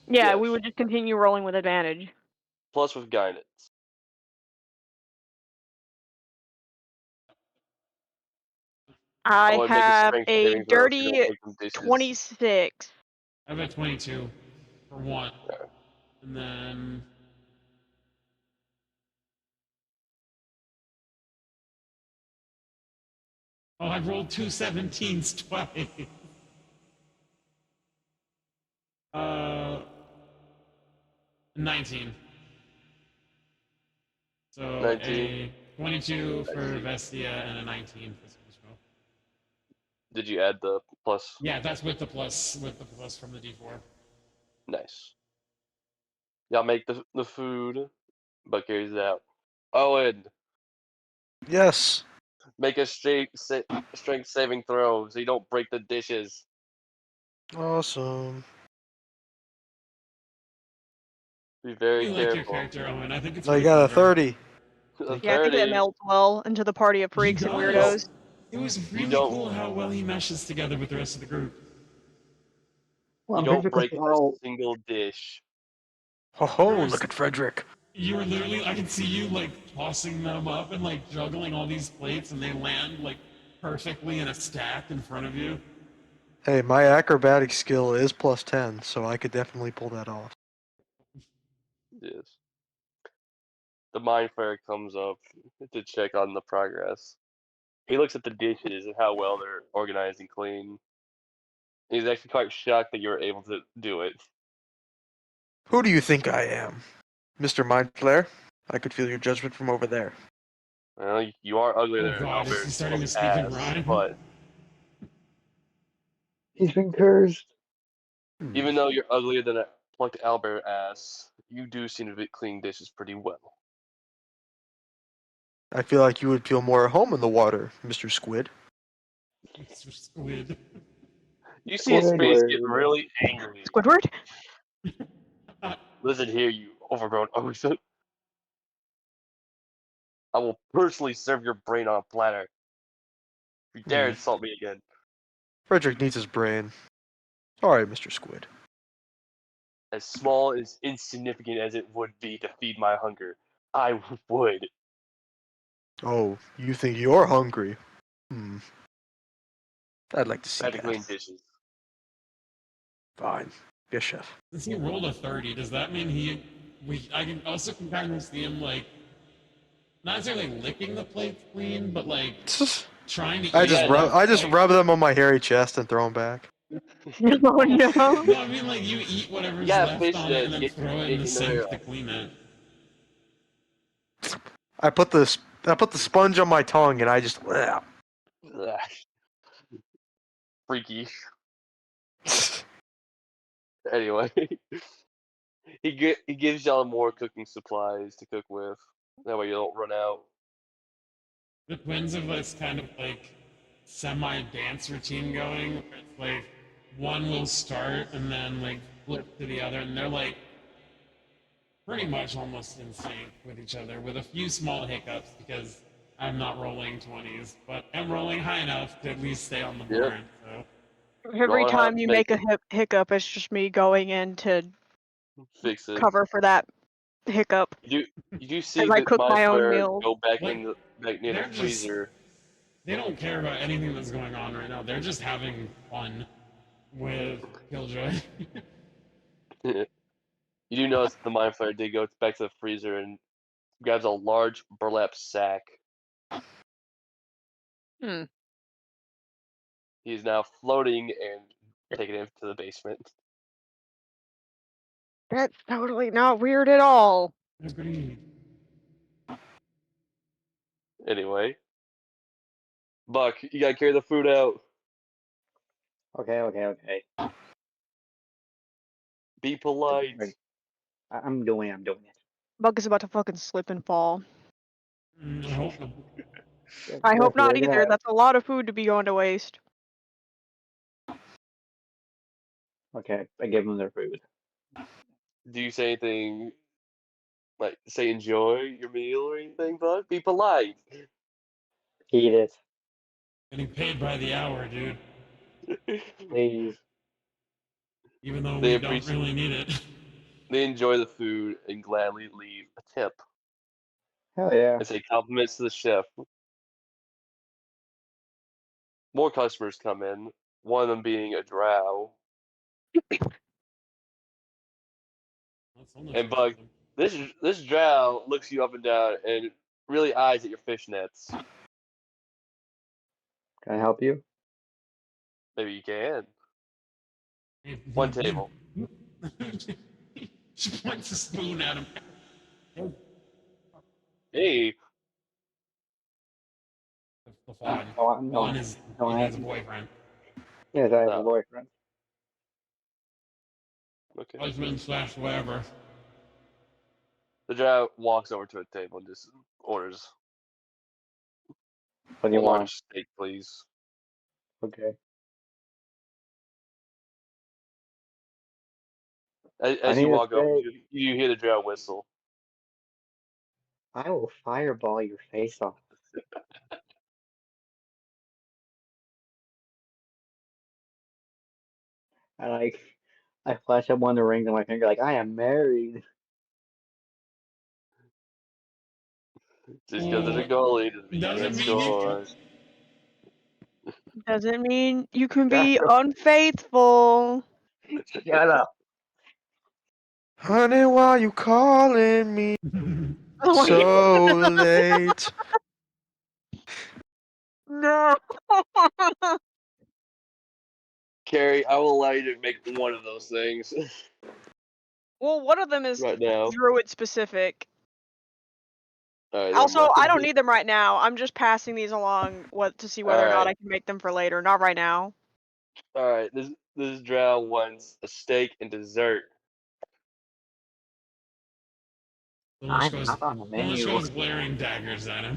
Yeah, we Yes. would just continue rolling with advantage. Plus with guidance. I Oh, and make a have strength a saving throw so you don't dirty break them dishes. 26. I have a 22 for one, Okay. and then oh, I rolled two 17s twice. Uh, 19. So 19. a 22 I for see. Vestia and a 19 for Spell. Did you add the plus? Yeah, that's with the plus from the D4. Nice. Y'all make the food, but carries it out. Owen, Yes. make a strength saving throw so you don't break the dishes. Awesome. Be I very really like your careful. character, Owen. I think it's I really got a clever. 30. A Thank Yeah, you. I think that 30. melds well into the party of He freaks and You don't. weirdos. does. It was You really don't. cool how well he meshes together with the rest of the group. Well, You I'm pretty don't sure because break we a all. single dish. Ho ho, There was look at Frederick. You were literally, I can see you like tossing them up and like juggling all these plates, and they land like perfectly in a stack in front of you. Hey, my acrobatic skill is plus 10, so I could definitely pull that off. Yes. The mind flayer comes up to check on the progress. He looks at the dishes and how well they're organized and clean. He's actually quite shocked that you were able to do it. Who do you think I am? Mr. Mind Flare? I could feel your judgment from over there. Well, you are uglier Oh than god, is he Albert's starting to speak in ass, rhyme? but He's been cursed. even though you're uglier than a plucked Albert ass, you do seem to be cleaning dishes pretty well. I feel like you would feel more at home in the water, Mr. Squid. Mr. Squid. You see his face get Squidward. really angry. Squidward? Listen here, you overgrown oaf. I will personally serve your brain on a platter. If you dare insult me again. Frederick needs his brain. Sorry, Mr. Squid. As small and insignificant as it would be to feed my hunger, I would. Oh, you think you're hungry? I'd like to see I had to that. clean dishes. Fine. Yes, chef. Since he rolled a 30, does that mean I can also kind of see him like, not necessarily licking the plates clean, but like trying to eat I just it, rub like, rub them on my hairy chest and throw them back. No, no. No, I mean like you eat whatever's Yeah, left fish on it and then get throw it in in the the sink hair. to clean it. I put the sponge on my tongue and I just. Ugh. Freaky. Anyway, he gives y'all more cooking supplies to cook with. That way you don't run out. The twins have this kind of like semi-dance routine going, where it's like one will start and then like flip to the other, and they're like pretty much almost in sync with each other, with a few small hiccups because I'm not rolling 20s, but I'm rolling high enough to at least stay on the Yep. board. So Every Rolling high time enough you to make a make hiccup, it's just me going in to fix it. cover for that hiccup You do see as I that cook my my own flare meals. go back Like, in back near the they're just- freezer. they don't care about anything that's going on right now. They're just having fun with Killjoy. You do notice the mind flare did go back to the freezer and grabs a large burlap sack. Hmm. He is now floating and taking it to the basement. That's totally not weird at all. Agreed. Anyway, Buck, you gotta carry the food out. Okay. Be polite. I'm doing it. Bug is about to fucking slip and fall. I hope not. I hope That's not what I either. got. That's a lot of food to be going to waste. Okay, I give them their food. Do you say anything like say enjoy your meal or anything, Buck? Be polite. Eat it, Getting paid by the hour, dude. please. Even though They we don't appreciate- really need it. They enjoy the food and gladly leave a tip Hell yeah. and say compliments to the chef. More customers come in, one of them being a drow. That's so much And Bug, racism. this drow looks you up and down and really eyes at your fishnets. Can I help you? Maybe you can. Hey, One dude. table. She points a spoon at him. Hey, The fawn. No, Fawn is no, he I has a haven't. boyfriend. Yes, I have Oh. a boyfriend. okay. Husband / whatever. The drow walks over to a table and just orders What do a you want? large steak, please. Okay. I As you need a walk over, steak. you hear the drow whistle. I will fireball your face off. I flash up one of the rings on my finger like I am married. Just because of the goalie Doesn't that's mean you gone. Doesn't mean you can be Shut unfaithful. Shut up. Honey, why you calling me Oh, so late? no. Carrie, I will allow you to make one of those things Well, one of them is right now. druid specific. Alright, never Also, I mind. don't need them right now. I'm just passing these along to see whether or not Alright. I can make them for later. Not right now. Alright, this drow wants a steak and dessert. I'm not on the menu. goes glaring daggers at him.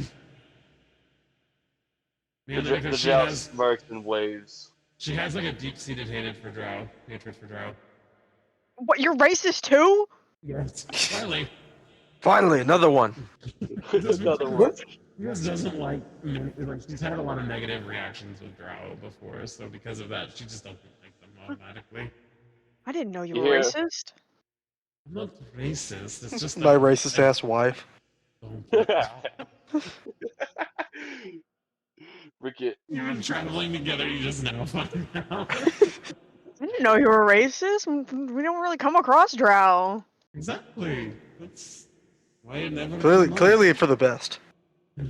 The, Mainly the because drow smirks and waves. she has like a deep-seated hatred for Drow. What? You're racist too? Yes. Finally. Finally, another one. Another one. Because doesn't like she's had a lot of negative reactions with Drow before, so because of that, she just doesn't like them automatically. I didn't know you You were hear- racist. I'm not racist. It's just My that racist ass wife. Ricky, You've been traveling together. You just now find out. I didn't know you were racist. We don't really come across Drow. Exactly. That's why it never. Clearly for the best.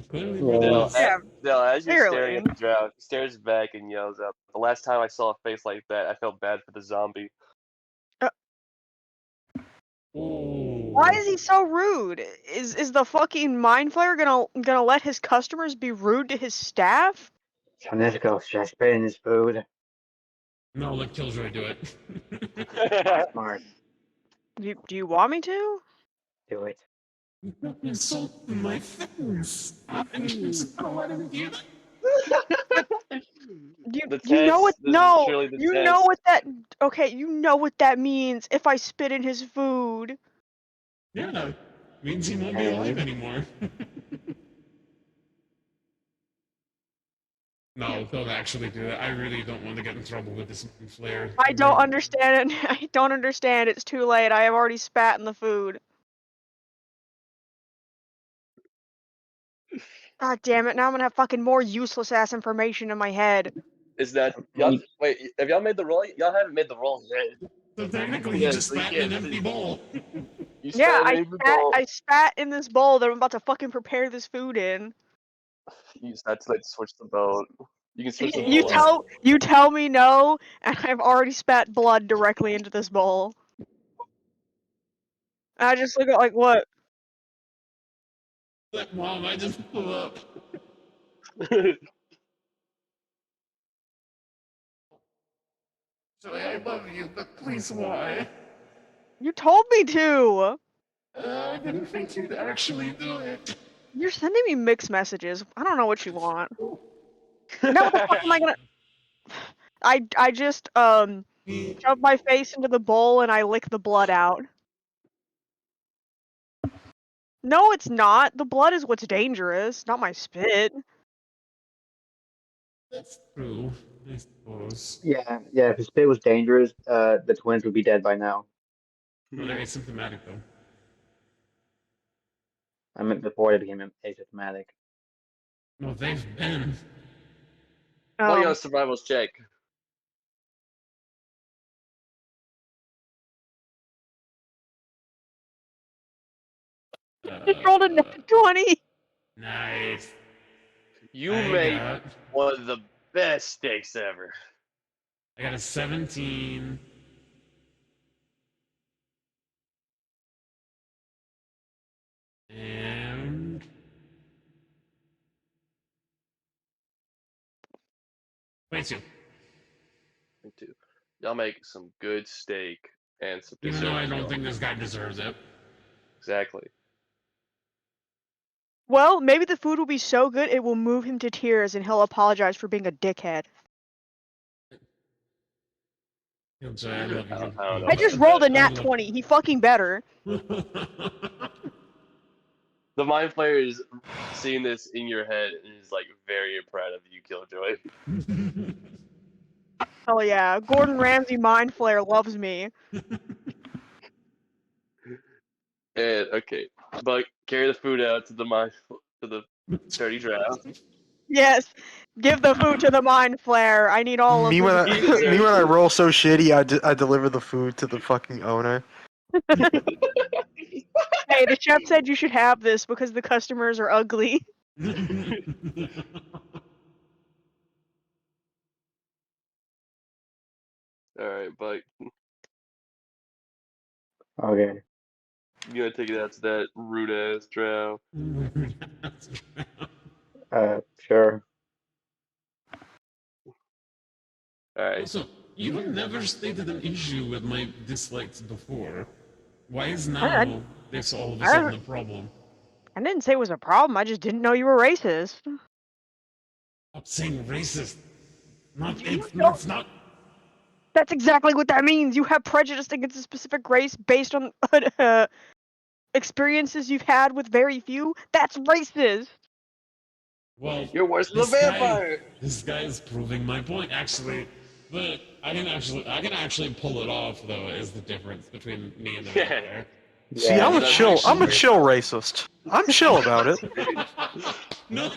Clearly Yeah. for Dale, this. Yeah, as you're staring clearly. at the drow, he stares back and yells out, "The last time I saw a face like that, I felt bad for the zombie." Why is he so rude? Is the fucking mind flayer gonna let his customers be rude to his staff? Sonetico, should I spit in his food? No, let Killjoy do it. Smart. Do you want me to? Do it. Insult my face. And you just don't let him do that. You know what? This is No, truly the you test. know what that. Okay, you know what that means. If I spit in his food. Yeah, means he won't be alive anymore. No, don't actually do that. I really don't want to get in trouble with this flare. I don't understand it. I don't understand. It's too late. I have already spat in the food. God damn it! Now I'm gonna have fucking more useless ass information in my head. Is that y'all? Wait, have y'all made the roll? Y'all haven't made the roll yet. So technically, Yeah, you just so you spat in an can't empty see. bowl. You Yeah, spat in the bowl. I spat in this bowl that I'm about to fucking prepare this food in. You just had to like switch the bowl. You can switch the bowl out. You tell me no, and I've already spat blood directly into this bowl. And I just look at like what? Like, Mom, I just blew up. So I love you, but please why? You told me to. I didn't think you'd actually do it. You're sending me mixed messages. I don't know what you want. Now what the fuck am I gonna? I just shove my face into the bowl and I lick the blood out. No, it's not. The blood is what's dangerous, not my spit. That's true, I suppose. Yeah, if his spit was dangerous, the twins would be dead by now. Well, they're asymptomatic, though. I meant before they became asymptomatic. No, they've been. Why got a survival's check? Just rolled a net 20. Nice. You I made got- one of the best steaks ever. I got a 17. And 22. Me too. Y'all make some good steak and some Even dessert. though I as don't well. think this guy deserves it. Exactly. Well, maybe the food will be so good it will move him to tears and he'll apologize for being a dickhead. Killjoy, I love you. I don't know I just about rolled a that. nat 20. He fucking better. The mind player is seeing this in your head and is like very proud of you, Killjoy. Hell yeah. Gordon Ramsay Mind Flayer loves me. And okay, but carry the food out to the dirty drow. Yes. Give the food to the Mind Flayer. I need all of Me when the I, He deserves me when I it. roll so shitty, I deliver the food to the fucking owner. Hey, the chef said you should have this because the customers are ugly. Alright, but Okay. you gotta take it out to that rude ass drow. Sure. Alright. Also, you have never stated an issue with my dislikes before. Why is I, now this all of a I, sudden a problem? I didn't say it was a problem. I just didn't know you were racist. Stop saying racist. Not You it's don't. it's not. That's exactly what that means. You have prejudice against a specific race based on experiences you've had with very few. That's racist. Well, You're worse than a vampire! this guy is proving my point. Actually, but I can actually pull it off. Though is the difference between me and the vampire. See, Yeah. I'm a that's chill actually- racist. I'm chill about it. No,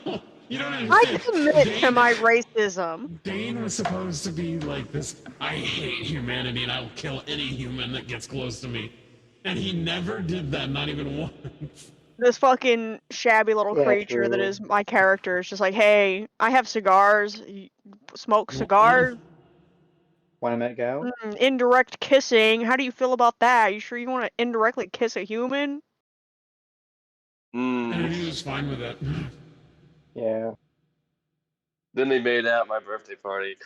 you don't I understand. submit to my racism. Dane was supposed to be like this. I hate humanity and I will kill any human that gets close to me. And he never did that, not even once. This fucking shabby little Yeah, creature that true. is my character is just like, hey, I have cigars. You smoke cigars? Want to let go? Indirect kissing. How do you feel about that? You sure you want to indirectly kiss a human? And Mm. he was fine with it. Yeah. Then they made out at my birthday party.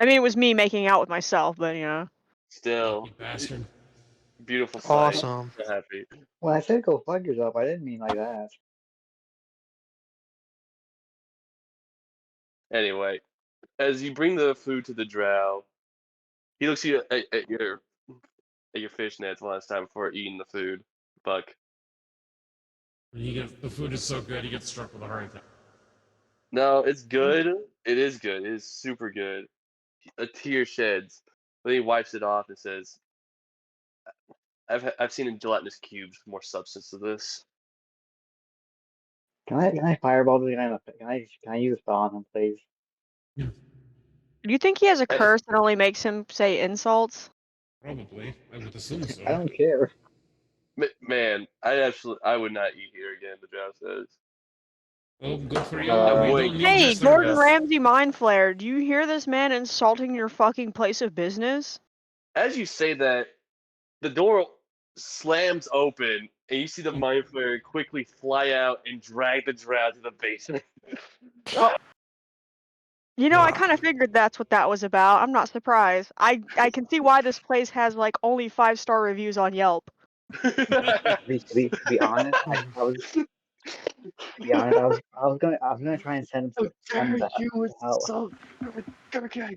I mean, it was me making out with myself, but you know. Still, You bastard. beautiful sight. Awesome. So happy. Well, I said go fuck yourself. I didn't mean like that. Anyway, as you bring the food to the drow, he looks at, at your fishnets one last time before eating the food. Buck. And he gets the food is so good he gets struck with a heart attack. No, it's good. It is good. It is super good. A tear sheds. Then he wipes it off and says, I've seen in gelatinous cubes more substance to this. Can I fireball the guy? Can I use a spell on him, please? Do you think he has a Hey. curse that only makes him say insults? Probably. I would assume so. I don't care. Man, I would not eat here again, the drow says. Oh, good for you. Uh, we Wait. don't need Hey, your Gordon service. Ramsay Mind Flare, do you hear this man insulting your fucking place of business? As you say that, the door slams open, and you see the mind flayer quickly fly out and drag the drow to the basement. You know, I kind of figured that's what that was about. I'm not surprised. I can see why this place has like only 5-star reviews on Yelp. To be honest, I was to be honest, I was gonna try and send him to hell. So okay.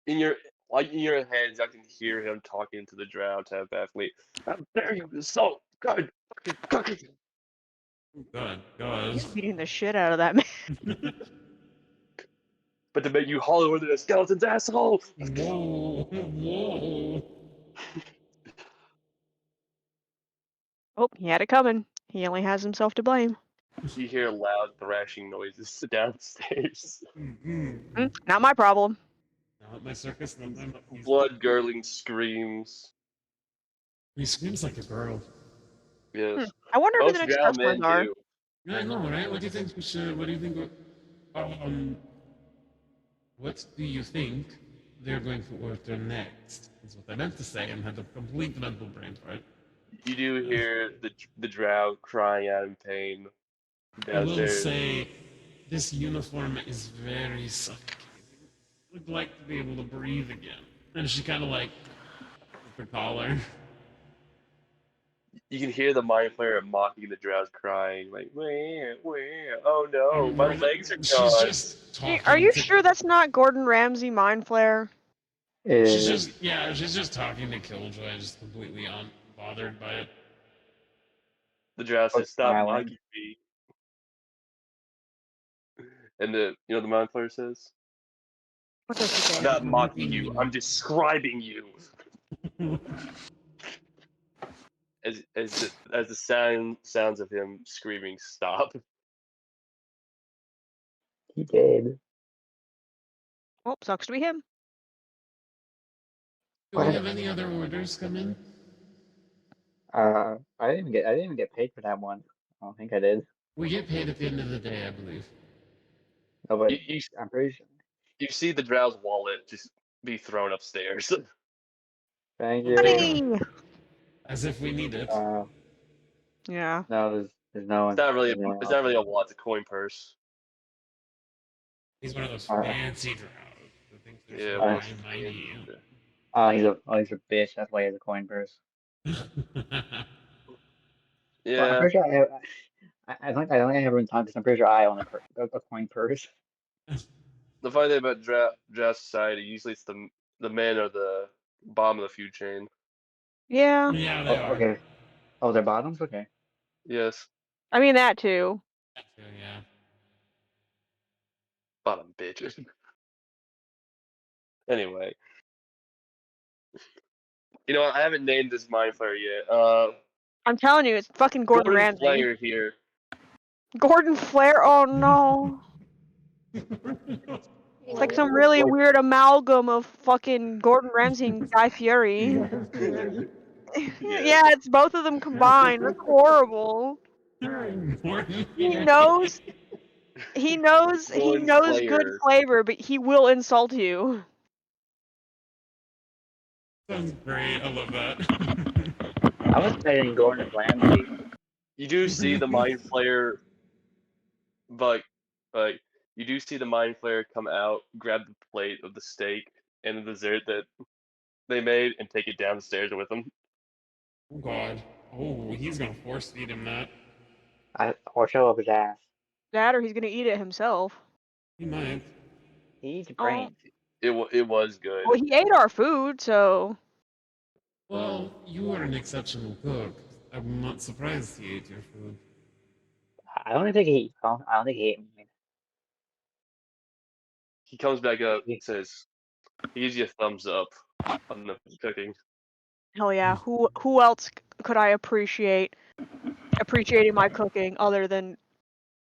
In your in your heads, I can hear him talking to the drow telepathically. How dare you insult God? God, He's God. beating the shit out of that man. But to make you hollower than a skeleton's asshole. Whoa, whoa. Oh, he had it coming. He only has himself to blame. You hear loud thrashing noises downstairs. Not my problem. Not my circus, not my monkeys. Blood gurgling screams. He screams like a girl. Yes. I wonder who the Most next drow customers men are. do. Yeah, I know, right? What do you think we should? What do you think? What do you think they're going to order next? Is what I meant to say and had a complete mental brain fart. You do hear the drow crying out in pain I will downstairs. say, this uniform is very suffocating. I would like to be able to breathe again. And she kind of like with her collar. You can hear the mind flayer mocking the drows crying, like, where, oh no, my legs are She's gone. just talking. Are you to, sure that's not Gordon Ramsay Mind Flare? She's Is just she's just talking to Killjoy, just completely unbothered by it. The drow says, stop smiling. mocking me. And the mind flayer says, What does he say? I'm not mocking you, I'm describing you. As the sounds of him screaming stop. he did? Oh, sucks to be him. Do we have any other orders come in? I didn't even get paid for that one. I don't think I did. We get paid at the end of the day, I believe. No, but You I'm pretty sure. see the drow's wallet just be thrown upstairs. Thank you. Money! As if we need it. Yeah. No, there's no one. It's not really. there's no one It's else. not really a wall. It's a coin purse. He's one of those Alright. fancy drows that thinks they're Yeah, so well, high and mighty. He's a bitch. That's why he has a coin purse. Well, I'm yeah. pretty sure I don't think I ever talked because I'm pretty sure I own a coin purse. The funny thing about drow society, usually it's the men or the bottom of the food chain. Yeah. Yeah, they are. Okay. Oh, they're bottoms. Okay. Yes, I mean that too. Yeah. bottom bitches. Anyway, you know what? I haven't named this mind flare yet. I'm telling you, it's fucking Gordon Ramsay. Flair here. Gordon Flair? Oh no. It's like some really weird amalgam of fucking Gordon Ramsay and Guy Fieri. Yeah, it's both of them combined. That's horrible. He knows Gordon good Flair. flavor, but he will insult you. Sounds great. I love that. I was expecting Gordon Ramsay. You do see the mind flare, but like you do see the mind flare come out, grab the plate of the steak and the dessert that they made, and take it downstairs with them. Oh god. Oh, he's gonna force feed him that. Or show up his ass. That or he's gonna eat it himself. He might. He eats Oh. brains. It was good. Well, he ate our food, so Well, you are an exceptional cook. I'm not surprised he ate your food. I don't think he. I don't think he ate me. He comes back up, says, he gives you a thumbs up on the cooking. hell yeah. Who else could I appreciating my cooking other than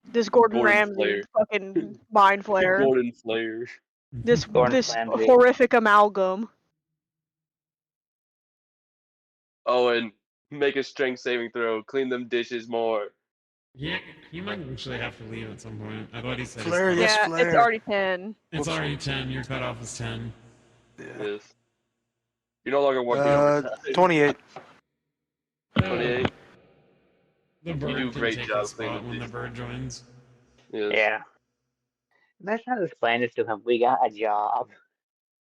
this Gordon Ramsay Flair. fucking mind flare? Gordon Flair. This Gordon Ramsay. horrific amalgam. Oh, and make a strength saving throw. Clean them dishes more. Yeah, he might actually have to leave at some point. I thought he said Flare, his yes, Yeah, Flair. it's already 10. It's already 10. Your cutoff is 10. Yeah. Yes. You're no longer working overtime. 28. 28. The bird do a can great take job his spot cleaning when the dishes. bird joins. Yes. Yeah. Let's not explain this to him. We got a job.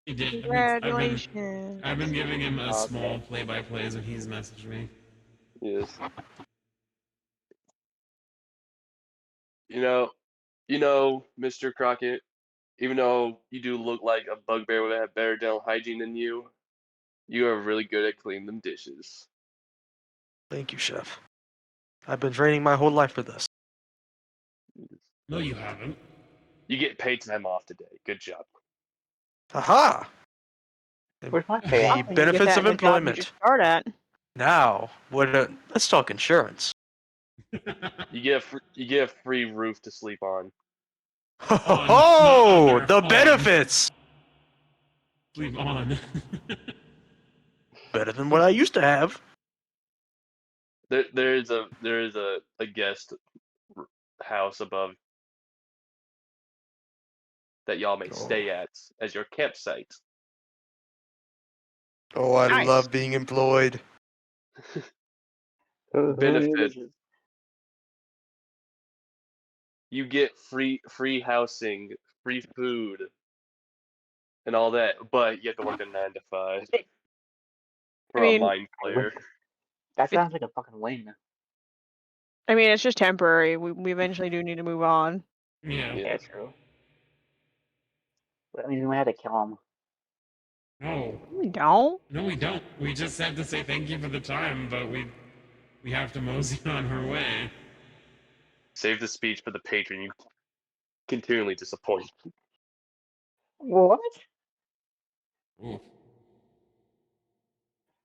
He did. Congratulations. I've been giving him a Okay. small play-by-plays when he's messaged me. Yes. You know, Mr. Crockett, even though you do look like a bugbear with a better dental hygiene than you are really good at cleaning them dishes. Thank you, Chef. I've been training my whole life for this. No, you haven't. You get paid time off today. Good job. Aha! Where's my The pay? How can you get benefits that of in the job you employment. just start at? Now, let's talk insurance. You get a free roof to sleep on. Oh, not the under, on. benefits! Sleep on. Better than what I used to have. There is a guest house above that y'all may stay at as your campsite. Oh, I Nice. love being employed. Benefit. You get free housing, free food, and all that, but you have to work a 9 to 5 for I mean- a mind player. That sounds like a fucking win. I mean, it's just temporary. We eventually do need to move on. Yeah. Yeah, true. But that means we might have to kill him. No. We don't. No, we don't. We just have to say thank you for the time, but we have to mosey on our way. Save the speech for the patron you continually disappoint. What? Ooh.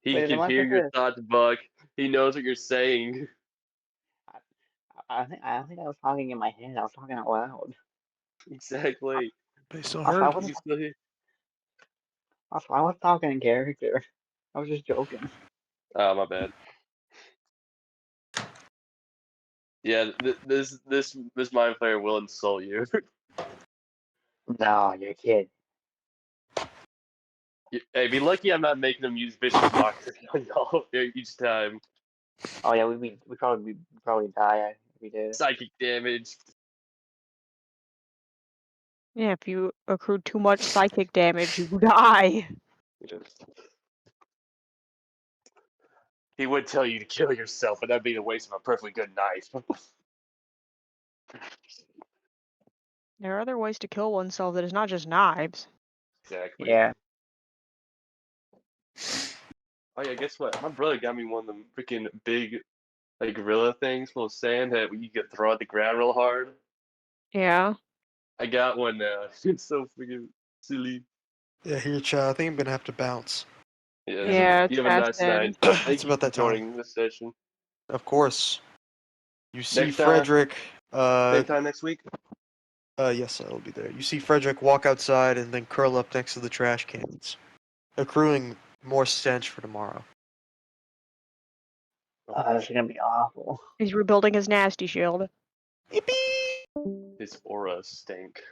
He Wait, can am I hear your supposed thoughts, Buck. He knows what you're saying. I think I was talking in my head. I was talking out loud. Exactly. They still I heard. wasn't. You still hear- I was talking in character. I was just joking. Oh, my bad. Yeah, this mind player will insult you. No, you're kidding. Hey, be lucky I'm not making them use vicious mockery on y'all each time. Oh yeah, we probably die if we did. Psychic damage. Yeah, if you accrue too much psychic damage, you die. He would tell you to kill yourself, but that'd be a waste of a perfectly good knife. There are other ways to kill oneself that is not just knives. Exactly. Yeah. Oh yeah, guess what? My brother got me one of them freaking big, like gorilla things full of sand that you could throw at the ground real hard. Yeah. I got one now. It's so freaking silly. Yeah, here, child. I think I'm gonna have to bounce. Yes. Yeah, it's You have a past nice 10. night. It's Thank you about for that time. joining this session. Of course. You see Next time, Frederick. same time next week. Yes, I'll be there. You see Frederick walk outside and then curl up next to the trash cans, accruing more stench for tomorrow. Oh, this is gonna be awful. He's rebuilding his nasty shield. Yippee! His aura stink.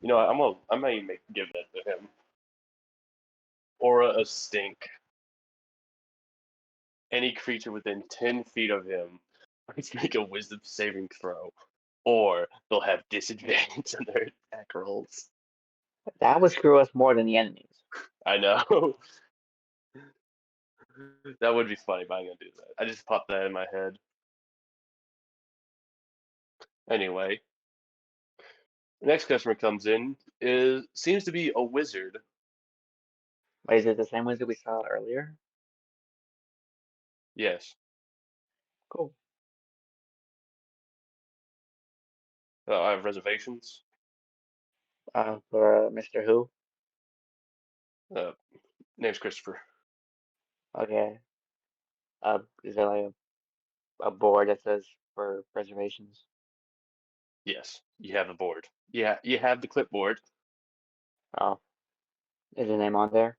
You know what? I might even give that to him. Aura of stink. Any creature within 10 feet of him must make a wisdom saving throw, or they'll have disadvantage on their attack rolls. That would screw us more than the enemies. I know. That would be funny, but I'm gonna do that. I just popped that in my head. Anyway, the next customer comes in seems to be a wizard. Wait, is it the same ones that we saw earlier? Yes. Cool. I have reservations. For Mr. Who? Name's Christopher. Okay. Is there like a board that says for reservations? Yes, you have the board. Yeah, you have the clipboard. Oh, is his name on there?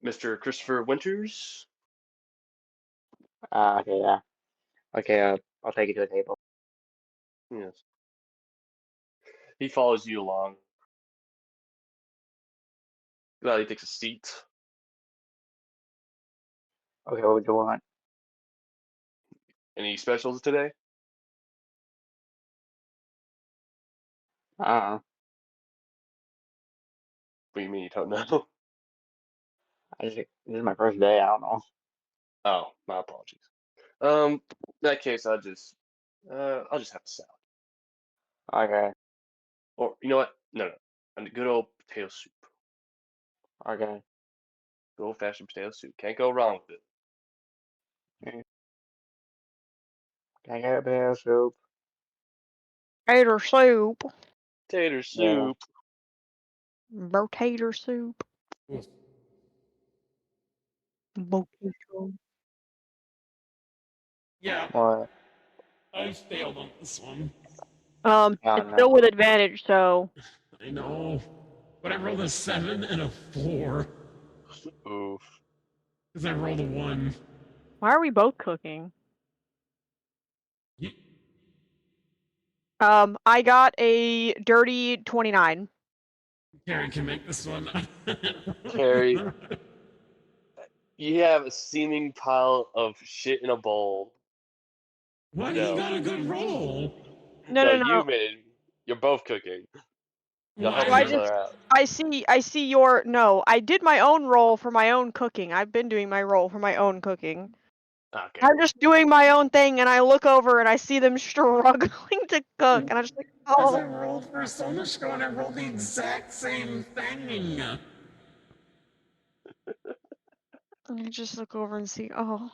Mr. Christopher Winters. Okay, yeah. Okay, I'll take it to a table. Yes. He follows you along. He takes a seat. Okay, what would you want? Any specials today? Uh-uh. What do you mean you don't know? This is my first day, I don't know. Oh, my apologies. In that case, I'll just have a salad. Okay, Or you know what? No. A good old potato soup. okay. Good old fashioned potato soup. Can't go wrong with it. Can I get a potato soup? Tater soup. Tater Yeah. soup. Potato soup. Oof. Potato. Yeah, What? I failed on this one. Oh, It's no. still with advantage, so. I know. But I rolled a 7 and a 4. Oof. Because I rolled a 1. Why are we both cooking? Ye- I got a dirty 29. Carrie can make this one. Carrie, you have a seeming pile of shit in a bowl. What? No. He got a good roll. No. You made it. You're both cooking. You're Why? helping each other out. I see your, no, I did my own roll for my own cooking. I've been doing my roll for my own cooking. Okay. I'm just doing my own thing, and I look over and I see them struggling to cook, and I'm just like, Because I oh. rolled for Sonishko and I rolled the exact same thing. And I just look over and see, oh.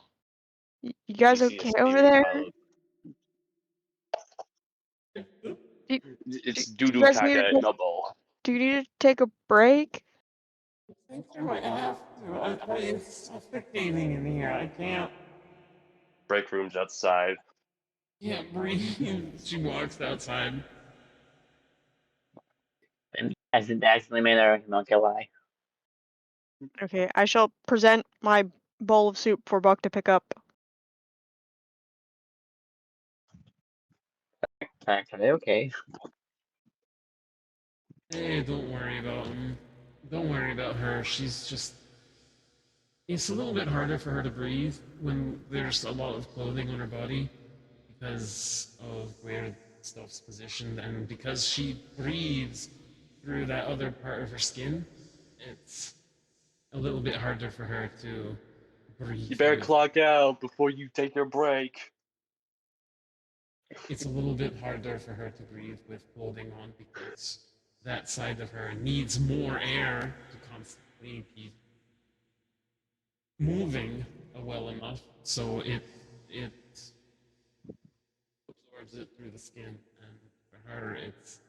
You You guys see a okay over steaming there? pile Do, It's do you doo-doo guys need to caca in a bowl. do you need to take a break? I think I might have to. It's suffocating in here. I can't Break room's outside. breathe. She walks outside. And accidentally made our milk lie. Okay, I shall present my bowl of soup for Buck to pick up. Are they okay? Hey, don't worry about him. Don't worry about her. She's just. It's a little bit harder for her to breathe when there's a lot of clothing on her body because of where stuff's positioned and because she breathes through that other part of her skin. It's a little bit harder for her to breathe. You better with- clock out before you take your break. It's a little bit harder for her to breathe with clothing on because that side of her needs more air to constantly be moving well enough, so it absorbs it through the skin, and for her, it's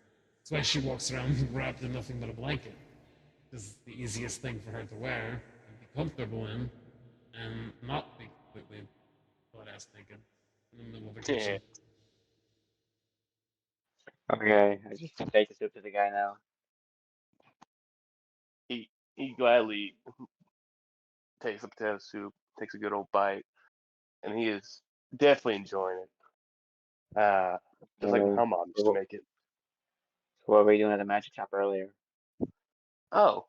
why she walks around wrapped in nothing but a blanket. This is the easiest thing for her to wear and be comfortable in, and not be completely butt-ass naked in the middle of the kitchen. Okay, I just take the soup to the guy now. He gladly takes the potato soup, takes a good old bite, and he is definitely enjoying it. Just like So, how mom used to make it. so what were you doing at the magic shop earlier? Oh,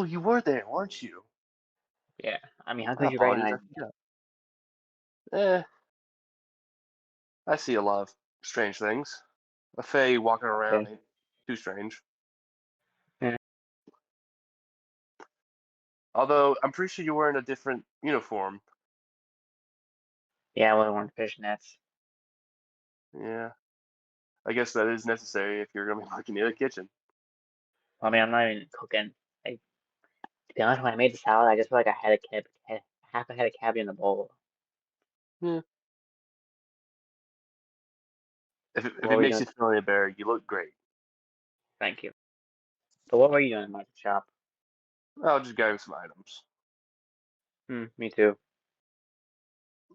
you were there, weren't you? Yeah, I mean, how could My you apologies, I recognize me? forgot. Eh, I see a lot of strange things. A fae walking around Okay. ain't too strange. Yeah. Although I'm pretty sure you're wearing a different uniform. Yeah, I wasn't wearing fishnets. Yeah, I guess that is necessary if you're gonna be working in the kitchen. I mean, I'm not even cooking. Like, to be honest, when I made the salad, I just felt like I had half a head of cabbage in the bowl. Yeah. If What it were you makes doing? you feel any better, you look great. Thank you. So what were you doing at the magic shop? I'll just grab some items. Me too.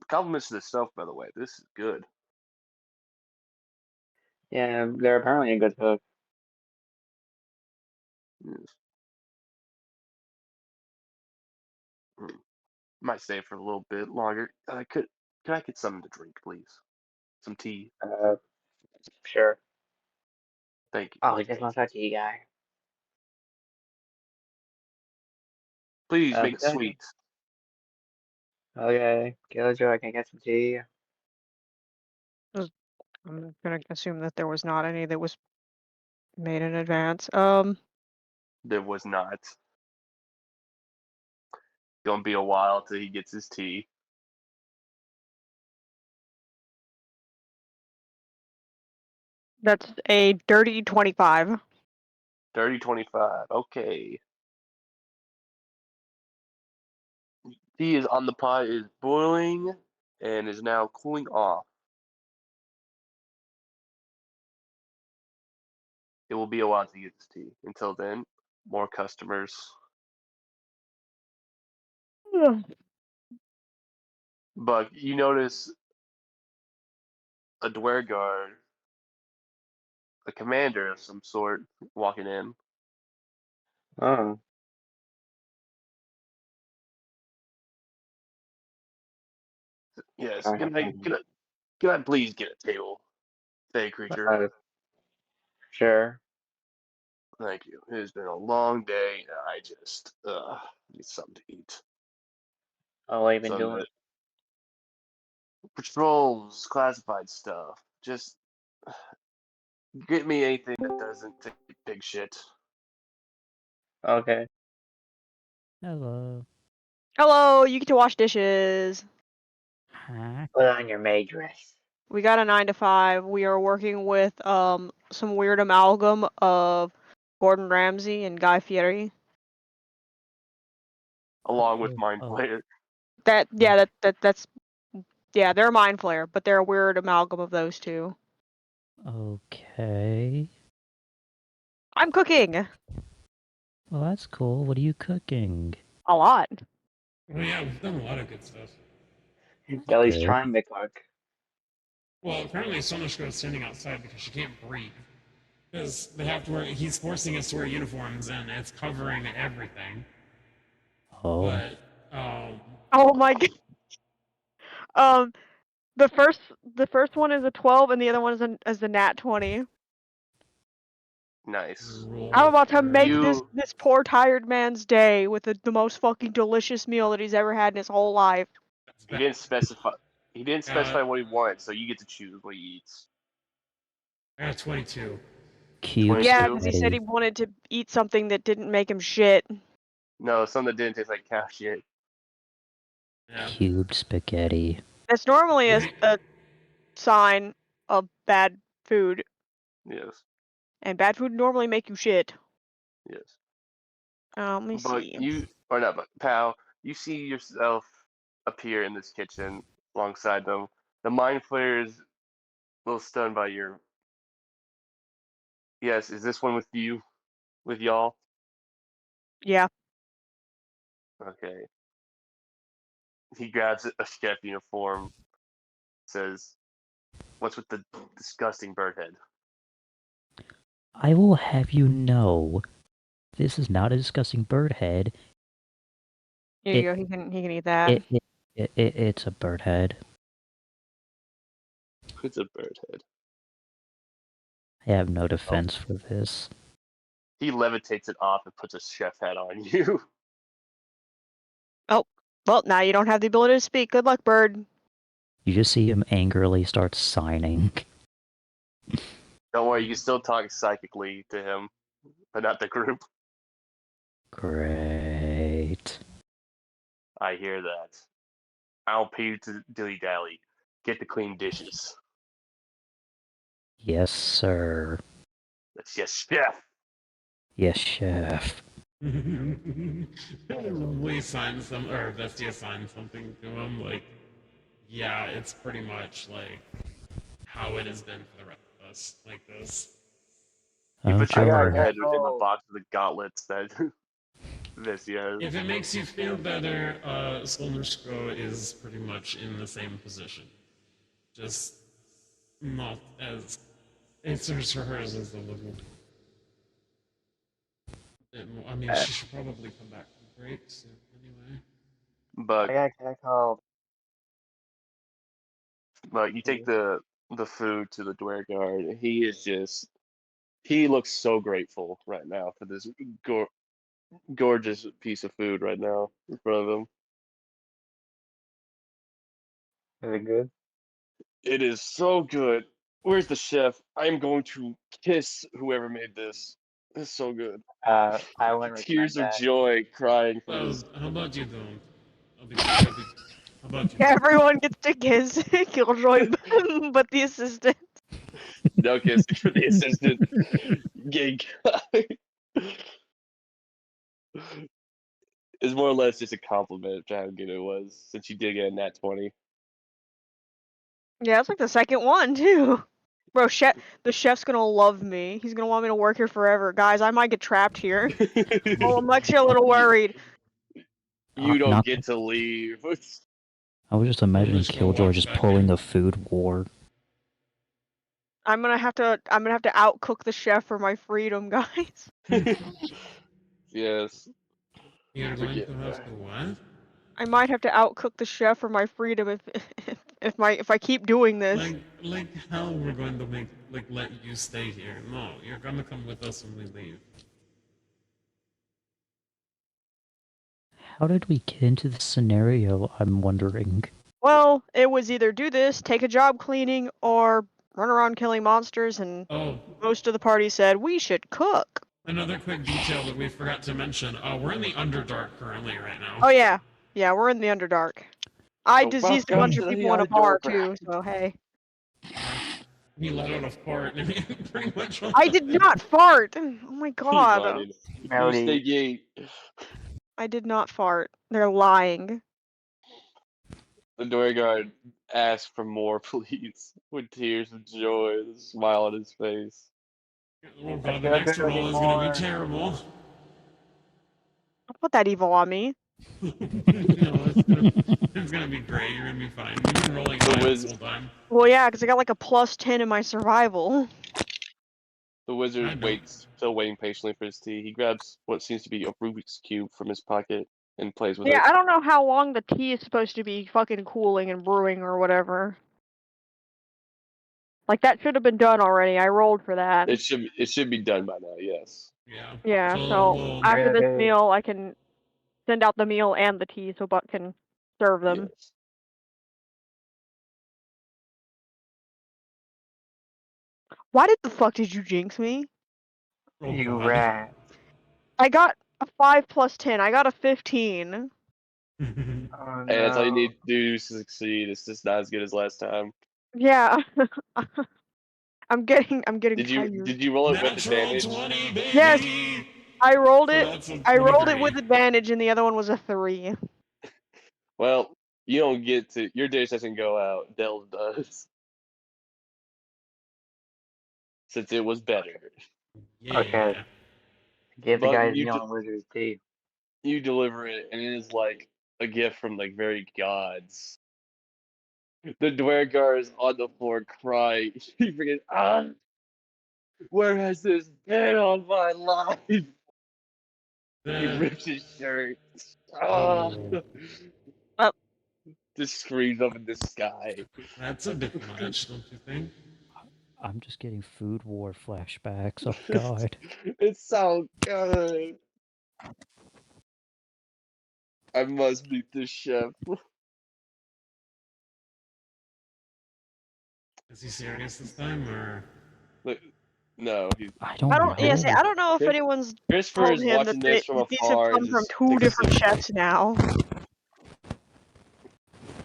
Compliments to the stuff, by the way. This is good. Yeah, they're apparently a good cook. Yes. Might stay for a little bit longer. Could I get something to drink, please? Some tea. Sure. Thank you. Oh, he just wants our tea guy. Please make it Okay. sweet. Okay. Killjoy, can I get some tea? I'm gonna assume that there was not any that was made in advance. There was not. Gonna be a while till he gets his tea. That's a dirty 25. Dirty 25. Okay. Tea is on the pot, is boiling, and is now cooling off. It will be a while to get this tea. Until then, more customers. But you notice a Dwergard, a commander of some sort, walking in. Oh, Yes. sorry, Can I please get a table? Hey, creature. sure. Thank you. It has been a long day, and I just need something to eat. Oh, what have you been Some doing? patrols, classified stuff. Just get me anything that doesn't take big shit. Okay. Hello. Hello, you get to wash dishes. Huh? Put on your maid dress. We got a 9 to 5. We are working with some weird amalgam of Gordon Ramsay and Guy Fieri. Along with Oh, Mind oh. Flayer. That's they're a mind flayer, but they're a weird amalgam of those two. Okay. I'm cooking Well, that's cool. What are you cooking? a lot. Well, yeah, we've done a lot of good stuff. Kelly's Good. trying to cook. Well, apparently Sonoshko is standing outside because she can't breathe. Because they have to wear, he's forcing us to wear uniforms and it's covering everything. Oh. But, Oh my god. The first one is a 12 and the other one is a nat 20. Nice. I'm about to make You- this poor tired man's day with the most fucking delicious meal that he's ever had in his whole life. He didn't specify. He didn't specify what he wants, so you get to choose what he eats. I got 22. Cube Yeah, Twenty-two? because he said he wanted to eat something that didn't make him shit. No, some that didn't taste like cow shit. Yeah. cubed spaghetti. That's normally Yeah. a sign of bad food, Yes, and bad food normally make you shit. yes. Let me But see. you, or not, but pal, you see yourself appear in this kitchen alongside them. The mind flayer is a little stunned by your. Yes, is this one with you? With y'all? Yeah. Okay. He grabs a chef uniform, says, "What's with the disgusting bird head?" I will have you know, this is not a disgusting bird head. Here you It- go. He can eat that. It's a bird head. It's a bird head. I have no defense for this. He levitates it off and puts a chef hat on you. Well, now you don't have the ability to speak. Good luck, bird. You just see him angrily start signing. Don't worry, you can still talk psychically to him, but not the group. Great. I hear that. I don't pay you to dilly-dally. Get the clean dishes. Yes, sir. That's yes, chef. Yes, chef. We signed some, or Vestia signed something to him. Like, yeah, it's pretty much like how it has been for the rest of us. Like this. You Oh, put your got bird sure. head in the no. box of the gauntlets that Vestia has. If it makes you feel better, Solnersko is pretty much in the same position. Just not as answers for hers as a little. I mean, she should probably come back from break soon anyway. But I got catcalled. you take the food to the dwyer guard. He looks so grateful right now for this gorgeous piece of food right now in front of him. Is it good? It is so good. Where's the chef? I'm going to kiss whoever made this. It's so good. I wouldn't recommend Tears of that. joy crying from Well, his. how about you don't? How about you? Everyone gets to kiss Killjoy, but the assistant. No kissing for the assistant. Gay guy. It's more or less just a compliment to how good it was, since you did get a nat 20. Yeah, it's like the second one too. Bro, the chef's gonna love me. He's gonna want me to work here forever. Guys, I might get trapped here. Oh, I'm actually a little worried. You don't Not- get to leave. I was just imagining Let's go Killjoy watch just that pulling game. a food war. I'm gonna have to outcook the chef for my freedom, guys. Yes. You're going Forget to have to what? I might have to outcook the chef for my freedom if I keep doing this. Like how we're going to let you stay here? No, you're gonna come with us when we leave. How did we get into this scenario, I'm wondering? Well, it was either do this, take a job cleaning, or run around killing monsters, and Oh, most of the party said we should cook. another quick detail that we forgot to mention. We're in the Underdark currently right now. Oh yeah, we're in the Underdark. I So diseased a welcome bunch to of the people in a bar Underdark. too, so hey. He let out a fart and he pretty much. I did not fart. Oh my He god. wanted. You Melody. stay gay. I did not fart. They're lying. The door guard asks for more, please, with tears of joy, and a smile on his face. Oh I god, the feel like next there roll be is gonna be more. terrible. Don't put that evil on me. No, it's gonna be great. You're gonna be fine. You've been rolling high this whole time. Well, yeah, because I got like a +10 in my survival. The I wizard know. still waiting patiently for his tea. He grabs what seems to be a Rubik's Cube from his pocket and plays with Yeah, it. I don't know how long the tea is supposed to be fucking cooling and brewing or whatever. Like that should have been done already. I rolled for that. It should be done by now. Yes. Yeah. Yeah. So So we'll- after this Okay. meal, I can send out the meal and the tea so Buck can serve them. Yes. Why the fuck did you jinx me? oh You God. rat. I got a 5 plus 10. I got a 15. Oh And that's all you no. need to do to succeed. It's just not as good as last time. Yeah. I'm getting Did tired. you roll it with Natural advantage? 20, baby. Yes. I rolled So it. that's a I rolled it 23. with advantage, and the other one was a 3. Well, you don't get to. Your dish doesn't go out. Dell's does, since it was better. Yeah. Okay. Give the But guys meal and wizard's tea. you deliver it, and it is like a gift from like very gods. The Dwergar is on the floor crying. He freaking where has this been all my life? He rips his shirt. Ah, Oh. just screams up in the sky. That's a bit much, don't you think? I'm just getting food war flashbacks. Oh God. It's so good. I must meet the chef. Is he serious this time, or? But no, he's I I don't don't. Yeah. See, know. I don't know if Chris- anyone's Christopher told is him that watching this from these have afar and come from just 2 takes a different sip. chefs now.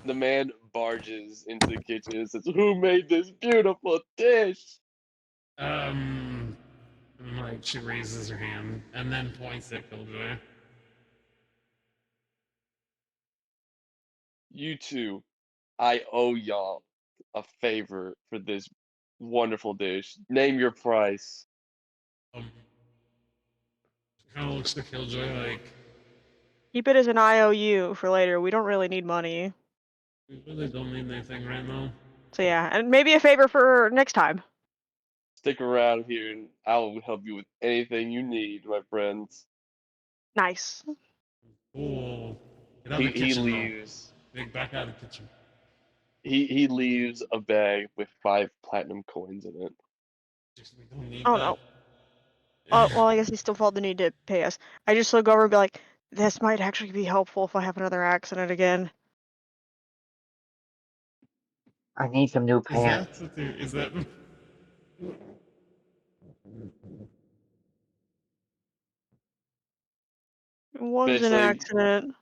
The man barges into the kitchen and says, "Who made this beautiful dish?" And like she raises her hand and then points at Killjoy. You two, I owe y'all a favor for this wonderful dish. Name your price. Kind of looks to Killjoy like Keep it as an IOU for later. We don't really need money. we really don't need anything right now. So yeah, and maybe a favor for next time. Stick around here and I'll help you with anything you need, my friends. Nice. Cool. Get out of He the he kitchen, though. leaves Big back out of the kitchen. he leaves a bag with 5 platinum coins in it. We don't need Oh that. no. Well, I guess he still felt the need to pay us. I just look over and be like, this might actually be helpful if I have another accident again. I need some new Is pants. that? Is that? It was an Eventually, accident.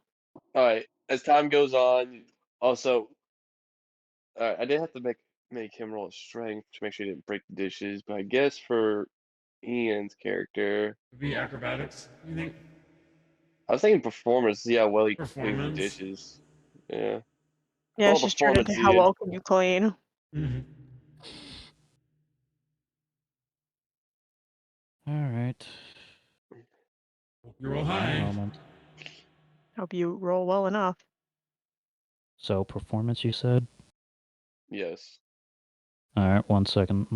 alright, as time goes on, also, I did have to make him roll a strength to make sure he didn't break the dishes, but I guess for Ian's character, Be acrobatics, you think? I was thinking performance, see how well he cleans the Performance. dishes. Yeah. Yeah, Roll it's just turned into performance, how Ian. well can you clean. Mm-hmm. Alright. You roll One high. moment. Hope you roll well enough. So, performance, you said? Yes. Alright, 1 second.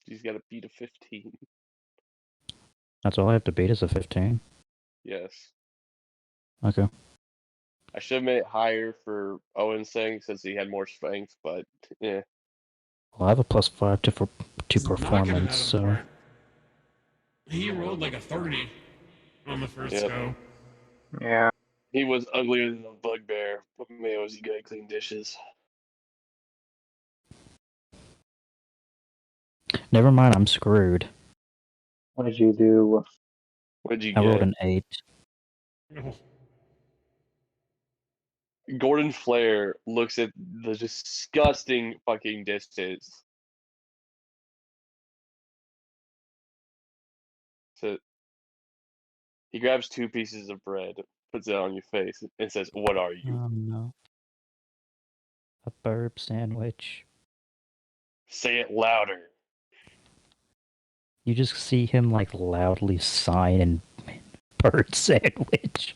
He's got to beat a 15. That's all I have to beat is a 15. Yes. Okay. I should have made it higher for Owen's thing since he had more strength, but yeah. Well, I have a +5 to He's knocking it out performance, of the so. park. He rolled like a 30 on the first Yep. go. Yeah. He was uglier than a bugbear, but man, was he good at clean dishes. Never mind, I'm screwed. What did you do? What'd you I rolled get? an 8. No. Gordon Flair looks at the disgusting fucking dishes. So he grabs 2 pieces of bread, puts it on your face, and says, "What are you?" Oh no. A burb sandwich. Say it louder. You just see him, like, loudly sign and bird sandwich.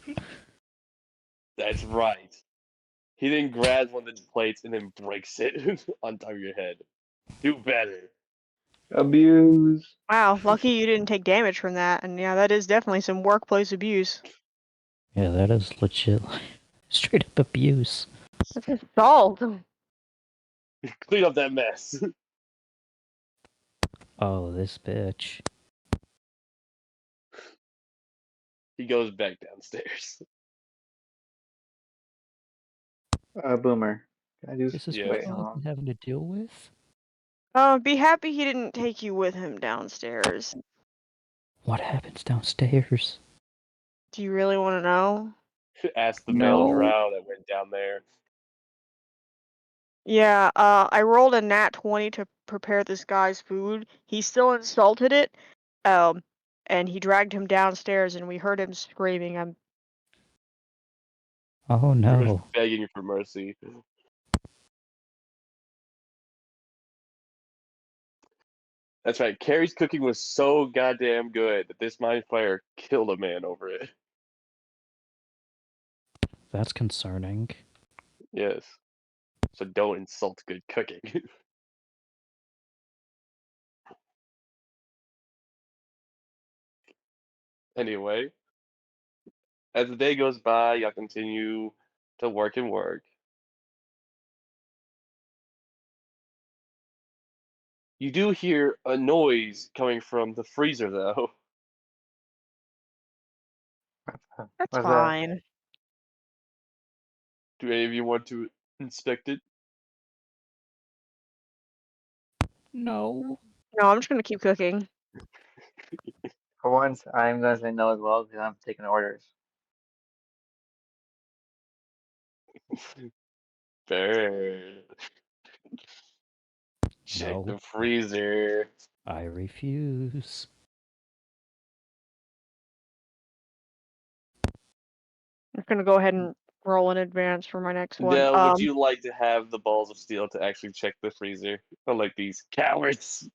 That's right. He then grabs one of the plates and then breaks it on top of your head. Do better. Abuse. Wow, lucky you didn't take damage from that. And yeah, that is definitely some workplace abuse. Yeah, that is legit. Straight up abuse. That's assault. Clean up that mess. Oh, this bitch. He goes back downstairs. Boomer. Can I do? This is Yeah. what Wait, hold I've been on. having to deal with? Be happy he didn't take you with him downstairs. What happens downstairs? Do you really want to know? Ask the male No. drow that went down there. Yeah, I rolled a nat 20 to prepare this guy's food. He still insulted it, and he dragged him downstairs, and we heard him screaming. Oh no. Begging for mercy. That's right. Carrie's cooking was so goddamn good that this mind flayer killed a man over it. That's concerning. Yes. So don't insult good cooking. Anyway, as the day goes by, y'all continue to work and work. You do hear a noise coming from the freezer, though. That's What's that? fine. Do any of you want to inspect it? No. No, I'm just gonna keep cooking. For once, I'm gonna say no as well because I'm taking orders. Burn. Check No. the freezer. I refuse. I'm gonna go ahead and roll in advance for my next one. Now, would you like to have the balls of steel to actually check the freezer? Unlike these cowards.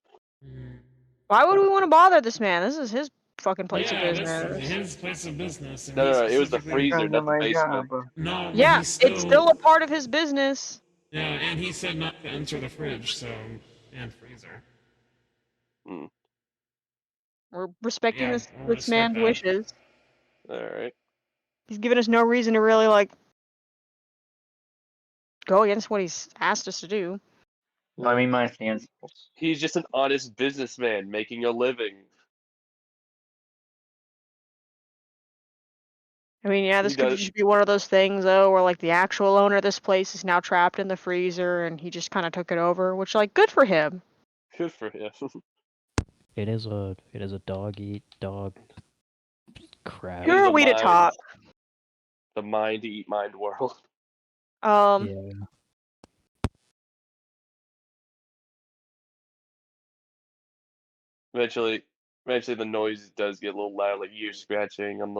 Why would we want to bother this man? This is his fucking place of Yeah, this is business. his place of business. And No, he no, no, it was the specifically. freezer, Trying to do not the my basement. job. No, but Yeah, he still. it's still a part of his business. Yeah, and he said not to enter the fridge, so. And freezer. Hmm. We're respecting Yeah, this we'll respect man's that. wishes. Alright. He's given us no reason to really like go against what he's asked us to do. No, I mean my stance. He's just an honest businessman making a living. I mean, yeah, He this could does. just be one of those things though, where like the actual owner of this place is now trapped in the freezer, and he just kind of took it over. Which, like, good for him. Good for him. It is a dog eat dog crap. It Who is are a we to mind. talk? The mind to eat mind world. Yeah. Eventually, the noise does get a little loud, like you scratching on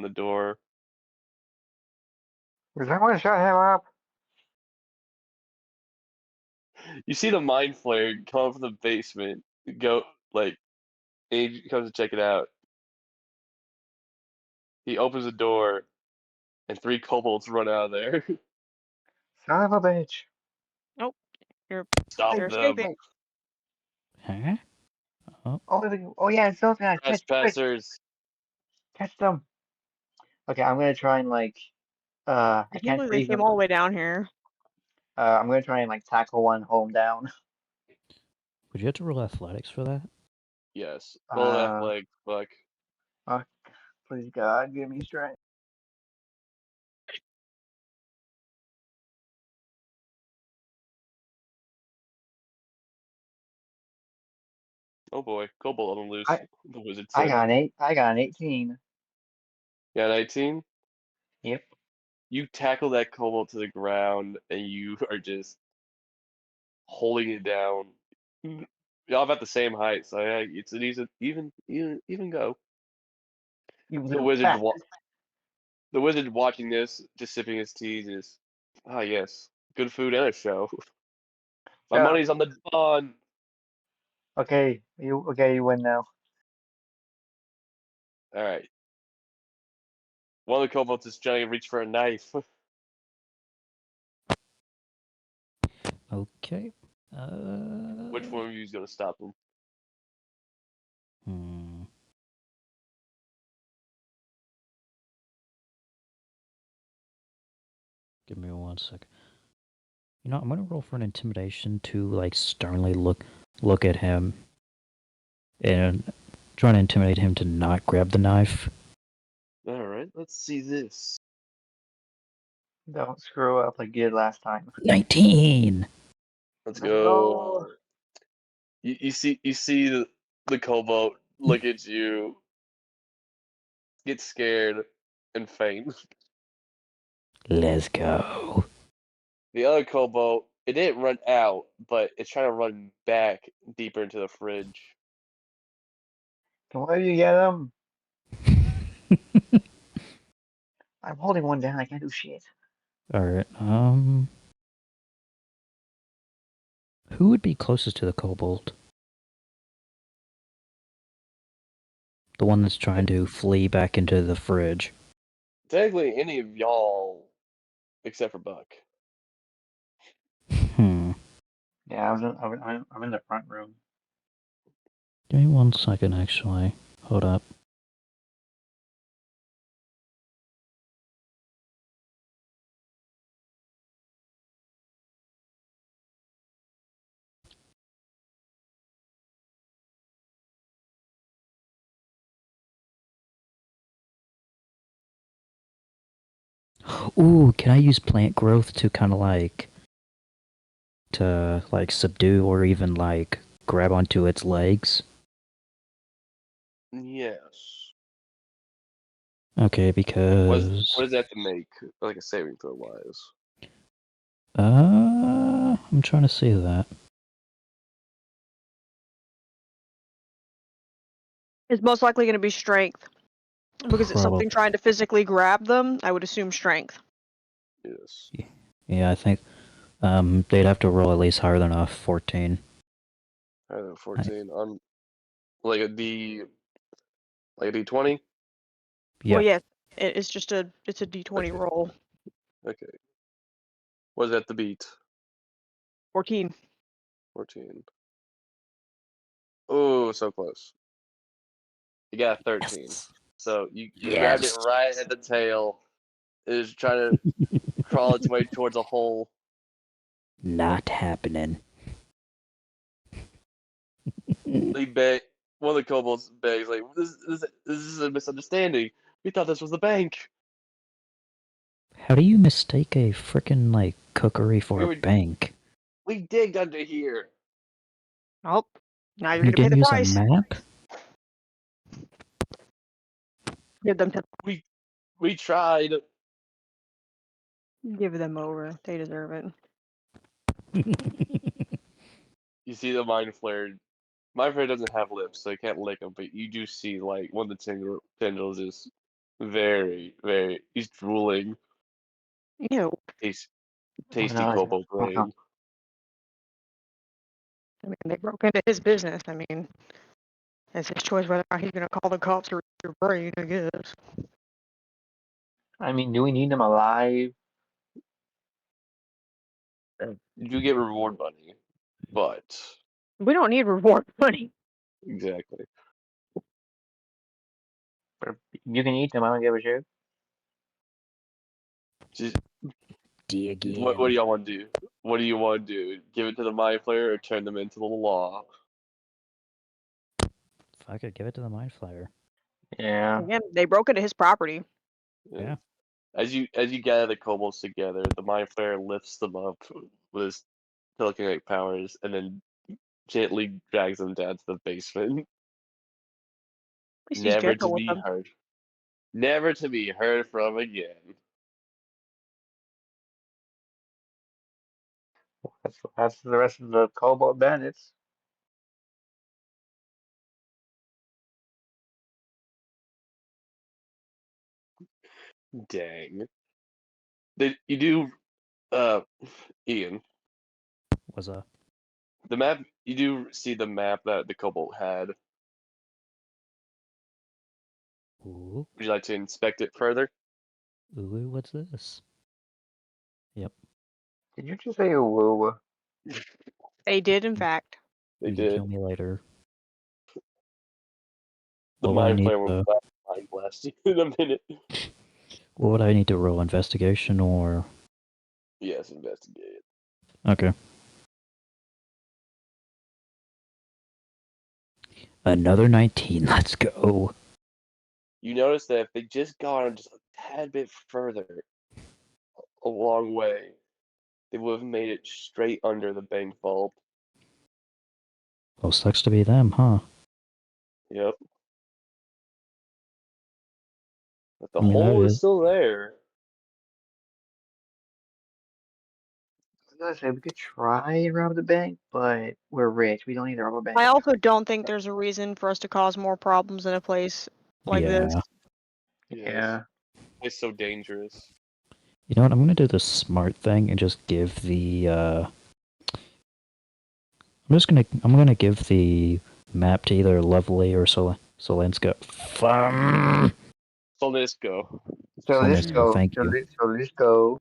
the door. Is someone shut him up? You see the mind flare come from the basement. Go like, Age comes to check it out. He opens the door, and 3 kobolds run out of there. Son of a bitch. Nope, you're Stop they're them, escaping. Huh? Oh, Oh yeah, it's so fast. Catch, quick, trespassers. catch them. Okay, I'm gonna try and like, I I can't can't believe they freeze came them. all the way down here. I'm gonna try and like tackle one home down. would you have to roll athletics for that? Yes. Roll that flag. Fuck. Oh, please God, give me strength. Oh boy, kobold on the loose. I The wizard I said. got an 8. I got an 18. Yeah, 19. Yep. You tackle that kobold to the ground, and you are just holding it down. Y'all about the same height, so yeah, it's an even go. You The little wizard, fat. wa- the wizard watching this, just sipping his tea, is yes, good food and a show. My Shut up. money's on the Don. Okay, you win now. All right, one of the kobolds is trying to reach for a knife. Okay. Which one of you is gonna stop him? Hmm. Give me 1 second. You know, I'm gonna roll for an intimidation to like sternly look at him and try to intimidate him to not grab the knife. Alright, let's see this. Don't screw up like you did last time. 19. Let's Let's go. go. You see the kobold look at you, get scared, and faint. Let's go. The other kobold, it didn't run out, but it's trying to run back deeper into the fridge. Can one of you get him? I'm holding one down. I can't do shit. All right. Who would be closest to the kobold? The one that's trying to flee back into the fridge. Technically, any of y'all except for Buck. Hmm. Yeah, I'm in the front room. Give me 1 second, actually. Hold up. Ooh, can I use plant growth to kind of like subdue or even like grab onto its legs? Yes. Okay, What because does that have to make? Like a saving throw wise. I'm trying to see that. It's most likely going to be strength because it's something trying to physically grab them. I would assume strength. Yes. Yeah, I think they'd have to roll at least higher than a 14. Higher than 14 on like a D20. Yeah. Well, yes, it's just a D20 Okay. roll. Okay. What does that to beat? 14. 14. Oh, so close. You got a 13. Yes. So you grabbed it right at the tail. It was trying to crawl its way towards a hole. Not happening. One of the kobolds begs, like, this is a misunderstanding. We thought this was the bank. How do you mistake a frickin' like cookery for a bank? We digged under here. Oh, now you're You going to pay didn't the use price. a map? Give them to We tried. give them over. They deserve it. You see the mind flare. Mind flare doesn't have lips, so you can't lick them. But you do see like one of the tendrils is very, very. He's drooling. Ew. Tasty no, kobold brain. I mean, they broke into his business. I mean, it's his choice whether or not he's going to call the cops or your brain, I guess. I mean, do we need them alive? You do get reward money, but We don't need reward money. exactly. Or you can eat them. I don't give a shit. Just Dig what do in. y'all want to do? What do you want to do? Give it to the mind flayer or turn them into the law? If I could give it to the mind flayer. Yeah. Again, they broke into his property. Yeah. As you gather the kobolds together, the mind flayer lifts them up with his telekinetic powers and then gently drags them down to the basement. At least he's Never to gentle with be them. heard. Never to be heard from again. That's the rest of the Cobalt Bandits. Dang. You do, Ian, Was a the map, you do see the map that the kobold had. ooh. Would you like to inspect it further? Ooh, what's this? Yep. Did you just say a woo? They did, in fact. They You can did. kill me later. The What would I mind need player will to? mind blast you in a minute. What would I need to roll? Investigation or? Yes, investigate. Okay. Another 19. Let's go. You notice that if they just gone just a tad bit further a long way, they would have made it straight under the bank vault. Well, sucks to be them, huh? Yep. But the I mean, that hole is is. still there. I was gonna say we could try and rob the bank, but we're rich. We don't need to rob a bank. I also don't think there's a reason for us to cause more problems in a place like this. Yeah. Yeah. It's so dangerous. You know what? I'm gonna do the smart thing and just give the. I'm gonna give the map to either Lovely or Solenska. So let's go. So let's Solenska, go. thank So you. let's go.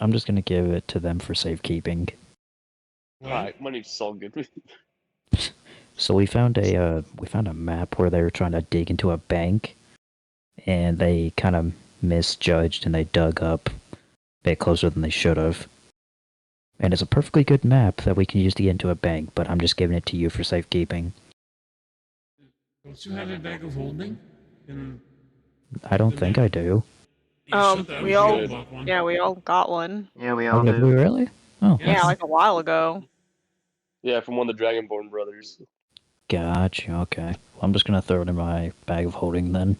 I'm just gonna give it to them for safekeeping. What? Hi, my name's Solgan. So we found a map where they were trying to dig into a bank, and they kind of misjudged and they dug up a bit closer than they should have. And it's a perfectly good map that we can use to get into a bank, but I'm just giving it to you for safekeeping. Don't you have a bag of holding? And I don't think I do. you should have. We all, Good. bought one. yeah, we all got one. Yeah, we Oh, all did we do. really? Oh, Yeah, Yes. like a while ago. Yeah, from one of the Dragonborn brothers. gotcha. Okay. Well, I'm just gonna throw it in my bag of holding then.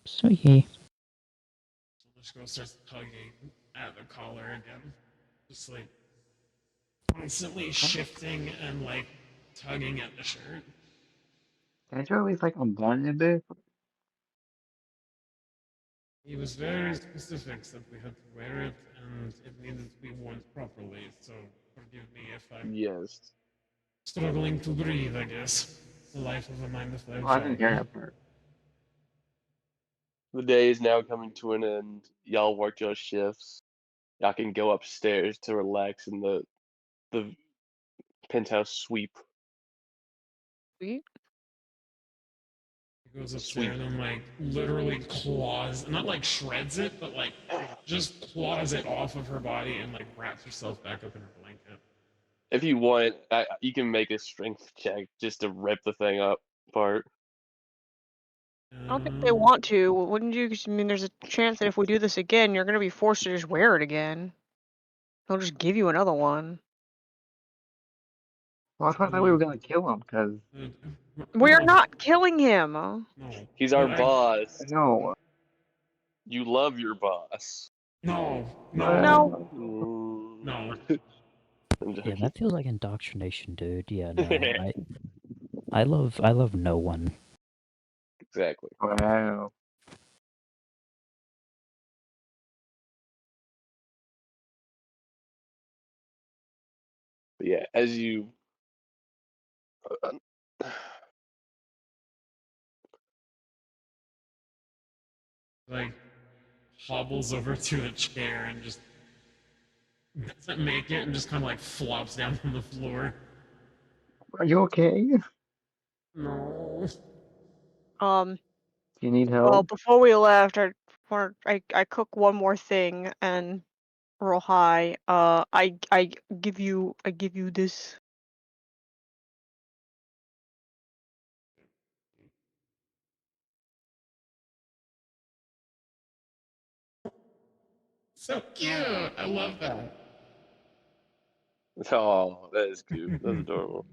So yeah. So let's go start tugging at the collar again. Just like constantly shifting and like tugging at the shirt. Can I try at least like on one a bit? He was very specific that we had to wear it and it needed to be worn properly, so forgive me if I'm Yes. struggling to breathe, I guess. The life of a 9 to 5 Oh, I didn't hear job. that part. The day is now coming to an end. Y'all worked your shifts. Y'all can go upstairs to relax in the penthouse suite. Sweet. He goes upstairs and like literally claws, not like shreds it, but like just claws it off of her body and like wraps herself back up in her blanket. If you want, you can make a strength check just to rip the thing up apart. I don't think they want to. Wouldn't you? 'Cause, I mean, there's a chance that if we do this again, you're gonna be forced to just wear it again. They'll just give you another one. Well, I thought we were gonna kill him because We're No, not killing him. No. He's our But boss. no. You love your boss. No. No. No. I'm Yeah, joking. that feels like indoctrination, dude. Yeah, no. I love no one. Exactly. Wow. But yeah, as you Like hobbles over to a chair and just doesn't make it and just kind of like flops down on the floor. Are you okay? Do No. you need Well, help? before we left, I cook one more thing and roll high. I give you this. So cute. I love that. Oh, that is cute. That's adorable.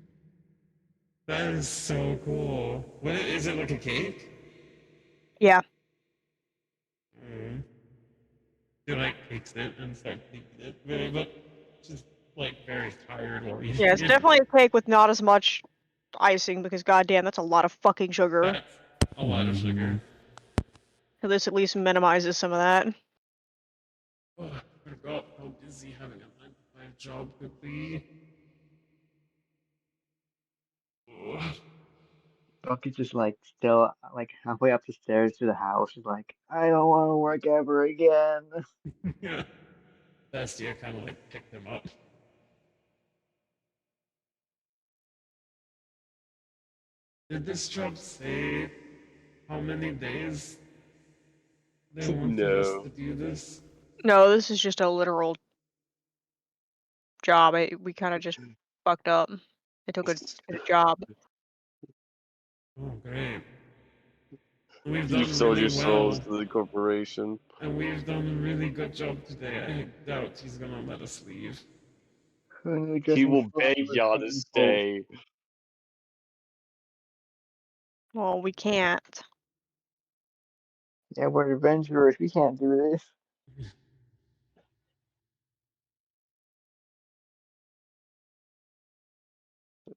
That is so cool. What is it like a cake? Yeah. You like takes it and starts eating it, but just like very tired while eating Yeah, it's it. definitely a cake with not as much icing because goddamn, that's a lot of fucking sugar. That's a lot of sugar. So this at least minimizes some of that. Oh, I forgot how busy having a 9 to 5 job could be. Oh. Bucky's just like still like halfway up the stairs to the house. She's like, I don't want to work ever again. Yeah. Bestia kind of like picked him up. Did this job say how many days they wanted us No. to do this? No, this is just a literal job. We kind of just fucked up. They took a job. Oh, great. We've You've done sold your really souls well, to the corporation. and we've done a really good job today. I doubt he's gonna let us leave. He will beg y'all to stay. Well, we can't. Yeah, we're adventurers. We can't do this.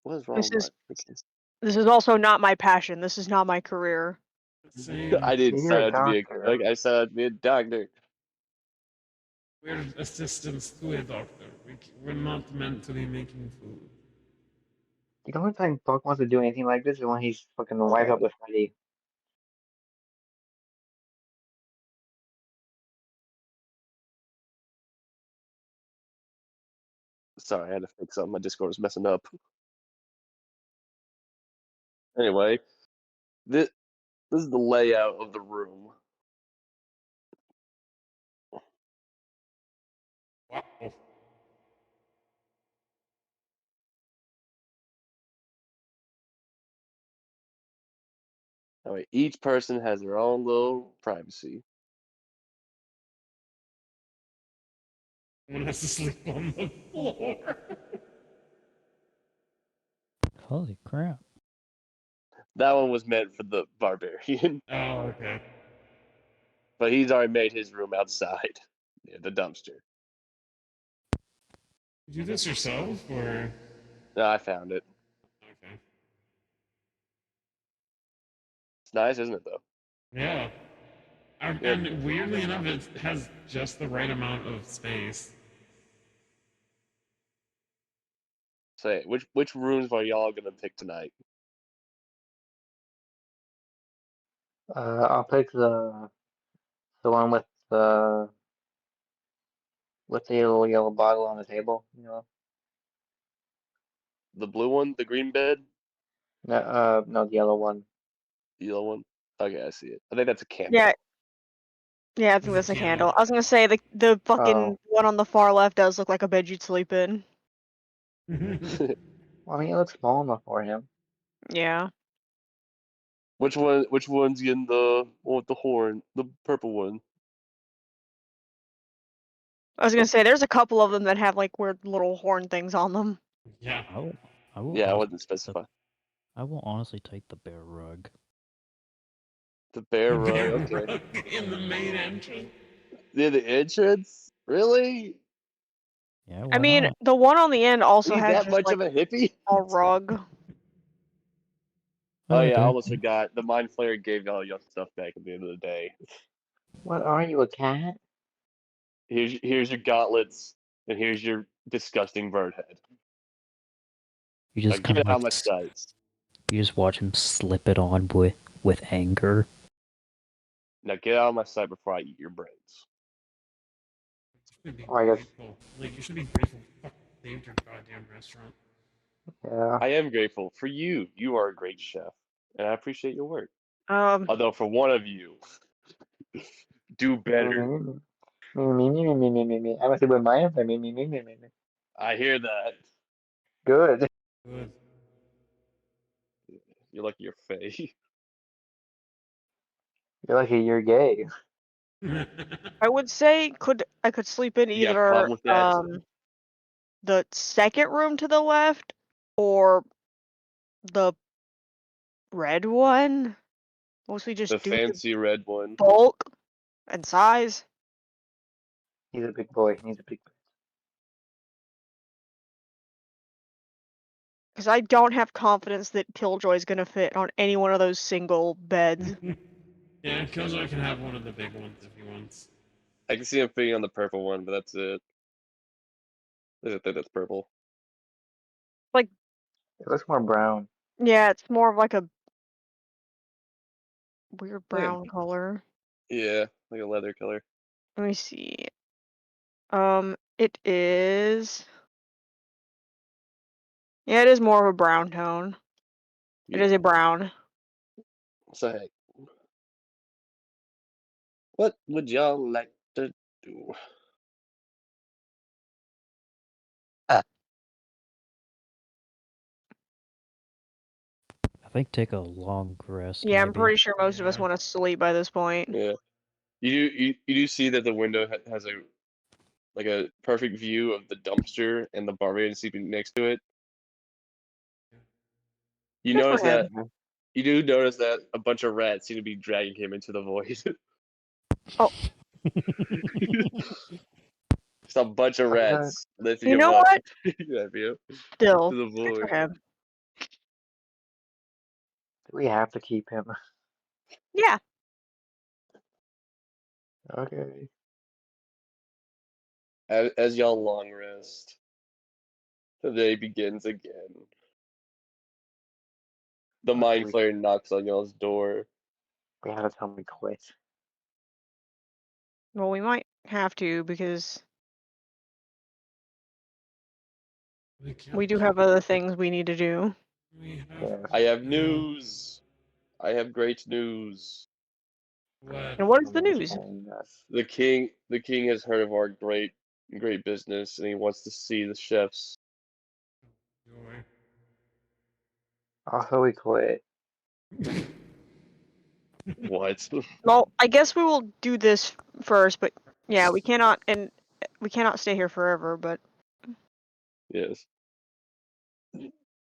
What is wrong This with is my freaking... this is also not my passion. This is not my career. Same. I didn't You're sign a up to be doctor. like I signed up to be a doctor. We're assistants to a doctor. We're not meant to be making food. The only time Buck wants to do anything like this is when he's fucking wiped up with Freddy. Sorry, I had to fix something. My Discord was messing up. Anyway, this is the layout of the room. Wow. Anyway, each person has their own little privacy. Someone has to sleep on the floor. Holy crap. That one was meant for the barbarian, Oh, okay. but he's already made his room outside near the dumpster. You do this yourself, or No, I found it. okay? It's nice, isn't it, though? Yeah. Yep. And weirdly enough, it has just the right amount of space. Say, which rooms are y'all gonna pick tonight? I'll pick the one with the little yellow bottle on the table. You know, The blue one, the green bed, no, the yellow one. the yellow one. Okay, I see it. I think that's a candle. Yeah. Yeah, I think There's that's a a candle. candle. I was gonna say the fucking Oh, one on the far left does look like a bed you'd sleep in. well, I mean, it looks small enough for him. Yeah. Which one? Which one's in the one with the horn? The purple one. I was gonna say there's a couple of them that have like weird little horn things on them. Yeah. I will Yeah, I honestly wouldn't take specify. I will honestly take the bear rug. The bear rug. Bear Okay. rug in the main entrance. Near the entrance? Really? Yeah, I why mean, not? the one on the end also Are you has that just much like of a hippie? a rug. Oh yeah, I Okay. almost forgot. The mind flayer gave all your stuff back at the end of the day. What are you, a cat? Here's your gauntlets, and here's your disgusting bird head. You Now just kind get of out like of my sights. you just watch him slip it on with anger. Now get out of my sight before I eat your brains. You should be Oh, I guess, grateful. Like, you should be grateful you fucking saved your goddamn restaurant. yeah. I am grateful for you. You are a great chef, and I appreciate your work. Um, Although for one of you, do better. Me. I must with my answer. Me. I hear that. Good. Good. You're lucky you're Faye. You're lucky you're gay. I would say I could sleep in You have problem either with that too? the second room to the left or the red one. Mostly The just due to fancy red one. bulk and size. He's a big boy. He's a big boy. Because I don't have confidence that Killjoy's gonna fit on any one of those single beds. Yeah, Killjoy can have one of the big ones if he wants. I can see him fitting on the purple one, but that's it. I don't think that's purple. It looks more brown. Yeah, it's more of like a weird Like a, brown color. yeah, like a leather color. Let me see. It is. Yeah, it is more of a brown tone. It is a brown. So hey, what would y'all like to do? I think take a long rest. Yeah, I'm maybe. pretty sure most of us Yeah. want to sleep by this point. Yeah, you do see that the window has a perfect view of the dumpster and the barbarian sleeping next to it. You Good for notice that him. you do notice that a bunch of rats seem to be dragging him into the void. Oh. Just a bunch of I got. rats lifting You him know up what? that view Still, to the good for void. him. Do we have to keep him? Yeah. Okay. As y'all long rest, the day begins again. The mind We, flayer knocks on y'all's door. we have to tell him we quit. Well, we might have to because we do have other things we need to do. We have. Yeah. I have Yeah. news. I have great news. What? And what is the Someone's news? calling us. The king has heard of our great business, and he wants to see the chefs. Joy. Also, we quit. What? Well, I guess we will do this first, but yeah, we cannot stay here forever. But Yes.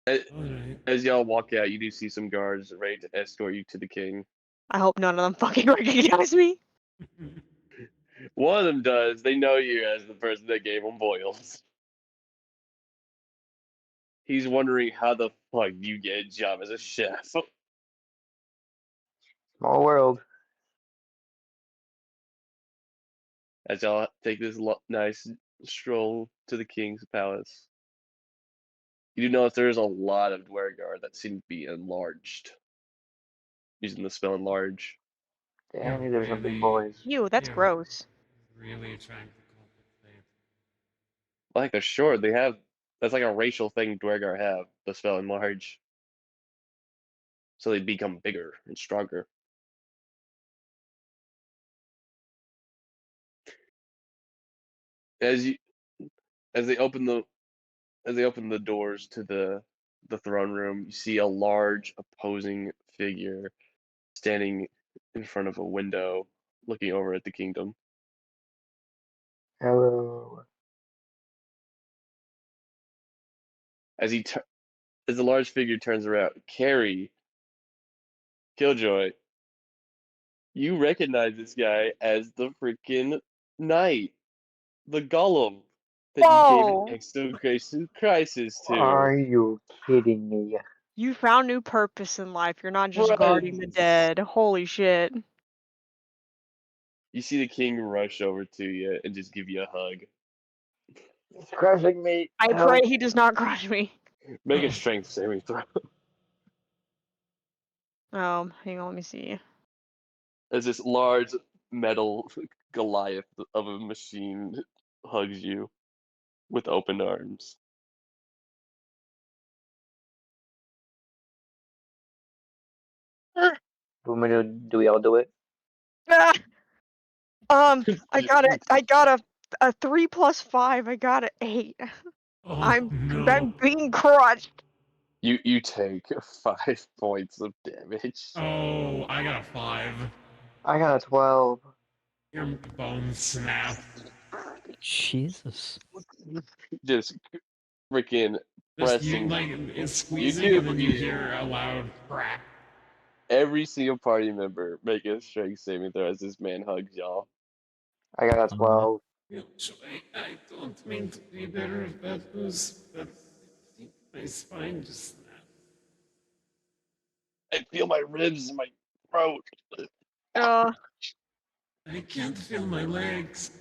As, Alright. as y'all walk out, you do see some guards ready to escort you to the king. I hope none of them fucking recognize me. One of them does. They know you as the person that gave them boils. He's wondering how the fuck you get a job as a chef. Small world. As y'all take this nice stroll to the king's palace, you do notice there's a lot of Dwergar that seem to be enlarged. Using the spell enlarge. Damn, You're these are some big really, boys. Ew, that's you're gross. really trying to compensate. Like they're short, they have that's like a racial thing Dwergar have, the spell enlarge. So they become bigger and stronger. As you as they open the doors to the throne room, you see a large opposing figure standing in front of a window looking over at the kingdom. Hello. As as the large figure turns around, Carrie Killjoy, you recognize this guy as the freaking knight, the golem that you gave an Whoa! exocrisis crisis to. Are you kidding me? You found new purpose in life. You're not just guarding the Friends. dead. Holy shit. You see the king rush over to you and just give you a hug. It's crushing me. I Help. pray he does not crush me. Make a strength saving throw. Hang on, let me see. As this large metal Goliath of a machine hugs you with open arms. Do we all do it? Ah! I got a 3 plus 5. I got an 8. Oh I'm no. being crushed. You take 5 points of damage. Oh, I got a 5. I got a 12. Your bones snap. Jesus. Just freaking Just you pressing. like it's You squeezing and do. then you hear a loud crack. Every single party member make a strength saving throw as this man hugs y'all. I got a 12. I don't mean to be better of bad news, but my spine just snapped. I feel my ribs in my throat. Uh, I can't feel my legs.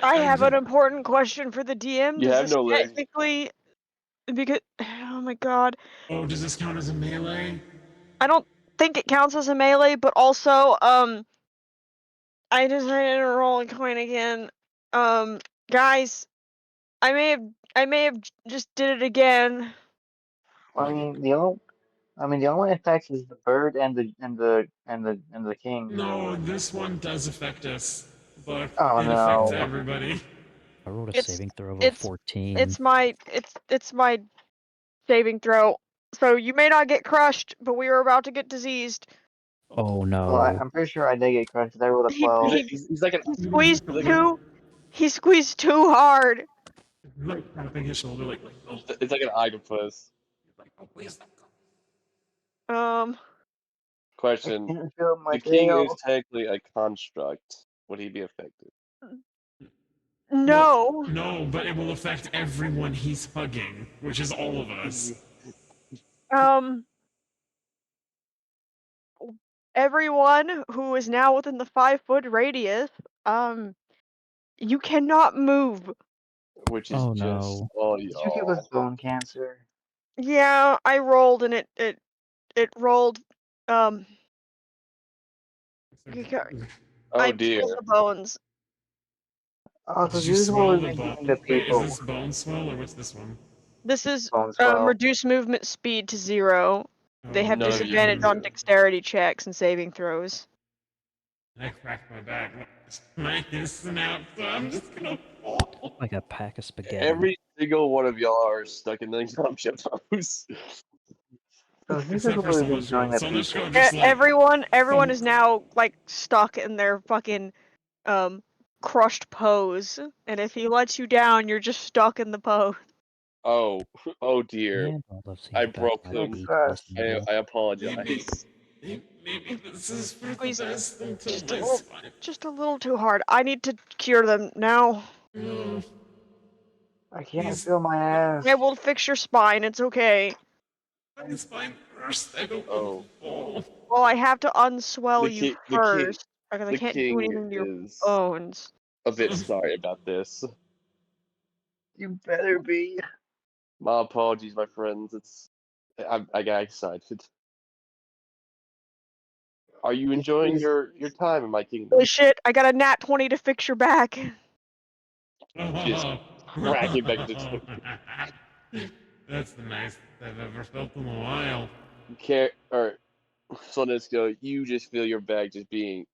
I I have an just, important question for the DM. You Does have this no legs. technically, because, oh my god, oh, does this count as a melee? I don't think it counts as a melee, but also, I decided to roll a coin again. Guys, I may have just did it again. I mean, the only one that affects is the bird and the king. No, this one does affect us, but Oh it affects no. everybody. I rolled a It's saving throw of a it's 14. it's my saving throw. So you may not get crushed, but we are about to get diseased. Oh Well, no. I'm pretty sure I did get crushed because I rolled a He 12. he He's like an he squeezed he's like an, too. He squeezed too hard. Like tapping his shoulder, like, oh, it's like an octopus. like, oh, please. Um, I Question: can't feel my the king is tail. technically a construct. Would he be affected? no. No, but it will affect everyone he's hugging, which is all of us. Um, everyone who is now within the 5-foot radius, you cannot move. Which is Oh just no. all Did you give us y'all. bone cancer? Yeah, I rolled and it rolled. Um, Oh I dear. pulled the bones. Also, Did you this one swell was the been bone? giving the Wait, is people this bone swell or what's this one? This is bone swell. reduce movement speed to 0. They have None of you can disadvantage on do. dexterity checks and saving throws. I cracked my back. My snap, so I'm just gonna fall. Like a pack of spaghetti. Every single one of y'all are stuck in the assumption pose. So this is Except for what we've been doing Sonoshko. the Sonoshko people. just like Everyone is now like stuck in their fucking crushed pose, and if he lets you down, you're just stuck in the pose. Oh, oh dear. And all of I seeing broke back them. each Success. person. I apologize. maybe this is for the Squeeze best until just my a little, spine. just a little too hard. I need to cure them now. Oh, I can't please, feel my ass. I will fix your spine. It's okay. my spine first. I don't want Oh, to fall. Well, I have to unswell the you king, the king, first because I the can't do king anything to your is bones. a bit sorry about this. You better be. My apologies, my friends. I got excited. Are you enjoying your time in my Holy kingdom? shit! I got a nat 20 to fix your back. Just crack it back into That's the nicest I've ever felt in a while. care or so let's go. You just feel your bag just being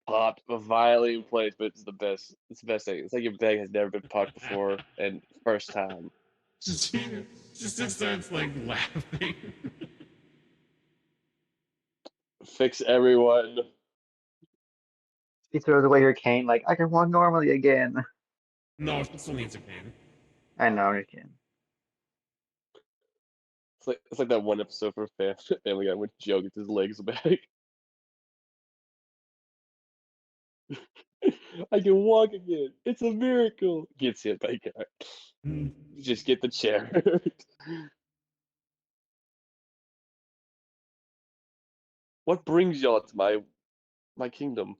popped violently in place, but it's the best. It's the best thing. It's like your bag has never been popped before, and first time. Just starts like laughing. Fix everyone. She throws away her cane like I can walk normally again. No, she still needs a cane. I know, I'm just kidding. It's like that one episode from Family Guy when Joe gets his legs back. I can walk again. It's a miracle. Gets hit by a car. Just get the chair. What brings y'all to my kingdom?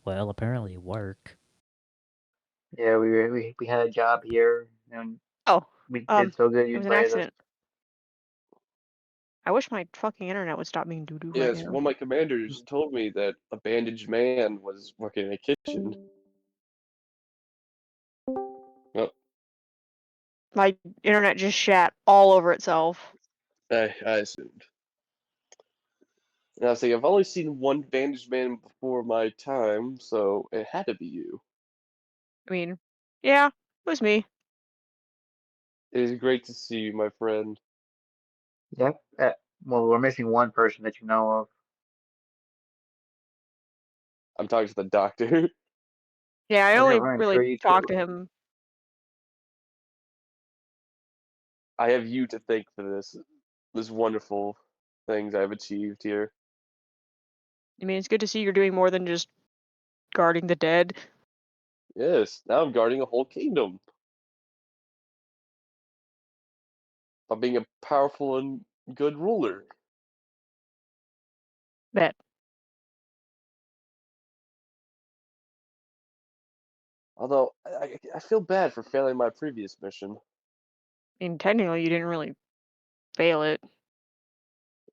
Well, apparently work. Yeah, we had a job here and Oh, we did so good it you was an invited us. accident. I wish my fucking internet would stop being doo-doo right Yes, now. one of my commanders told me that a bandaged man was working in a kitchen. Well, My internet just shat all over itself. I assumed. And I was like, I've only seen one bandaged man before my time, so it had to be you. I mean, yeah, it was me. It is great to see you, my friend. Yep. Well, we're missing one person that you know of. I'm talking to the doctor. Yeah, I Well, they're only running really for you talked to too. him. I have you to thank for this wonderful things I've achieved here. I mean, it's good to see you're doing more than just guarding the dead. Yes, now I'm guarding a whole kingdom. I'm being a powerful and good ruler. Bet. Although I feel bad for failing my previous mission. I mean, technically, you didn't really fail it.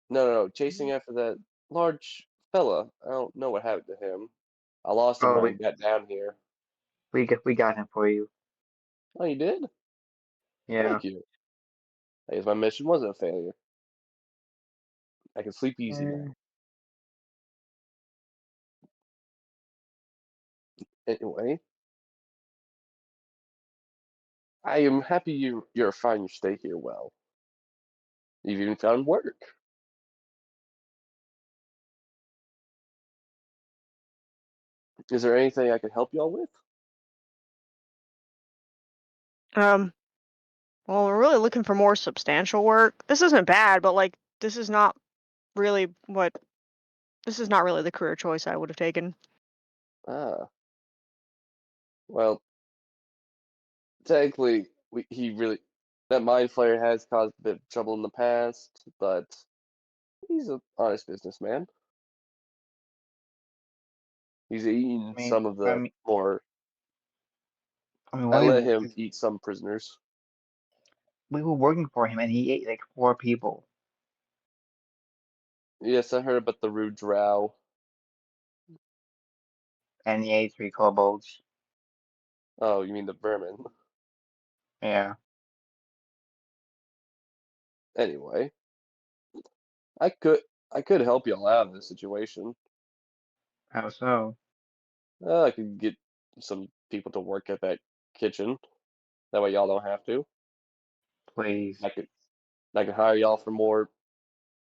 No, chasing after that large fella. I don't know what happened to him. I lost him Oh, when he got down here. we got him for you. Oh, you did? Yeah. Thank you. I guess my mission wasn't a failure. I can sleep easy Eh, now. Anyway, I am happy you're finding your stay here well. You've even found work. Is there anything I can help y'all with? Um, well, we're really looking for more substantial work. This isn't bad, but like really what this is not really the career choice I would have taken. Ah, well, technically, he really that mind flayer has caused a bit of trouble in the past, but he's an honest businessman. He's eaten I mean, some of I the mean, more. I mean, I let him eat some prisoners. we were working for him, and he ate like 4 people, Yes, I heard about the rude drow. and he ate 3 kobolds. Oh, you mean the vermin? Yeah. Anyway, I could I could help y'all out in this situation. How so? I could get some people to work at that kitchen. That way y'all don't have to. Please. I could I could hire y'all for more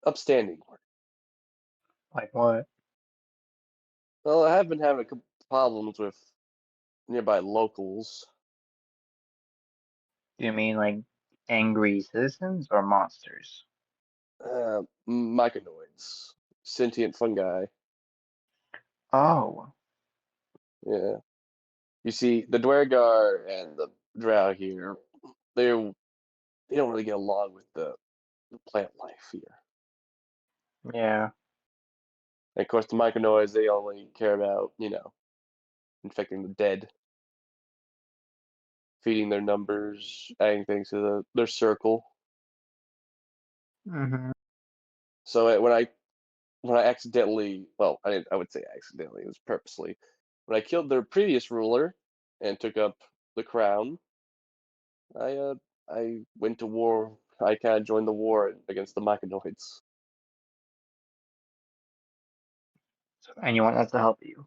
upstanding work. Like what? Well, I have been having a couple problems with nearby locals. Do you mean like angry citizens or monsters? Myconoids, sentient fungi. Oh. Yeah. You see, the Dwergar and the Drow here, they don't really get along with the plant life here. Yeah. And of course, the Myconoids, they only care about, infecting the dead, feeding their numbers, adding things to their circle. Mm-hmm. So when I accidentally, well, I would say accidentally, it was purposely. When I killed their previous ruler and took up the crown, I went to war. I kind of joined the war against the Myconoids. And you want us to help you?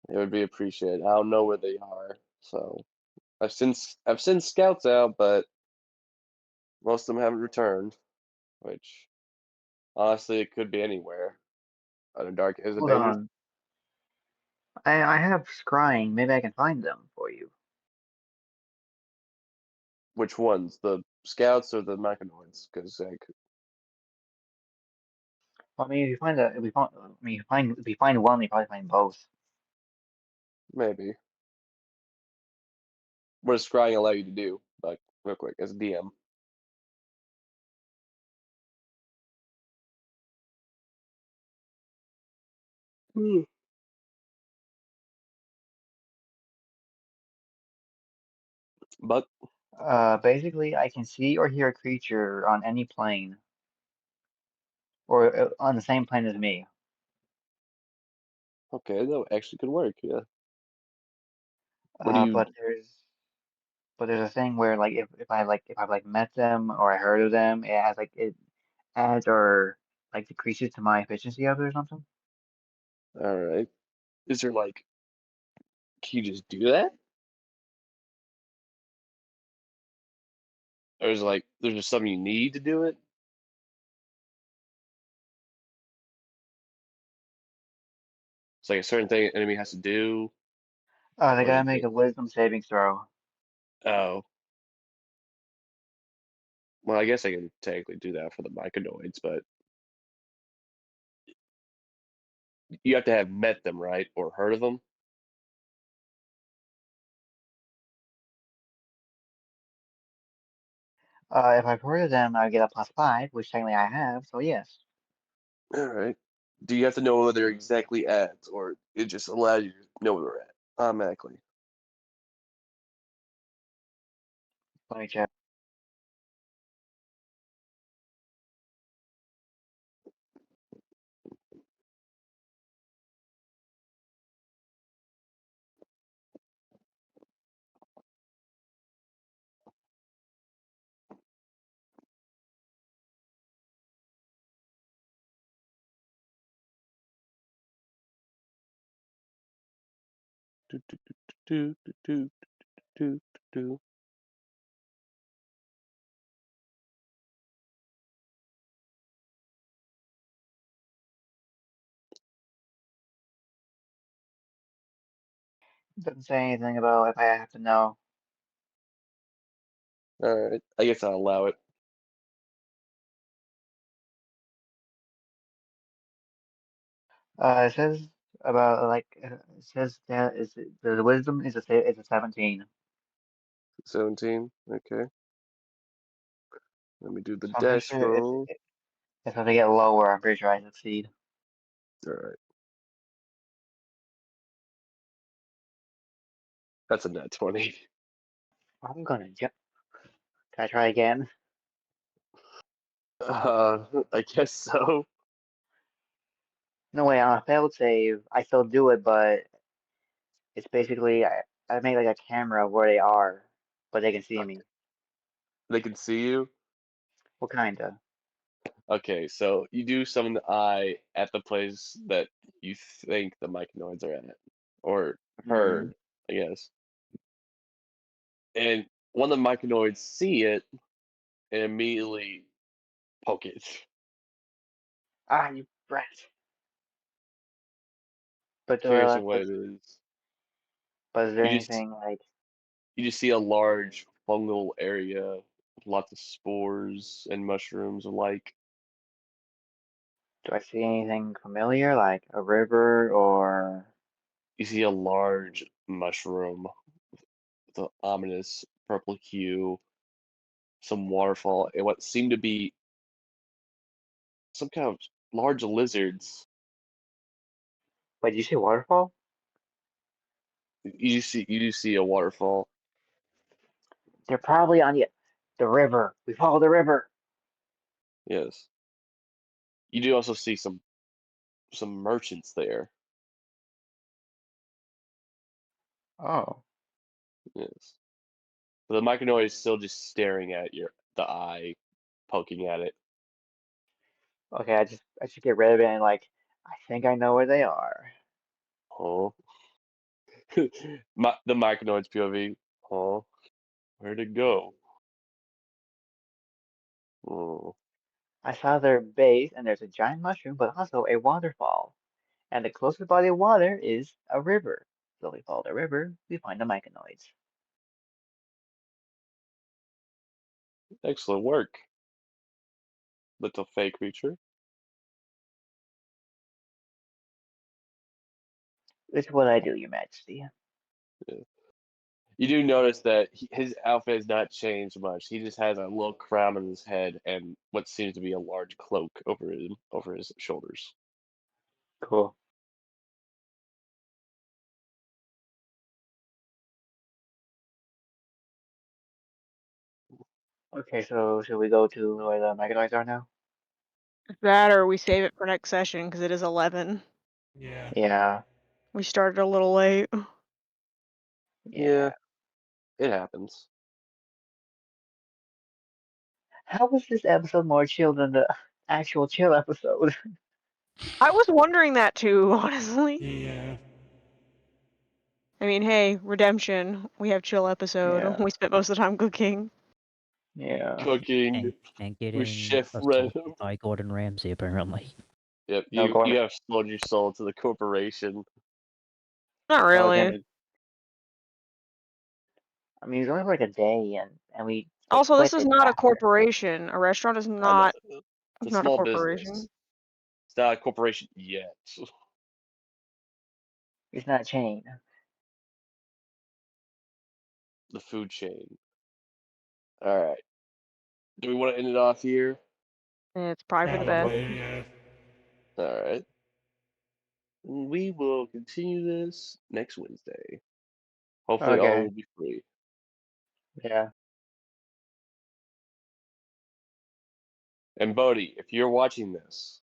It would be appreciated. I don't know where they are, so I've sent scouts out, but most of them haven't returned. Which honestly, it could be anywhere. Under dark as a Hold dangerous. on. I have scrying. Maybe I can find them for you. Which ones? The scouts or the Myconoids? Because like Well, I mean, if we find, I mean, if we find one, we probably find both. maybe. What does scrying allow you to do? Like real quick, as a DM. Hmm. But Basically, I can see or hear a creature on any plane, or on the same plane as me. okay, that actually could work. Yeah. What do Uh, you? but there's but there's a thing where like if I've like met them or I heard of them, it adds or like decreases to my efficiency of it or something. All right. Is there like? Can you just do that? Or is it like there's just something you need to do it? It's like a certain thing an enemy has to do, They or is gotta it make just a wisdom saving throw. oh well I guess I can technically do that for the Myconoids, but you have to have met them, right? Or heard of them. If I've heard of them, I get a +5, which technically I have. So yes. All right. Do you have to know where they're exactly at, or it just allows you to know where they're at automatically? Let me check. Do, do, do, do, do, do, do. Doesn't say anything about if I have to know. All right, I guess I'll allow it. It says about like it says that is the wisdom is a 17. 17. Okay. Let me do the So I'm pretty dash sure roll. if I get lower, I'm pretty sure I succeed. All right. That's a net 20. I'm gonna jump. Can I try again? I guess so. No way, on a failed save, I still do it, but it's basically I make like a camera of where they are, but they can see Okay. me. They can see you. What kinda? Okay, so you do summon the eye at the place that you think the myconoids are at, or Hmm. heard, I guess. And one of the myconoids see it and immediately poke it. Ah, you brat. But Curious of what it is. is there You just anything like? you just see a large fungal area, with lots of spores and mushrooms alike. Do I see anything familiar, like a river or? You see a large mushroom with an ominous purple hue, some waterfall, and what seem to be some kind of large lizards. Wait, did you say waterfall? You do see a waterfall. They're probably on the river. We follow the river. Yes. You do also see some merchants there. Oh, Yes. But the myconoid is still just staring at the eye, poking at it. okay. I should get rid of it and like I think I know where they are. Oh. The myconoid's POV. Oh, where'd it go? Oh. I saw their base, and there's a giant mushroom, but also a waterfall. And the closest body of water is a river. So we follow the river, we find the myconoids. Excellent work, little fake creature. It's what I do, Your Majesty. Yeah. You do notice that his outfit has not changed much. He just has a little crown on his head and what seems to be a large cloak over his shoulders. Cool. Okay, so should we go to where the myconoids are now? That or we save it for next session because it is 11. Yeah. Yeah, We started a little late. yeah. Yeah, it happens. How was this episode more chill than the actual chill episode? I was wondering that too, honestly. Yeah. I mean, hey, redemption. We have chill episode. Yeah, We spent most of the time cooking. yeah. Cooking And with getting Chef assaulted Random. by Gordon Ramsay, apparently. Yep, No, you Gordon. have sold your soul to the corporation. Not Well, really. again, I mean, it was only for like a day, and we Also, this quit is it not a after. corporation. A restaurant is I know. not It's a not a small corporation. business. It's not a corporation yet. It's not a chain. The food chain. All right. Do we want to end it off here? It's probably for the best. Probably, yeah. All right. We will continue this next Wednesday. Hopefully, all Okay. will be free. Yeah. And Bodhi, if you're watching this,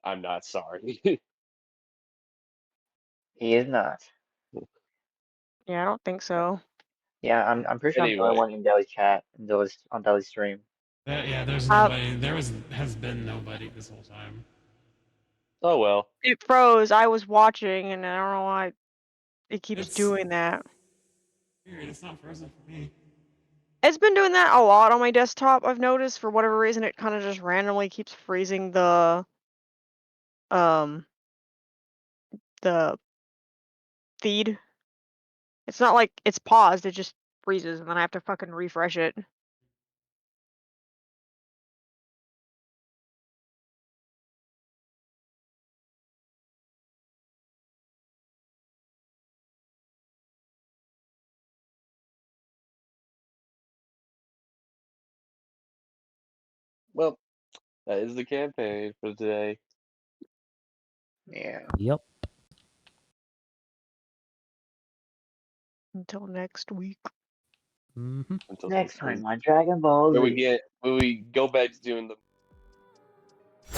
I'm not sorry. He is not. Yeah, I don't think so. Yeah, I'm pretty sure I'm the only Anyway, one in Deli's chat, in Deli's on Deli's stream. Yeah, there's Uh, nobody. Has been nobody this whole time. oh well. It froze. I was watching, and I don't know why. it keeps It's doing that. weird. It's not frozen for me. It's been doing that a lot on my desktop, I've noticed. For whatever reason, it kind of just randomly keeps freezing the feed. It's not like it's paused, it just freezes, and then I have to fucking refresh it. Well, that is the campaign for today. Yeah. Yep. Until next week. Mm-hmm. Until Next next time week. on Dragon Ball Where Z. we go back to doing the